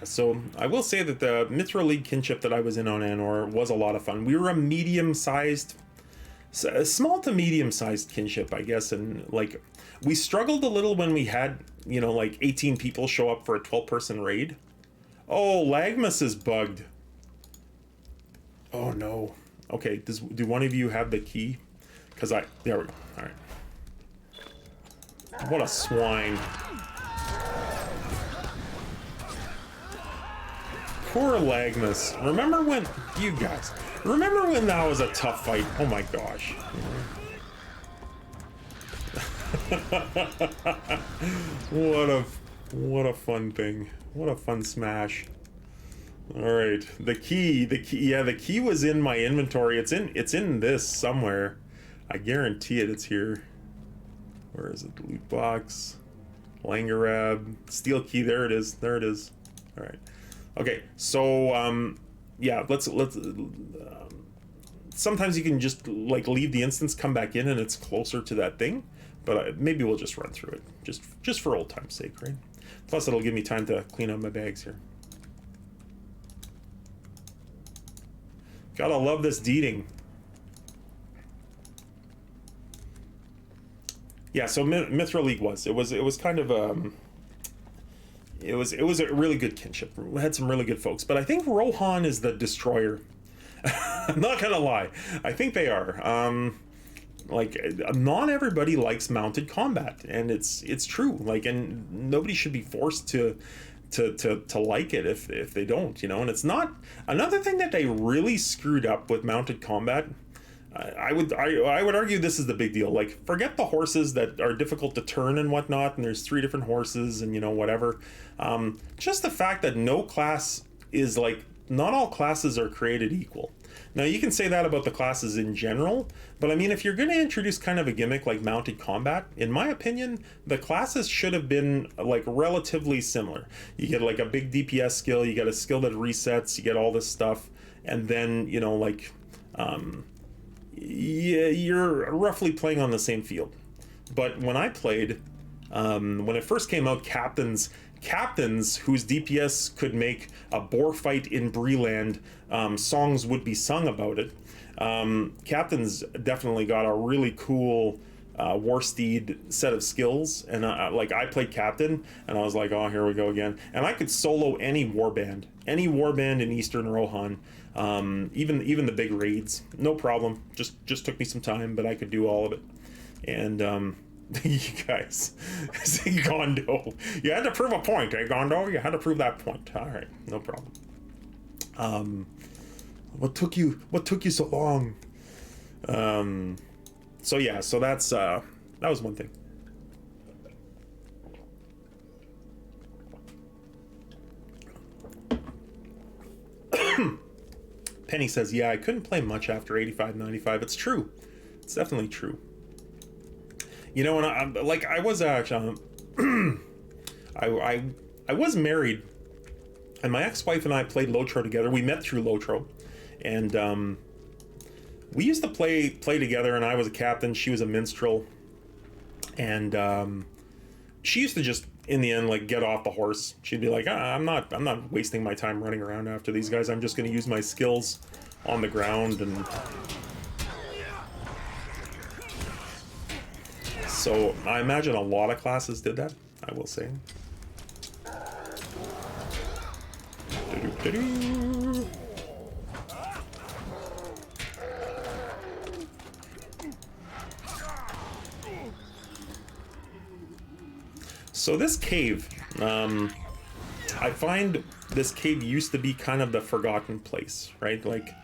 So I will say that the Mithril League kinship that I was in on Anor was a lot of fun. We were a small to medium-sized kinship, I guess, and like we struggled a little when we had, you know, like 18 people show up for a 12-person raid. Oh, Lagmus is bugged. Oh no. Okay, do one of you have the key? Because there we go. All right. What a swine. Poor Lagmus. Remember when that was a tough fight? Oh my gosh. What a fun thing. What a fun smash. All right, the key was in my inventory. It's in this somewhere. I guarantee it's here. Where is it? Loot box, Langarab, steel key. There it is. All right. Okay, so yeah, let's sometimes you can just like leave the instance, come back in, and it's closer to that thing. But maybe we'll just run through it, just for old time's sake, right? Plus, it'll give me time to clean up my bags here. Gotta love this deeding. Yeah, so Mithril League was kind of it was a really good kinship. We had some really good folks, but I think Rohan is the destroyer. I'm not gonna lie, I think they are. Like, not everybody likes mounted combat, and it's true. Like, and nobody should be forced to like it if they don't, you know. And it's not, another thing that they really screwed up with mounted combat. I would argue this is the big deal. Like, forget the horses that are difficult to turn and whatnot, and there's 3 different horses and, you know, whatever. Just the fact that no class is like, not all classes are created equal. Now, you can say that about the classes in general, but I mean, if you're going to introduce kind of a gimmick like mounted combat, in my opinion, the classes should have been like relatively similar. You get like a big DPS skill, you get a skill that resets, you get all this stuff, and then, you know, like, yeah, you're roughly playing on the same field. But when I played, when it first came out, captains whose DPS could make a boar fight in Breeland, songs would be sung about it. Captains definitely got a really cool Warsteed set of skills, and like, I played captain, and I was like, oh, here we go again. And I could solo any warband in Eastern Rohan, even the big raids, no problem. Just took me some time, but I could do all of it. And you guys, see, Gondo, you had to prove a point, eh, Gondo? You had to prove that point. All right, no problem. What took you so long? So yeah, so that's that was one thing. Penny says, yeah, I couldn't play much after 85, 95. It's true. It's definitely true. You know, and I was actually, I was married, and my ex-wife and I played Lotro together. We met through Lotro, and we used to play together, and I was a captain, she was a minstrel, and she used to just, in the end, like, get off the horse. She'd be like, I'm not wasting my time running around after these guys. I'm just going to use my skills on the ground. And so I imagine a lot of classes did that, I will say. So this cave, I find this cave used to be kind of the forgotten place, right? Like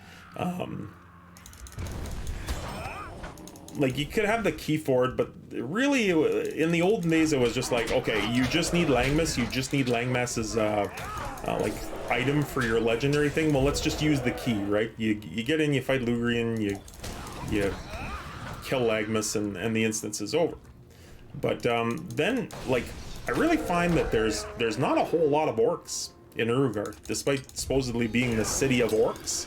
you could have the key for it, but really, in the olden days, it was just like, okay, you just need Langmus, you just need Langmus's like item for your legendary thing. Well, let's just use the key, right? You get in, you fight Lugrian, you kill Langmus, and the instance is over. But then, like, I really find that there's not a whole lot of orcs in Urugarth, despite supposedly being the city of orcs.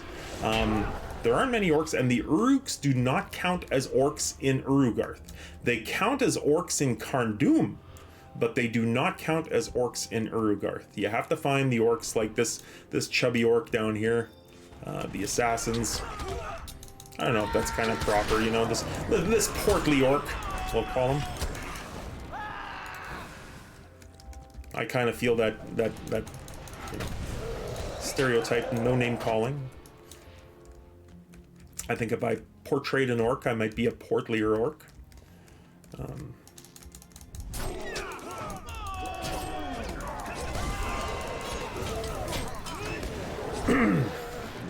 There aren't many orcs, and the Uruks do not count as orcs in Urugarth. They count as orcs in Karndum, but they do not count as orcs in Urugarth. You have to find the orcs like this chubby orc down here, the assassins. I don't know if that's kind of proper, you know, this portly orc, we'll call him. I kind of feel that you know, stereotype, no name calling. I think if I portrayed an orc, I might be a portlier orc.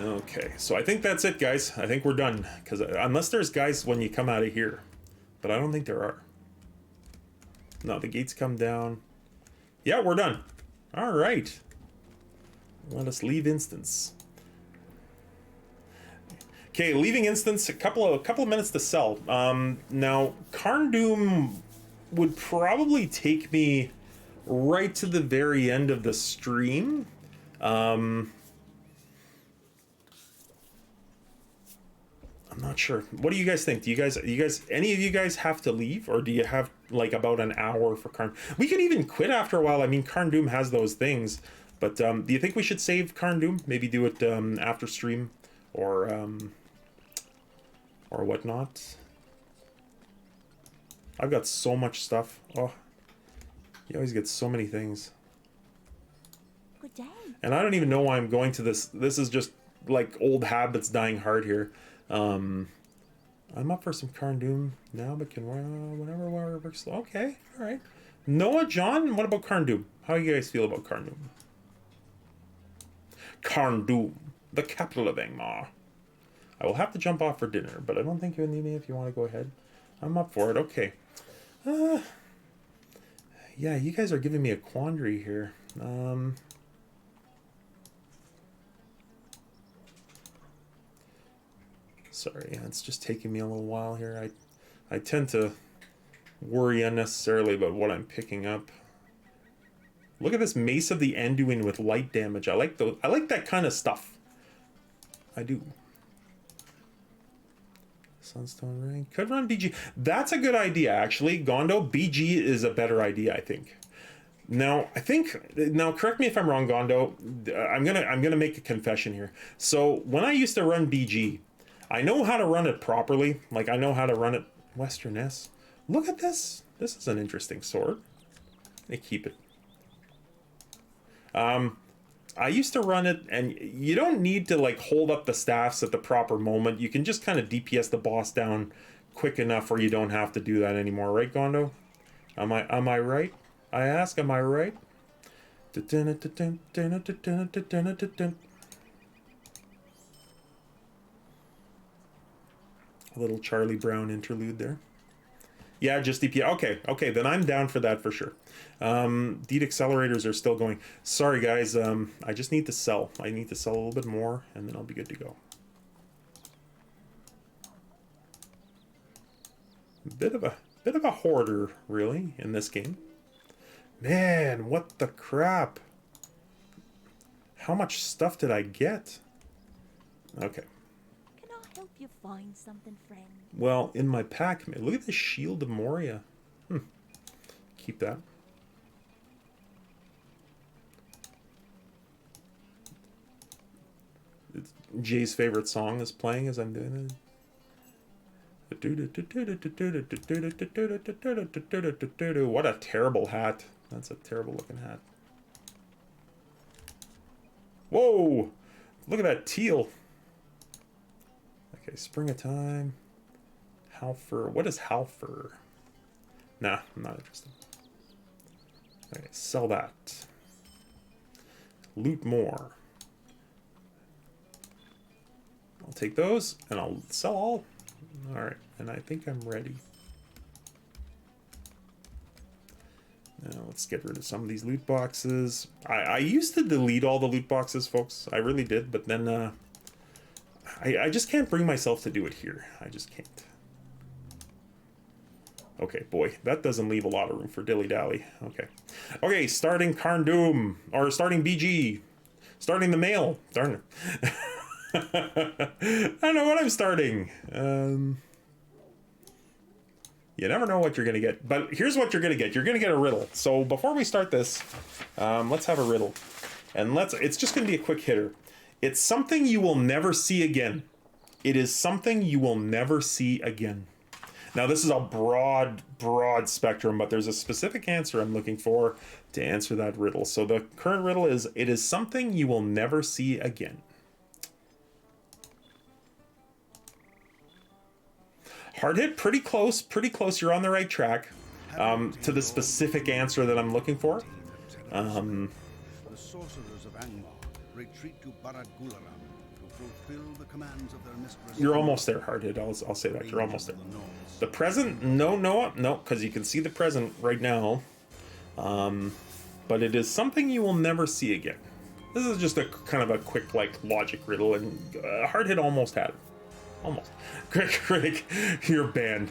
Okay, so I think that's it, guys. I think we're done, because unless there's guys when you come out of here, but I don't think there are. No, the gates come down. Yeah, we're done. All right. Let us leave instance. Okay, leaving instance. A couple of minutes to sell. Now, Karndum would probably take me right to the very end of the stream. I'm not sure. What do you guys think? Do you guys, any of you guys have to leave, or do you have like about an hour for Karn? We could even quit after a while. I mean, Karndum has those things, but do you think we should save Karndum? Maybe do it after stream, or whatnot. I've got so much stuff. Oh, you always get so many things.
Good day.
And I don't even know why I'm going to this. This is just like old habits dying hard here. I'm up for some Karndum now, but can whenever works. Okay, all right. Noah, John, what about Karndum? How do you guys feel about Karndum? Karndum, the capital of Angmar. I will have to jump off for dinner, but I don't think you need me if you want to go ahead. I'm up for it. Okay. Yeah, you guys are giving me a quandary here. Sorry, yeah, it's just taking me a little while here. I tend to worry unnecessarily about what I'm picking up. Look at this Mace of the Anduin with light damage. I like those. I like that kind of stuff. I do. Sunstone Ring. Could run BG. That's a good idea, actually. Gondo, BG is a better idea, I think. Now, correct me if I'm wrong, Gondo. I'm gonna make a confession here. So when I used to run BG, I know how to run it properly. Like, I know how to run it. Western S. Look at this. This is an interesting sword. I'm gonna keep it. I used to run it, and you don't need to like hold up the staffs at the proper moment. You can just kind of DPS the boss down quick enough where you don't have to do that anymore, right, Gondo? Am I right? I ask, am I right? A little Charlie Brown interlude there. Yeah, just DPS. Okay, then I'm down for that for sure. Deed accelerators are still going. Sorry, guys. I just need to sell. I need to sell a little bit more, and then I'll be good to go. Bit of a hoarder, really, in this game. Man, what the crap? How much stuff did I get? Okay.
Can I help you find something, friend?
Well, in my pack, man, look at the Shield of Moria. Keep that. Jay's favorite song is playing as I'm doing it. What a terrible hat. That's a terrible looking hat. Whoa! Look at that teal. Okay, Spring of Time. Halfer. What is Halfer? Nah, I'm not interested. Okay, sell that. Loot more. I'll take those, and I'll sell all. Alright, and I think I'm ready. Now let's get rid of some of these loot boxes. I used to delete all the loot boxes, folks. I really did, but then I just can't bring myself to do it here. I just can't. Okay, boy, that doesn't leave a lot of room for dilly-dally. Okay, starting Carndum, or starting BG. Starting the mail. Darn it. I don't know what I'm starting. You never know what you're going to get. But here's what you're going to get. You're going to get a riddle. So before we start this, let's have a riddle. And it's just going to be a quick hitter. It's something you will never see again. It is something you will never see again. Now, this is a broad spectrum, but there's a specific answer I'm looking for to answer that riddle. So the current riddle is, it is something you will never see again. Hard hit, pretty close. You're on the right track to the specific answer that I'm looking for.
The sorcerers of Angmar retreat to Barad-Gularam to fulfill the commands of their mistress.
You're almost there, Hard hit. I'll say that. You're almost there. The present, no, Noah, no, because you can see the present right now. But it is something you will never see again. This is just a kind of a quick, like, logic riddle, and Hard hit almost had it. Almost. Critic, you're banned.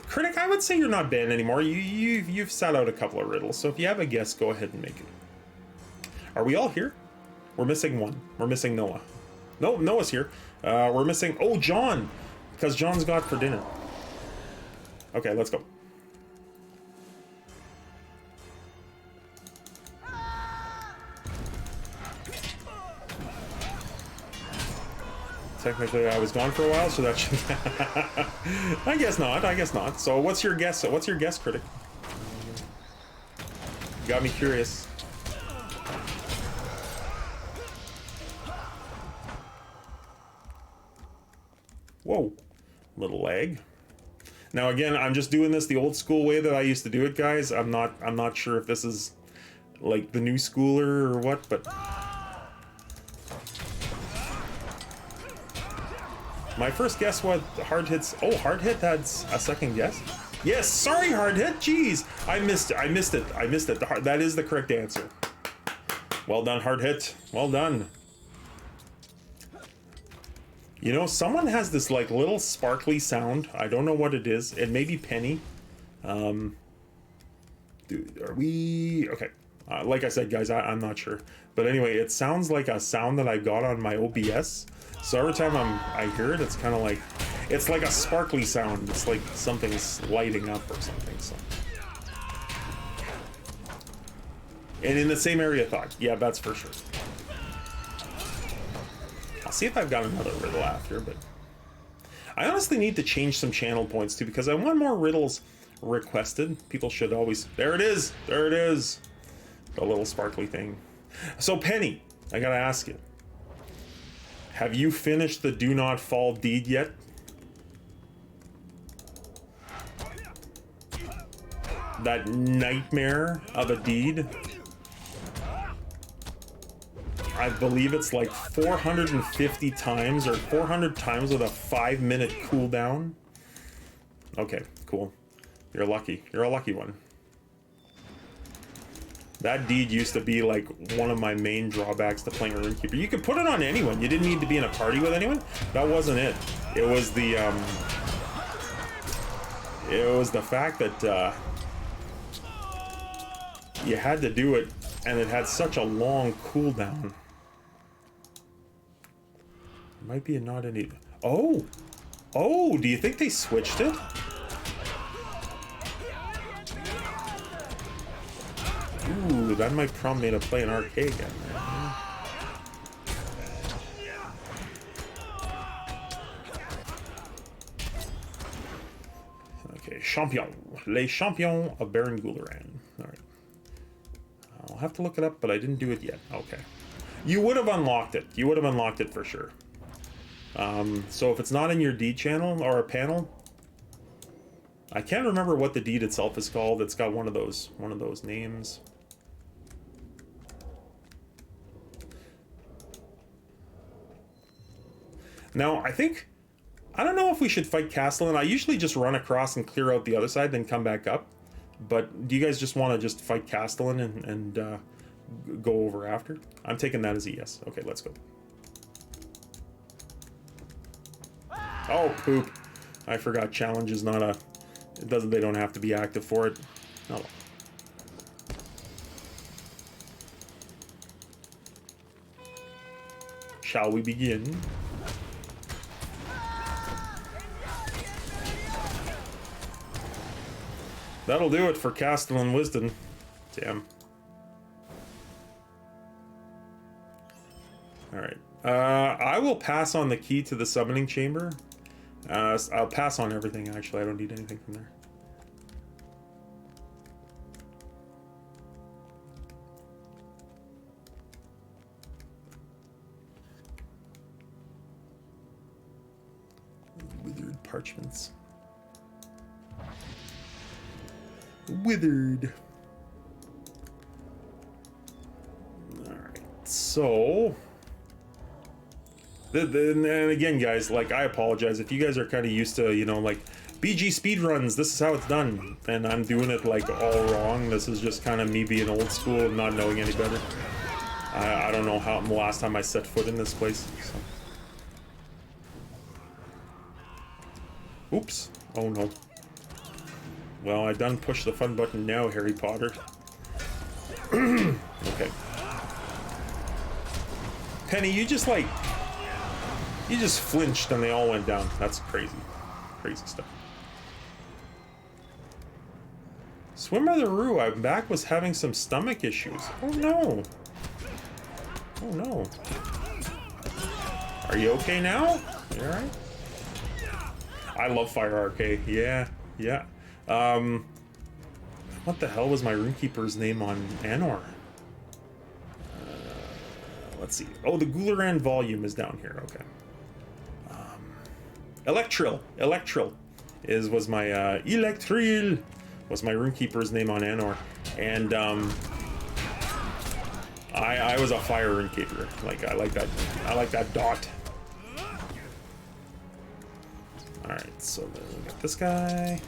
Critic, I would say you're not banned anymore. You've sat out a couple of riddles, so if you have a guess, go ahead and make it. Are we all here? We're missing one. We're missing Noah. No, Noah's here. We're missing... Oh, John! Because John's got for dinner. Okay, let's go. Technically, I was gone for a while, so that should... I guess not. So what's your guess? Critic? Got me curious. Whoa. Little lag. Now again, I'm just doing this the old school way that I used to do it, guys. I'm not sure if this is like the new schooler or what, but... My first guess was hard hits. Oh, hard hit had a second guess. Yes, sorry, hard hit. Jeez, I missed it. I missed it. I missed it. That is the correct answer. Well done, hard hit. Well done. You know, someone has this like little sparkly sound. I don't know what it is. It may be Penny. Dude, are we okay? Like I said, guys, I'm not sure. But anyway, it sounds like a sound that I got on my OBS. So every time I hear it, it's kind of like, it's like a sparkly sound. It's like something's lighting up or something. So. And in the same area thought. Yeah, that's for sure. I'll see if I've got another riddle after, but I honestly need to change some channel points too, because I want more riddles requested. People should always, there it is, there it is. The little sparkly thing. So Penny, I gotta ask you, have you finished the Do Not Fall deed yet? That nightmare of a deed. I believe it's like 450 times or 400 times with a 5-minute cooldown. Okay, cool. You're lucky. You're a lucky one. That deed used to be like one of my main drawbacks to playing a RuneKeeper. You could put it on anyone. You didn't need to be in a party with anyone. That wasn't it. It was the fact that you had to do it, and it had such a long cooldown. Might be a not any. Oh, do you think they switched it? Ooh, that might prompt me to play an arcade again. Okay, champion. Les champions of Baron Gularan. Alright. I'll have to look it up, but I didn't do it yet. Okay. You would have unlocked it. You would have unlocked it for sure. So if it's not in your deed channel or a panel, I can't remember what the deed itself is called. It's got one of those names. Now, I don't know if we should fight Castellan. I usually just run across and clear out the other side, then come back up. But do you guys just want to just fight Castellan and go over after? I'm taking that as a yes. Okay, let's go. Oh, poop. I forgot challenge is not a... they don't have to be active for it. Oh well. Shall we begin? That'll do it for Castellan Wisdom. Damn. Alright. I will pass on the key to the summoning chamber. I'll pass on everything, actually. I don't need anything from there. Withered parchments. Withered. Alright, so... And again, guys, like, I apologize if you guys are kind of used to, you know, like, BG speedruns, this is how it's done, and I'm doing it, like, all wrong. This is just kind of me being old school and not knowing any better. I don't know how the last time I set foot in this place, so. Oops. Oh, no. Well, I done pushed the fun button now, Harry Potter. Okay. Penny, you just, like... You just flinched and they all went down. That's crazy. Crazy stuff. Swimmer the Roo, I'm back, was having some stomach issues. Oh no. Oh no. Are you okay now? You alright? I love Fire Arcade. Yeah. What the hell was my RuneKeeper's name on Anor? Let's see. Oh, the Gularan volume is down here. Okay. Electril was my Electril was my RuneKeeper's name on Anor, and I was a fire RuneKeeper. Like I like that dot. Alright, so then we got this guy.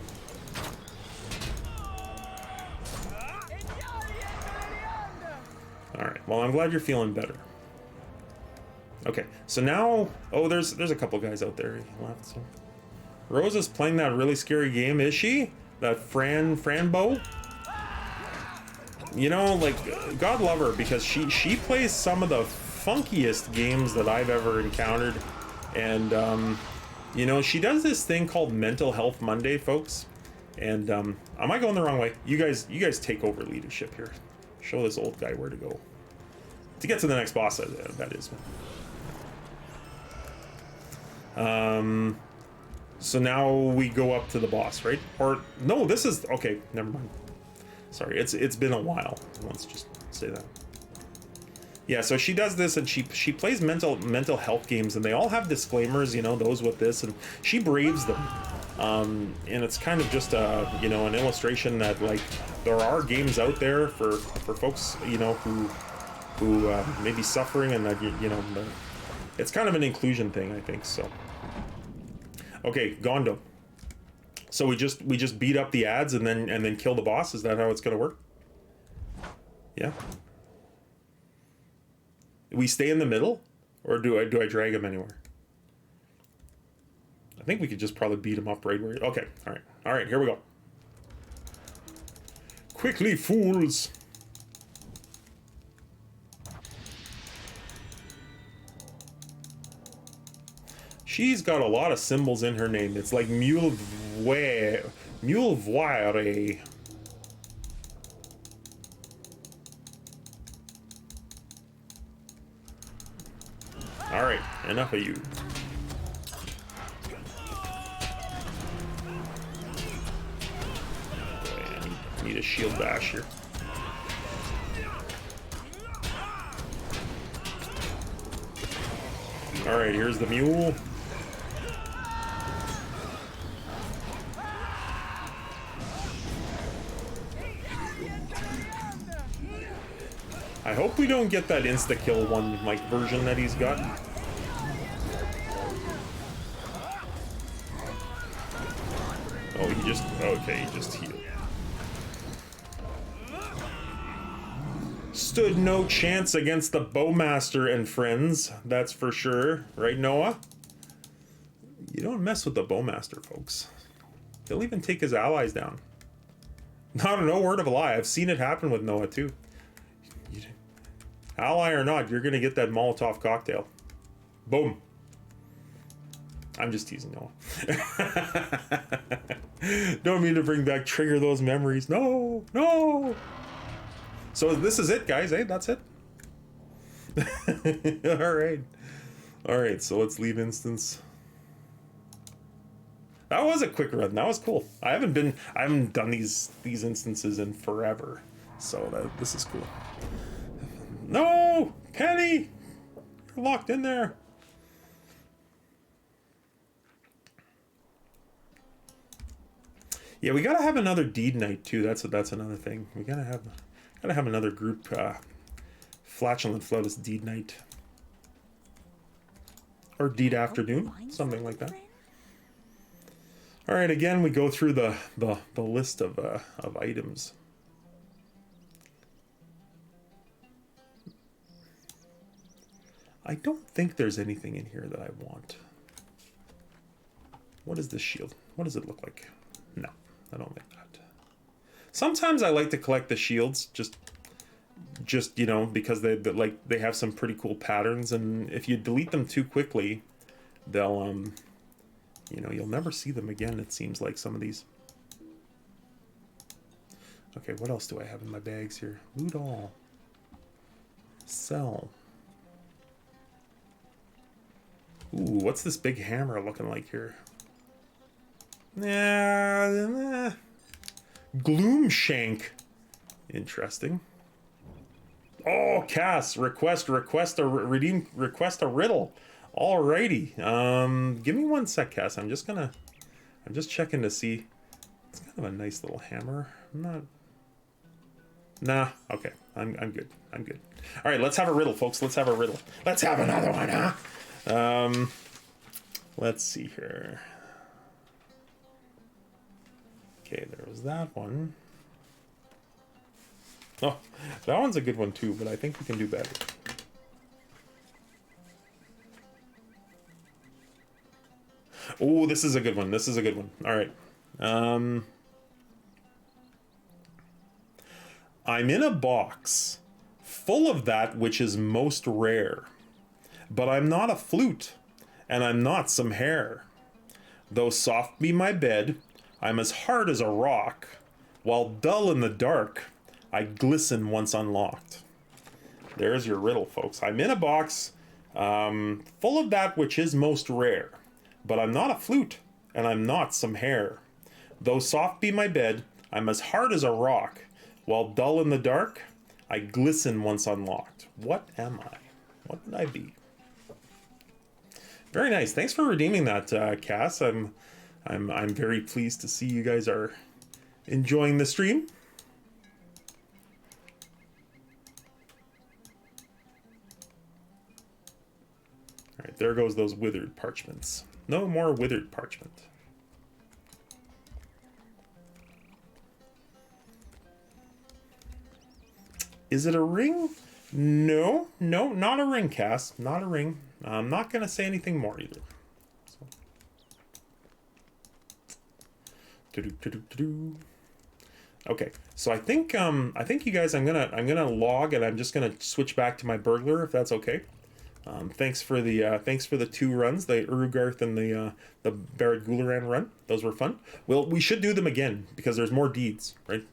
Alright, well, I'm glad you're feeling better. Okay, so now... Oh, there's a couple guys out there left, so... Rose is playing that really scary game, is she? That Franbo? You know, like, God love her, because she plays some of the funkiest games that I've ever encountered. And, you know, she does this thing called Mental Health Monday, folks. And, am I going the wrong way? You guys take over leadership here. Show this old guy where to go. To get to the next boss, that is. So now we go up to the boss, right? Or, no, this is, okay, never mind. Sorry, it's been a while. Let's just say that. Yeah, so she does this, and she plays mental health games, and they all have disclaimers, you know, those with this, and she braves them. And it's kind of just a, you know, an illustration that, like, there are games out there for folks, you know, who may be suffering, and that, you know, it's kind of an inclusion thing, I think. So, okay, Gondo. So we just beat up the ads and then kill the boss. Is that how it's gonna work? Yeah. We stay in the middle, or do I drag him anywhere? I think we could just probably beat him up right where. Okay, all right, here we go. Quickly, fools! She's got a lot of symbols in her name. It's like Mulvoire. All right, enough of you. I need a shield bash here. All right, here's the mule. I hope we don't get that insta-kill one, like, version that he's got. Oh, he just... Okay, he just healed. Stood no chance against the Bowmaster and friends, that's for sure. Right, Noah? You don't mess with the Bowmaster, folks. He'll even take his allies down. Not no word of a lie. I've seen it happen with Noah, too. Ally or not, you're gonna get that Molotov cocktail. Boom. I'm just teasing Noah. Don't mean to bring back, trigger those memories. No, no. So this is it, guys, eh? That's it. All right, so let's leave instance. That was a quick run. That was cool. I haven't done these instances in forever. So this is cool. No! Penny! You're locked in there. Yeah, we gotta have another deed night too. That's another thing. We gotta have another group flatulent flautist deed night. Or deed afternoon. Something like that. Alright, again we go through the list of items. I don't think there's anything in here that I want. What is this shield? What does it look like? No, I don't like that. Sometimes I like to collect the shields, just you know, because they have some pretty cool patterns, and if you delete them too quickly, they'll you know, you'll never see them again. It seems like some of these. Okay, what else do I have in my bags here? Loot all. Sell. Ooh, what's this big hammer looking like here? Nah. Gloomshank. Interesting. Oh, Cass, request a riddle. Alrighty. Give me one sec, Cass. I'm just checking to see. It's kind of a nice little hammer. I'm not. Nah. Okay. I'm good. I'm good. All right. Let's have a riddle, folks. Let's have a riddle. Let's have another one, huh? Let's see here. Okay, there was that one. Oh, that one's a good one too, but I think we can do better. Oh, this is a good one. This is a good one. All right. I'm in a box full of that which is most rare, but I'm not a flute, and I'm not some hair. Though soft be my bed, I'm as hard as a rock, while dull in the dark, I glisten once unlocked. There's your riddle, folks. I'm in a box full of that which is most rare, but I'm not a flute, and I'm not some hair. Though soft be my bed, I'm as hard as a rock, while dull in the dark, I glisten once unlocked. What am I? What would I be? Very nice. Thanks for redeeming that, Cass. I'm very pleased to see you guys are enjoying the stream. All right, there goes those withered parchments. No more withered parchment. Is it a ring? No, not a ring, Cass. Not a ring. I'm not going to say anything more either. So. Okay, so I think you guys, I'm gonna log, and I'm just gonna switch back to my burglar if that's okay. Thanks for the 2 runs, the Urugarth and the Barad Gularan run. Those were fun. Well, we should do them again because there's more deeds, right?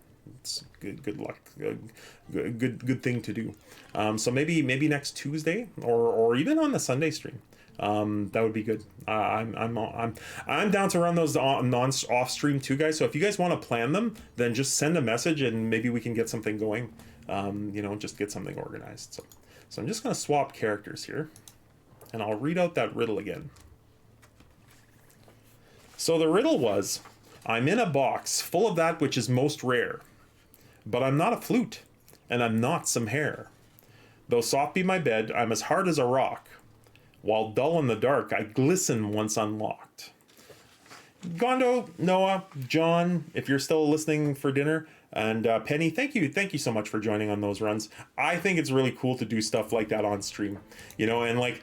It's good luck, good thing to do. So maybe next Tuesday or even on the Sunday stream. That would be good. I'm down to run those off stream too, guys. So if you guys want to plan them, then just send a message and maybe we can get something going. Just get something organized. So I'm just going to swap characters here, and I'll read out that riddle again. So the riddle was, I'm in a box full of that which is most rare, but I'm not a flute, and I'm not some hair. Though soft be my bed, I'm as hard as a rock, while dull in the dark, I glisten once unlocked. Gondo, Noah, John, if you're still listening for dinner, and Penny, thank you so much for joining on those runs. I think it's really cool to do stuff like that on stream, and like,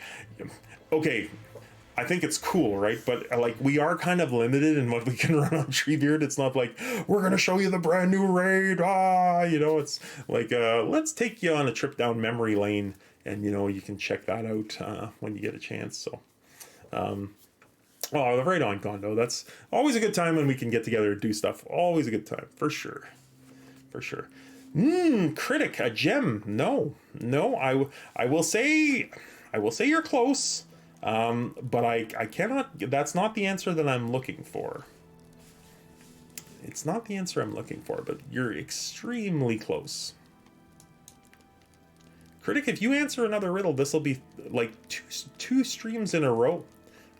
okay, I think it's cool, right? But like, we are kind of limited in what we can run on Treebeard. It's not like we're gonna show you the brand new raid, it's like let's take you on a trip down memory lane, and you can check that out when you get a chance. So right on, Gondo. That's always a good time when we can get together and do stuff. Always a good time, for sure. Critic, a gem. No, I will say you're close, but I cannot. That's not the answer that I'm looking for. It's not the answer I'm looking for, but you're extremely close. Critic, if you answer another riddle, this will be like two streams in a row.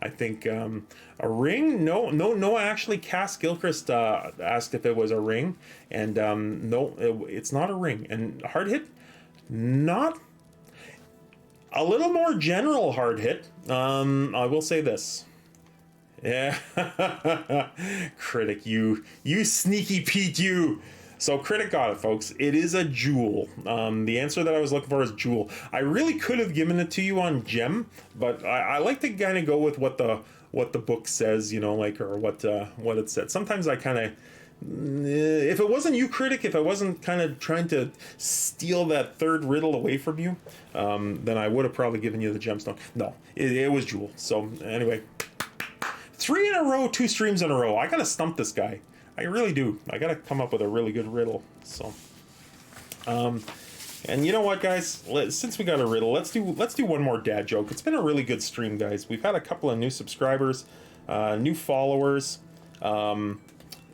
I think a ring. No. Actually, Cass Gilchrist asked if it was a ring, and no, it's not a ring. And hard hit, not a little more general hard hit. I will say this. Yeah, Critic, you sneaky Pete, you. So Critic got it, folks. It is a jewel. The answer that I was looking for is jewel. I really could have given it to you on gem, but I like to kind of go with what the book says, or what it said. Sometimes I kind of, if it wasn't you, Critic, if I wasn't kind of trying to steal that third riddle away from you, then I would have probably given you the gemstone. No, it was jewel. So anyway, 3 in a row, 2 streams in a row. I gotta stump this guy. I really do. I gotta come up with a really good riddle. So, and you know what, guys? Since we got a riddle, let's do one more dad joke. It's been a really good stream, guys. We've had a couple of new subscribers, new followers.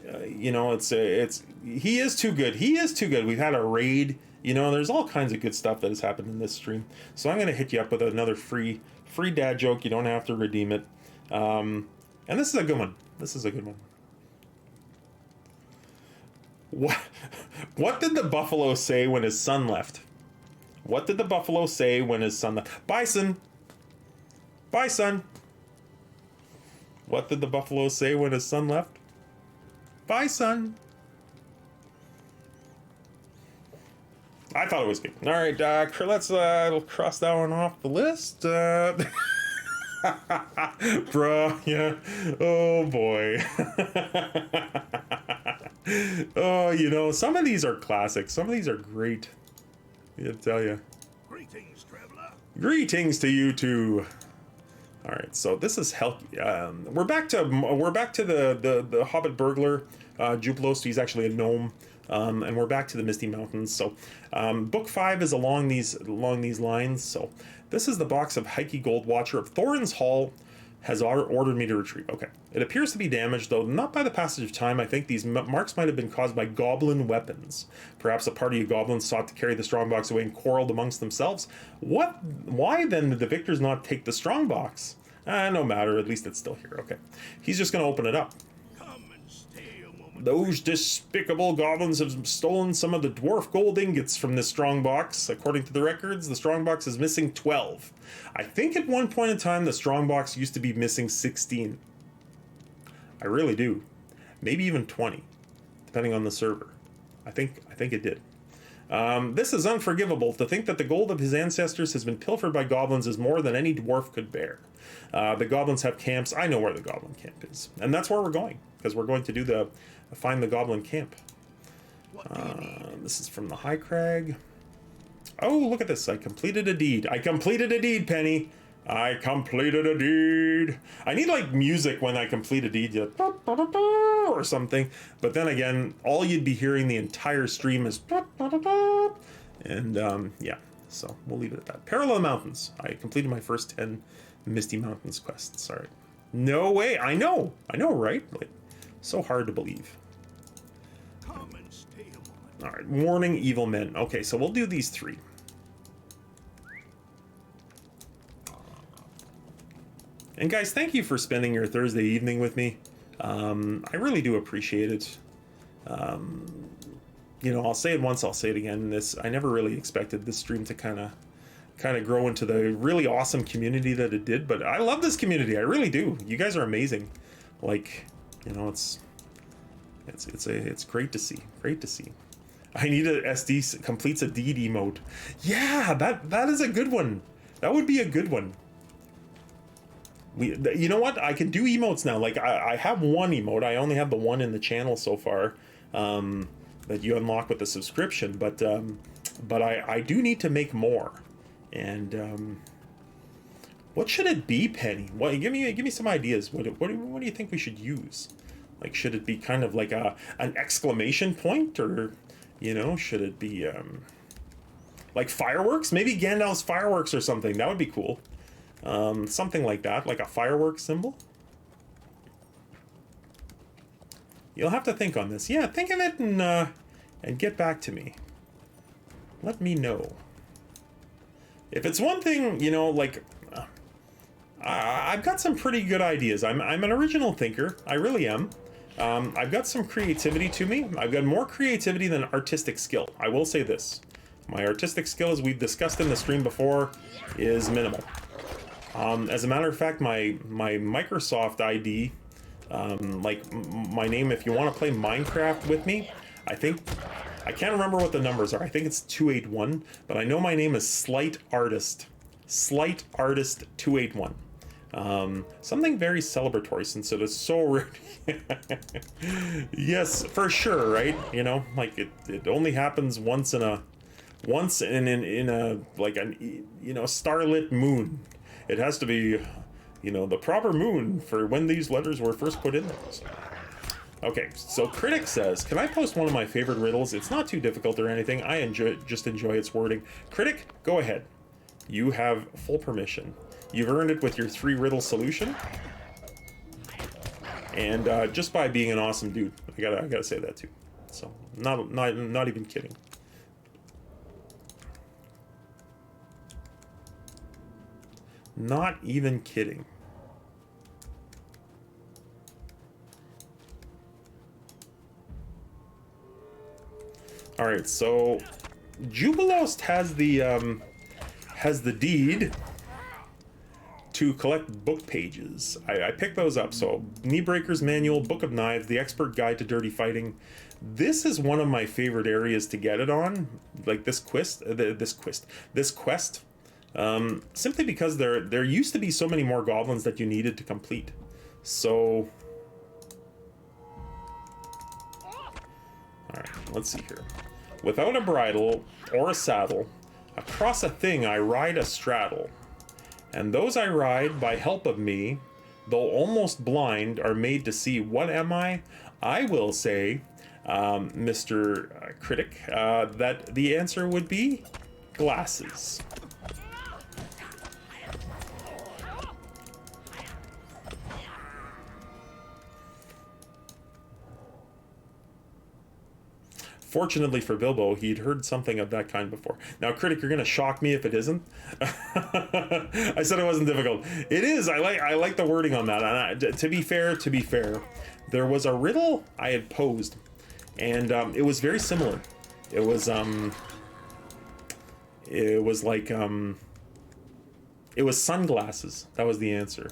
It's he is too good. He is too good. We've had a raid. There's all kinds of good stuff that has happened in this stream. So I'm gonna hit you up with another free dad joke. You don't have to redeem it. And this is a good one. What did the buffalo say when his son left? What did the buffalo say when his son left? Bison. What did the buffalo say when his son left? Bye, son. I thought it was good. All right, let's cross that one off the list. Bruh, yeah. Oh boy. Oh, you know, some of these are classics. Some of these are great. I gotta tell you.
Greetings, traveler.
Greetings to you too. All right, so this is we're back to the Hobbit Burglar, Jubilos. He's actually a gnome, and we're back to the Misty Mountains. So, book 5 is along these lines. So, this is the box of Heike Goldwatcher of Thorin's Hall. Has ordered me to retrieve. Okay, it appears to be damaged, though not by the passage of time. I think these marks might have been caused by goblin weapons. Perhaps a party of goblins sought to carry the strongbox away and quarreled amongst themselves. What? Why then did the victors not take the strongbox? No matter. At least it's still here. Okay, he's just going to open it up.
Come and stay a moment.
Those despicable goblins have stolen some of the dwarf gold ingots from this strongbox. According to the records, the strongbox is missing 12. I think at one point in time, the strongbox used to be missing 16. I really do. Maybe even 20, depending on the server. I think it did. This is unforgivable. To think that the gold of his ancestors has been pilfered by goblins is more than any dwarf could bear. The goblins have camps. I know where the goblin camp is. And that's where we're going, because we're going to do find the goblin camp. This is from the High Crag. Oh, look at this. I completed a deed. I completed a deed, Penny. I completed a deed. I need like music when I complete a deed, or something. But then again, all you'd be hearing the entire stream is and yeah. So we'll leave it at that. Parallel Mountains. I completed my first 10 Misty Mountains quests. Sorry. No way. I know, right? Like, so hard to believe.
Come and stay a moment.
All right. Warning evil men. Okay, so we'll do these 3. And guys, thank you for spending your Thursday evening with me. I really do appreciate it. You know, I'll say it once, I'll say it again. I never really expected this stream to kind of grow into the really awesome community that it did. But I love this community. I really do. You guys are amazing. Like, you know, it's great to see. Great to see. I need a SD completes a deed emote. Yeah, that is a good one. That would be a good one. You know what? I can do emotes now. Like I have one emote. I only have the one in the channel so far that you unlock with the subscription. But I do need to make more. And what should it be, Penny? What? Give me some ideas. What do you think we should use? Like, should it be kind of like an exclamation point, or you know, should it be like fireworks? Maybe Gandalf's fireworks or something. That would be cool. Something like that, like a fireworks symbol. You'll have to think on this. Yeah, think of it and get back to me. Let me know. If it's one thing, you know, like I've got some pretty good ideas. I'm an original thinker. I really am. I've got some creativity to me. I've got more creativity than artistic skill. I will say this. My artistic skill, as we've discussed in the stream before, is minimal. As a matter of fact, my Microsoft ID, like my name, if you want to play Minecraft with me, I can't remember what the numbers are. I think it's 281, but I know my name is Slight Artist. Slight Artist 281. Something very celebratory, since it is so rare. Yes, for sure, right? You know, like it only happens once in a like an, you know, starlit moon. It has to be, you know, the proper moon for when these letters were first put in there. So. Okay, so Critic says, can I post one of my favorite riddles? It's not too difficult or anything. I just enjoy its wording. Critic, go ahead. You have full permission. You've earned it with your 3 riddle solution. And just by being an awesome dude. I gotta say that too. So, not even kidding. Not even kidding. All right, so Jubilost has the deed to collect book pages. I picked those up. So Kneebreaker's Manual, Book of Knives, The Expert Guide to Dirty Fighting. This is one of my favorite areas to get it on, like this quest. Simply because there used to be so many more goblins that you needed to complete. So, all right, let's see here. Without a bridle or a saddle, across a thing I ride a straddle, and those I ride by help of me, though almost blind, are made to see. What am I? I will say, Mr. Critic, that the answer would be glasses. Fortunately for Bilbo, he'd heard something of that kind before. Now, Critic, you're going to shock me if it isn't. I said it wasn't difficult. It is. I like the wording on that. And to be fair, there was a riddle I had posed, and it was very similar. It was sunglasses. That was the answer.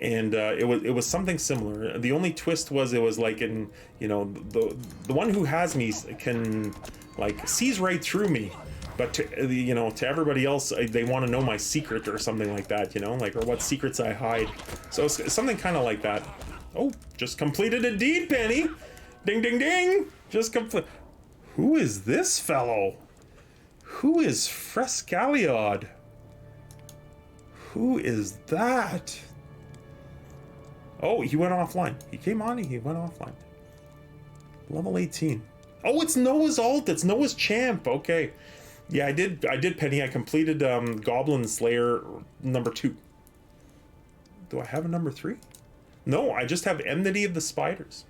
And it was something similar. The only twist was it was like in, you know, the one who has me can like sees right through me, but to, you know, to everybody else they want to know my secret or something like that, you know, like, or what secrets I hide. So it's something kind of like that. Oh, just completed a deed, Penny. Ding ding ding. Just complete. Who is this fellow? Who is Frescaliod? Who is that? Oh, he went offline. He came on, he went offline. Level 18. Oh, it's Noah's ult. It's Noah's champ. Okay. Yeah, I did, Penny. I completed Goblin Slayer number 2. Do I have a number 3? No, I just have Enmity of the Spiders.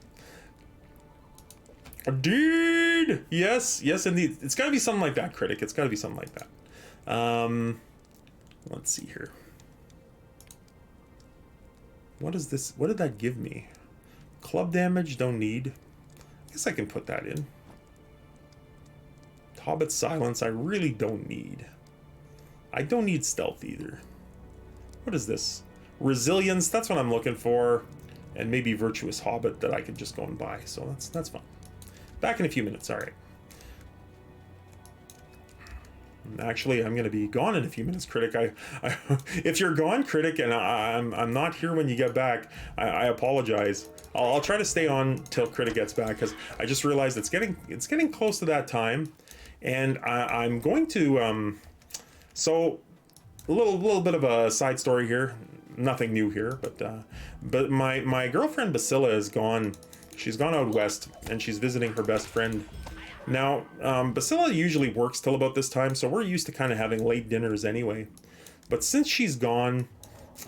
Indeed! Yes, yes, indeed. It's got to be something like that, Critic. It's got to be something like that. Let's see here. What is this? What did that give me? Club damage, don't need. I guess I can put that in. Hobbit silence, I really don't need. I don't need stealth either. What is this? Resilience, that's what I'm looking for. And maybe virtuous Hobbit that I could just go and buy. So that's fine. Back in a few minutes, all right. Actually, I'm going to be gone in a few minutes, Critic. If you're gone, Critic, and I'm not here when you get back, I apologize. I'll try to stay on till Critic gets back, because I just realized it's getting close to that time, and I'm going to so a little bit of a side story here. Nothing new here, but my girlfriend Basila is gone. She's gone out west, and she's visiting her best friend. Now, Basila usually works till about this time, so we're used to kind of having late dinners anyway. But since she's gone,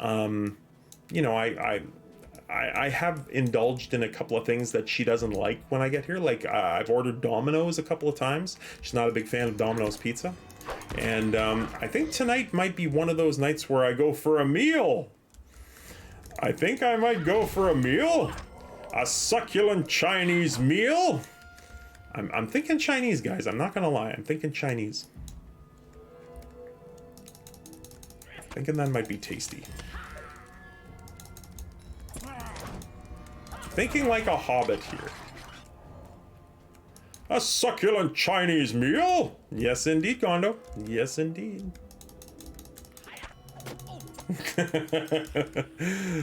you know, I have indulged in a couple of things that she doesn't like when I get here. Like, I've ordered Domino's a couple of times. She's not a big fan of Domino's pizza. And I think tonight might be one of those nights where I go for a meal. I think I might go for a meal. A succulent Chinese meal. I'm thinking Chinese, guys. I'm not gonna lie. I'm thinking Chinese. Thinking that might be tasty. Thinking like a Hobbit here. A succulent Chinese meal? Yes, indeed, Gondo. Yes, indeed.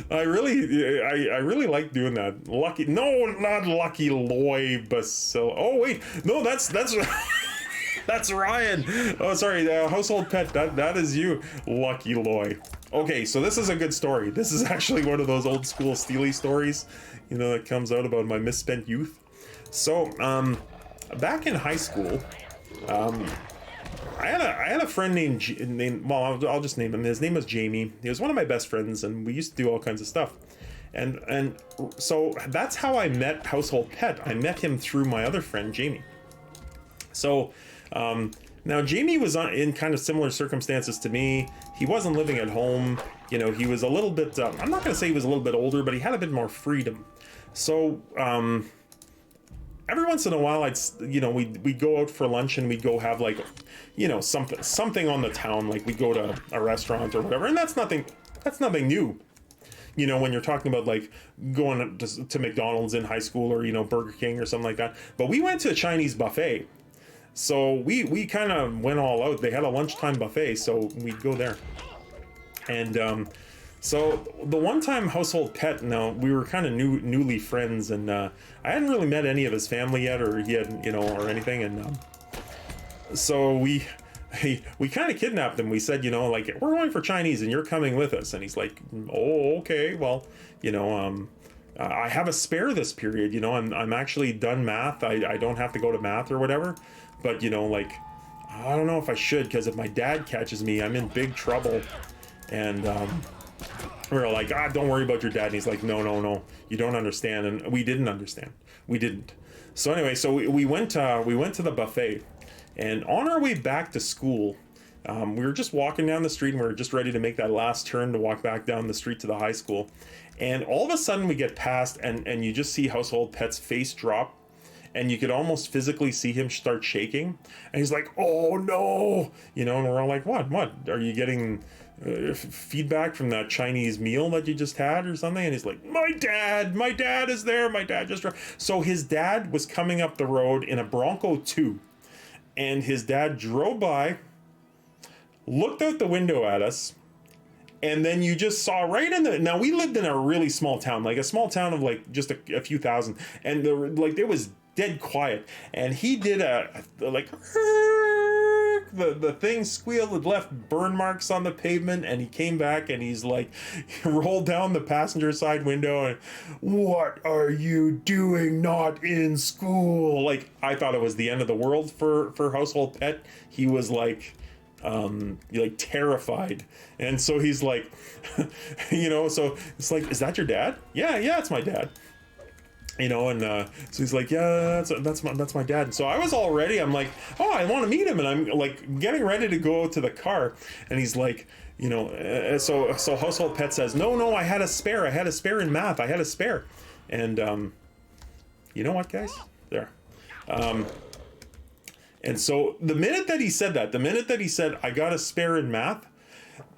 I really like doing that. Lucky, no, not Lucky Loy Basil. Oh wait, no, that's that's Ryan. Oh, sorry, household pet. That is you, Lucky Loy. Okay, so this is a good story. This is actually one of those old school Steely stories, you know, that comes out about my misspent youth. So, back in high school, I had a friend named well, I'll just name him. His name was Jamie. He was one of my best friends, and we used to do all kinds of stuff. And so that's how I met Household Pet. I met him through my other friend, Jamie. So now Jamie was in kind of similar circumstances to me. He wasn't living at home. You know, he was a little bit, I'm not going to say he was a little bit older, but he had a bit more freedom. So every once in a while, we'd go out for lunch and we'd go have like, something on the town. Like we'd go to a restaurant or whatever, and that's nothing new. When you're talking about like going to McDonald's in high school or, Burger King or something like that. But we went to a Chinese buffet. So we kind of went all out. They had a lunchtime buffet, so we'd go there. And so the one time Household Pet, now we were kind of newly friends, and I hadn't really met any of his family yet, or he had, or anything. And so we kind of kidnapped him. We said, like, we're going for Chinese and you're coming with us. And he's like, oh, okay, well, I have a spare this period, I'm actually done math. I don't have to go to math or whatever. But, like, I don't know if I should, because if my dad catches me, I'm in big trouble. And we were like, don't worry about your dad. And he's like, no, you don't understand. And we didn't understand. We didn't. So anyway, so we went to the buffet. And on our way back to school, we were just walking down the street, and we were just ready to make that last turn to walk back down the street to the high school. And all of a sudden we get past, and you just see Household Pet's face drop, and you could almost physically see him start shaking. And he's like, oh no, and we're all like, what? Are you getting feedback from that Chinese meal that you just had or something? And he's like, my dad is there. My dad just drove. So his dad was coming up the road in a Bronco 2. And his dad drove by, looked out the window at us, and then you just saw right in the... Now, we lived in a really small town, like a small town of like just a few thousand, and it was dead quiet. And he did the thing squealed, it left burn marks on the pavement, and he came back and he's like, he rolled down the passenger side window and, what are you doing not in school? Like, I thought it was the end of the world for Household Pet. He was like terrified. And so he's like, so it's like, is that your dad? Yeah, it's my dad. So he's like, yeah, that's my dad. And so I was all ready. I'm like, oh, I want to meet him. And I'm like getting ready to go to the car. And he's like, so Household Pet says, no, I had a spare in math. I had a spare. And you know what, guys? There. And so the minute that he said, I got a spare in math,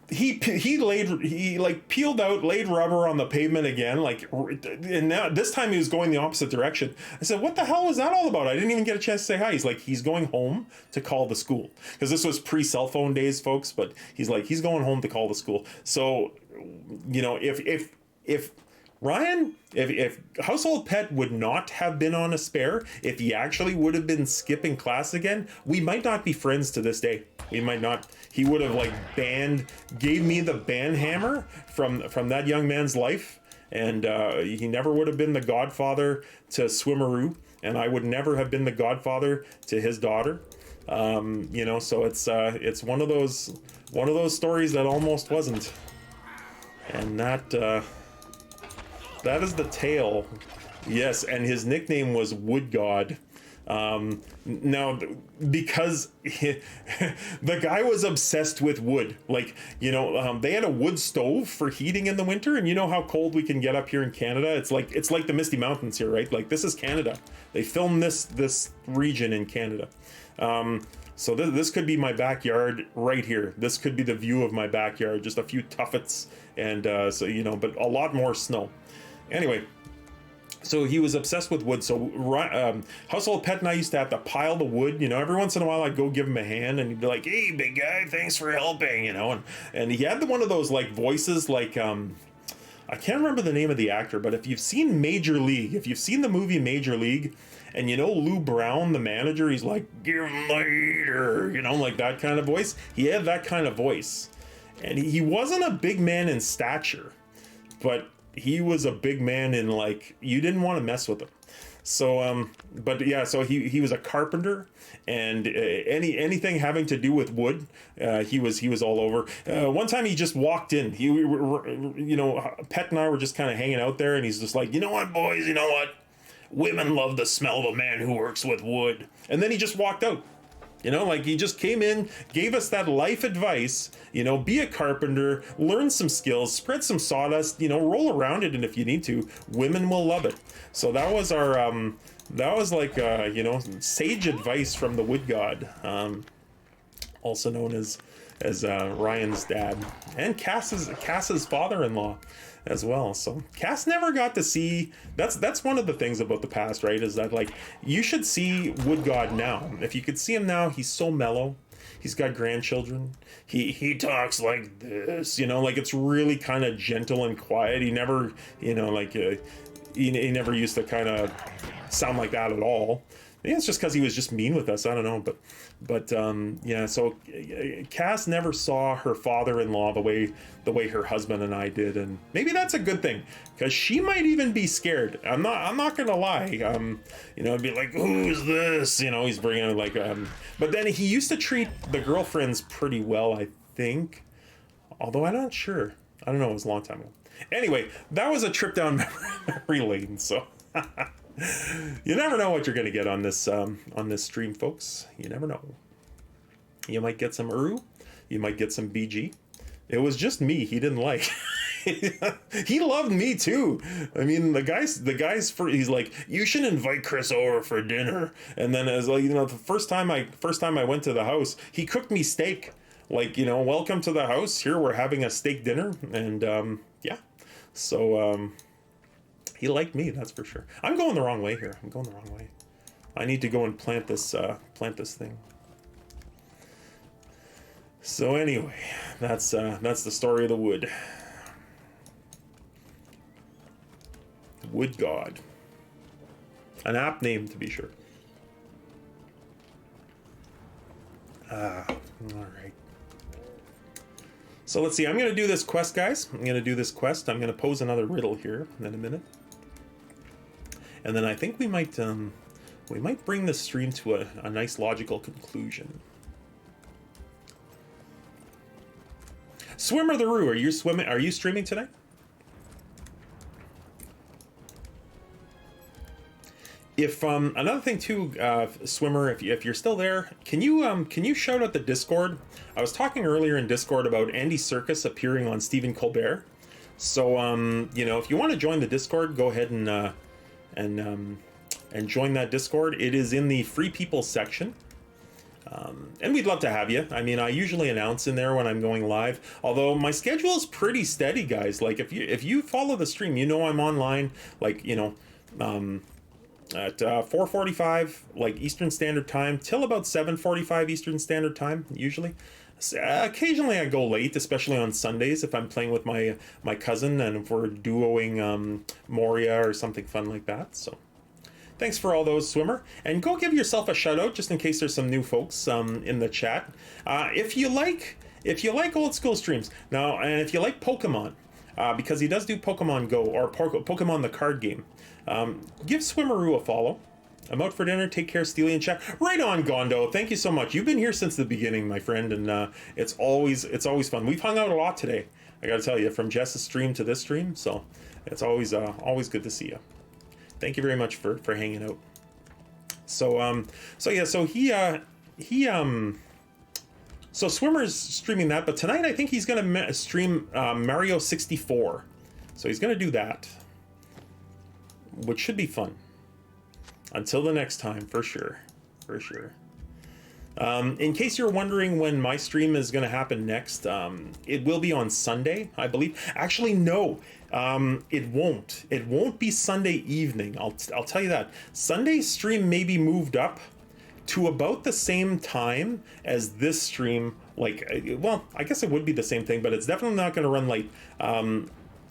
he peeled out, laid rubber on the pavement again, and now this time he was going the opposite direction. I said, what the hell was that all about? I didn't even get a chance to say hi. He's like, he's going home to call the school, because this was pre-cell phone days, folks. But he's like, he's going home to call the school. So if Ryan, if Household Pet would not have been on a spare, if he actually would have been skipping class again, we might not be friends to this day. We might not. He would have gave me the ban hammer from that young man's life, and he never would have been the godfather to Swimmeroo, and I would never have been the godfather to his daughter. So it's one of those stories that almost wasn't, and that is the tale. Yes, and his nickname was Wood God. Now, because the guy was obsessed with wood, they had a wood stove for heating in the winter, and you know how cold we can get up here in Canada. It's like the Misty Mountains here, right? Like, this is Canada. They filmed this region in Canada. So this could be my backyard right here. This could be the view of my backyard, just a few tuffets, and but a lot more snow. Anyway, so he was obsessed with wood. So Household Pet and I used to have to pile the wood. Every once in a while I'd go give him a hand, and he'd be like, hey, big guy, thanks for helping, and he had one of those voices I can't remember the name of the actor, but if you've seen Major League, if you've seen the movie Major League, and Lou Brown, the manager, he's like, give him the heater, like that kind of voice. He had that kind of voice. And he wasn't a big man in stature, but he was a big man in you didn't want to mess with him. So so he was a carpenter, and anything having to do with wood, he was all over. One time he just walked in. Pet and I were just kind of hanging out there, and he's just like, you know what, boys, you know what? Women love the smell of a man who works with wood. And then he just walked out. He just came in, gave us that life advice, be a carpenter, learn some skills, spread some sawdust, roll around it, and if you need to, women will love it. So that was our That was like, sage advice from the wood god, also known as Ryan's dad, and Cass's father-in-law as well. So Cass never got to see. That's one of the things about the past, right? Is that like you should see Wood God now. If you could see him now, he's so mellow. He's got grandchildren. He talks like this, like it's really kind of gentle and quiet. He never, he never used to kind of sound like that at all. Maybe it's just because he was just mean with us. I don't know, but yeah. So Cass never saw her father-in-law the way her husband and I did, and maybe that's a good thing because she might even be scared. I'm not gonna lie. I'd be like, who's this? He's bringing like. But then he used to treat the girlfriends pretty well, I think. Although I'm not sure. I don't know. It was a long time ago. Anyway, that was a trip down memory lane. So. You never know what you're going to get on this stream, folks. You never know. You might get some Uru. You might get some BG. It was just me he didn't like. He loved me too. I mean, the guys he's like, you should invite Chris over for dinner. And then as like, the first time I went to the house, he cooked me steak. Like, welcome to the house. Here we're having a steak dinner, and yeah. So he liked me, that's for sure. I'm going the wrong way here. I'm going the wrong way. I need to go and plant this thing. So anyway, that's the story of the wood. Wood God. An apt name, to be sure. All right. So let's see. I'm going to do this quest, guys. I'm going to pose another riddle here in a minute. And then I think we might bring this stream to a nice logical conclusion. Swimmer the Roo, are you streaming today? If another thing too, Swimmer, if you're still there, can you shout out the Discord? I was talking earlier in Discord about Andy Serkis appearing on Stephen Colbert. So if you want to join the Discord, go ahead and join that Discord. It is in the Free People section. And we'd love to have you. I mean, I usually announce in there when I'm going live, although my schedule is pretty steady, guys. Like if you follow the stream, I'm online, like, at 4:45 like Eastern Standard Time till about 7:45 Eastern Standard Time, usually. Occasionally I go late, especially on Sundays if I'm playing with my cousin and if we're duoing Moria or something fun like that. So thanks for all those, Swimmer, and go give yourself a shout out just in case there's some new folks in the chat. If you like old school streams now, and if you like Pokemon, because he does do Pokemon Go or Pokemon the card game, give Swimmeroo a follow. I'm out for dinner. Take care, Steely and chat. Right on, Gondo. Thank you so much. You've been here since the beginning, my friend, and it's always fun. We've hung out a lot today. I got to tell you, from Jess's stream to this stream, so it's always good to see you. Thank you very much for hanging out. So so Swimmer's streaming that, but tonight I think he's gonna stream Mario 64. So he's gonna do that, which should be fun. Until the next time, for sure. In case you're wondering when my stream is going to happen next, it will be on Sunday, I believe. Actually, no, it won't. It won't be Sunday evening. I'll tell you that. Sunday's stream may be moved up to about the same time as this stream. Like, well, I guess it would be the same thing, but it's definitely not going to run late.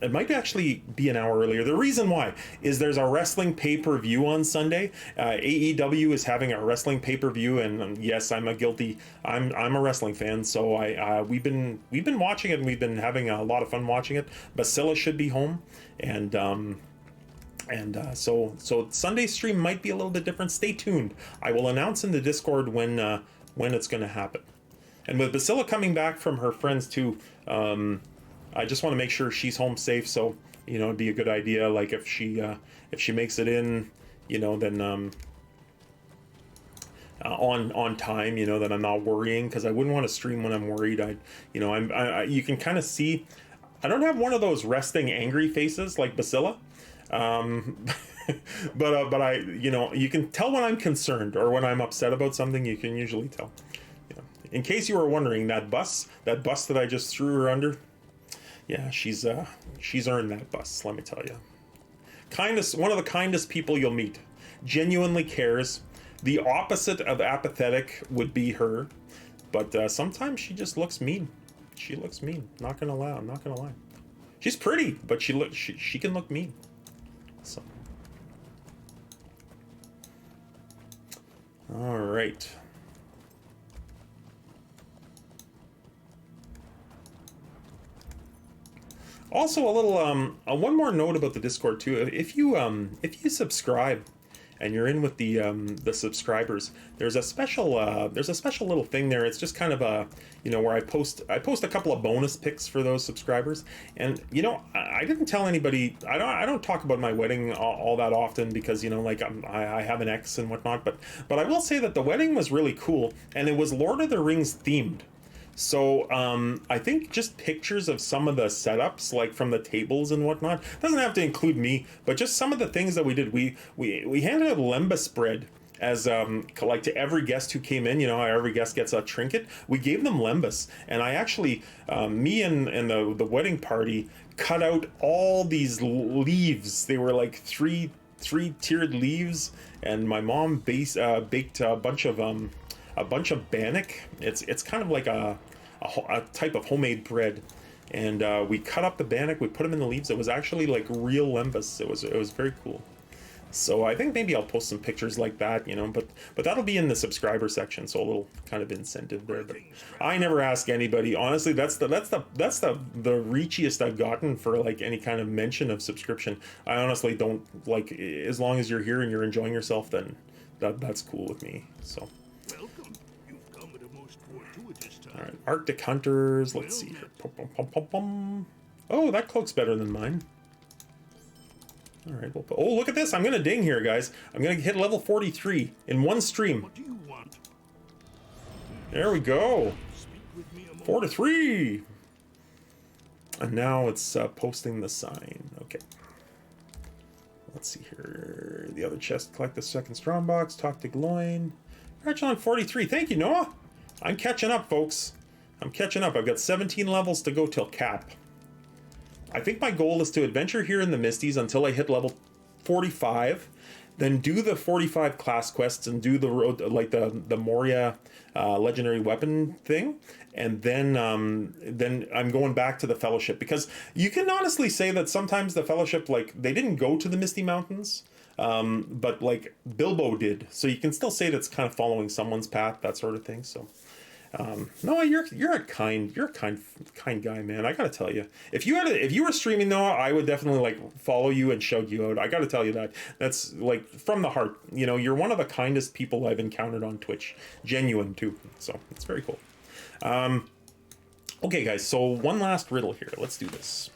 It might actually be an hour earlier. The reason why is there's a wrestling pay-per-view on Sunday. AEW is having a wrestling pay-per-view, and yes, I'm a wrestling fan, so we've been watching it, and we've been having a lot of fun watching it. Basila should be home, and so Sunday's stream might be a little bit different. Stay tuned. I will announce in the Discord when it's going to happen. And with Basila coming back from her friends too, I just want to make sure she's home safe. So it'd be a good idea. Like if she makes it in, then on time, that I'm not worrying, because I wouldn't want to stream when I'm worried. You can kind of see, I don't have one of those resting angry faces like Basila. but I, you can tell when I'm concerned or when I'm upset about something. You can usually tell. In case you were wondering, that bus that I just threw her under, yeah, she's earned that bus. Let me tell you, one of the kindest people you'll meet. Genuinely cares. The opposite of apathetic would be her, but sometimes she just looks mean. She looks mean. Not gonna lie. I'm not gonna lie. She's pretty, but she can look mean. So. All right. Also, a little one more note about the Discord too. If you subscribe and you're in with the subscribers, there's a special little thing there. It's just kind of a where I post a couple of bonus pics for those subscribers. And I didn't tell anybody. I don't talk about my wedding all that often because I have an ex and whatnot. But I will say that the wedding was really cool, and it was Lord of the Rings themed. So I think just pictures of some of the setups, like from the tables and whatnot, doesn't have to include me, but just some of the things that we did. We handed out lembas bread as like to every guest who came in. How every guest gets a trinket. We gave them lembas, and I actually, me and the wedding party cut out all these leaves. They were like three tiered leaves, and my mom baked a bunch of bannock. It's kind of like a type of homemade bread, and we cut up the bannock. We put them in the leaves. It was actually like real lembas. It was very cool. So I think maybe I'll post some pictures like that, but that'll be in the subscriber section, so a little kind of incentive there. But I never ask anybody. Honestly, that's the reachiest I've gotten for like any kind of mention of subscription. I honestly don't like, as long as you're here and you're enjoying yourself, then that's cool with me. So. All right, Arctic Hunters. Let's see here. Oh, that cloak's better than mine. All right. Oh, look at this. I'm gonna ding here, guys. I'm gonna hit level 43 in one stream.
What do you want?
There we go. 4 to 3. And now it's posting the sign. Okay. Let's see here. The other chest. Collect the second strongbox. Talk to Gloin. Congrats on 43. Thank you, Noah. I'm catching up, folks. I'm catching up. I've got 17 levels to go till cap. I think my goal is to adventure here in the Misties until I hit level 45, then do the 45 class quests and do the road, like the Moria legendary weapon thing, and then I'm going back to the Fellowship, because you can honestly say that sometimes the Fellowship, like, they didn't go to the Misty Mountains, but like Bilbo did, so you can still say that's kind of following someone's path, that sort of thing. So. No, you're a kind guy, man. I gotta tell you, if you were streaming though, I would definitely like follow you and shout you out. I gotta tell you that. That's like from the heart. You're one of the kindest people I've encountered on Twitch. Genuine too. So it's very cool. Okay, guys. So one last riddle here. Let's do this.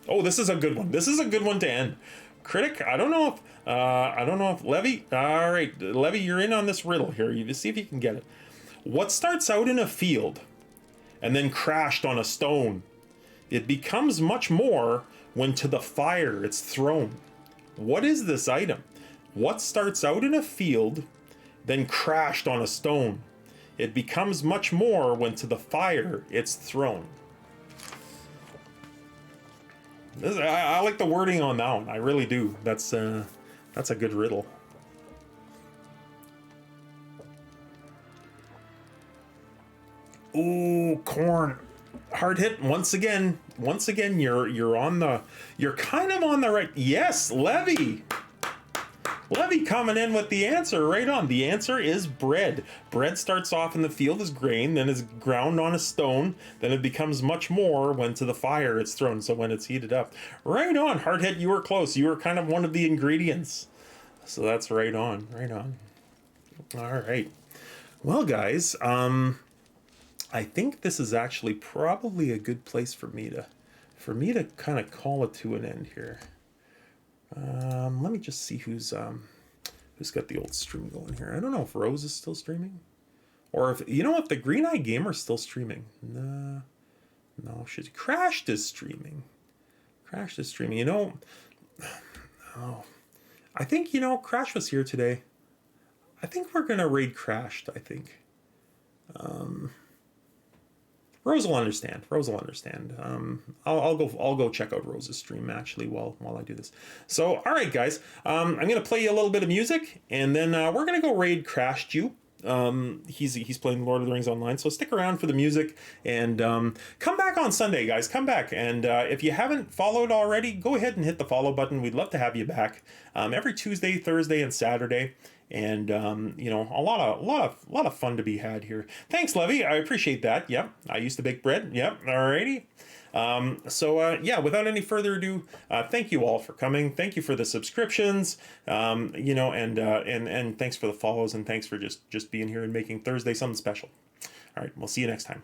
Oh, this is a good one. This is a good one to end. Critic, I don't know if Levy. All right, Levy, you're in on this riddle here. You see if you can get it. What starts out in a field and then crashed on a stone? It becomes much more when to the fire it's thrown. What is this item? What starts out in a field, then crashed on a stone? It becomes much more when to the fire it's thrown. I like the wording on that one. I really do. That's a good riddle. Ooh, corn. Hard hit once again. You're kind of on the right. Yes, Levy. Levy coming in with the answer right on. The answer is bread. Bread starts off in the field as grain, then is ground on a stone, then it becomes much more when to the fire it's thrown, so when it's heated up. Right on, Hardhead, you were close. You were kind of one of the ingredients. So that's right on. All right. Well, guys, I think this is actually probably a good place for me to kind of call it to an end here. Let me just see who's got the old stream going here. I don't know if Rose is still streaming, or if the Green Eye Gamer's still streaming. Nah, No, Crashed is streaming. Crashed is streaming. You know, oh, I think, you know, Crash was here today. I think we're going to raid Crashed, I think. Rose will understand. Rose will understand. I'll go check out Rose's stream actually while I do this. So, all right, guys, I'm gonna play you a little bit of music, and then we're gonna go raid Crashed You. He's playing Lord of the Rings Online, so stick around for the music, and come back on Sunday, guys. Come back, and if you haven't followed already, go ahead and hit the follow button. We'd love to have you back every Tuesday, Thursday, and Saturday. And you know, a lot of fun to be had here. Thanks, Levy. I appreciate that. Yep, I used to bake bread. Yep, alrighty. Yeah, without any further ado, thank you all for coming. Thank you for the subscriptions. You know, and thanks for the follows, and thanks for just being here and making Thursday something special. All right, we'll see you next time.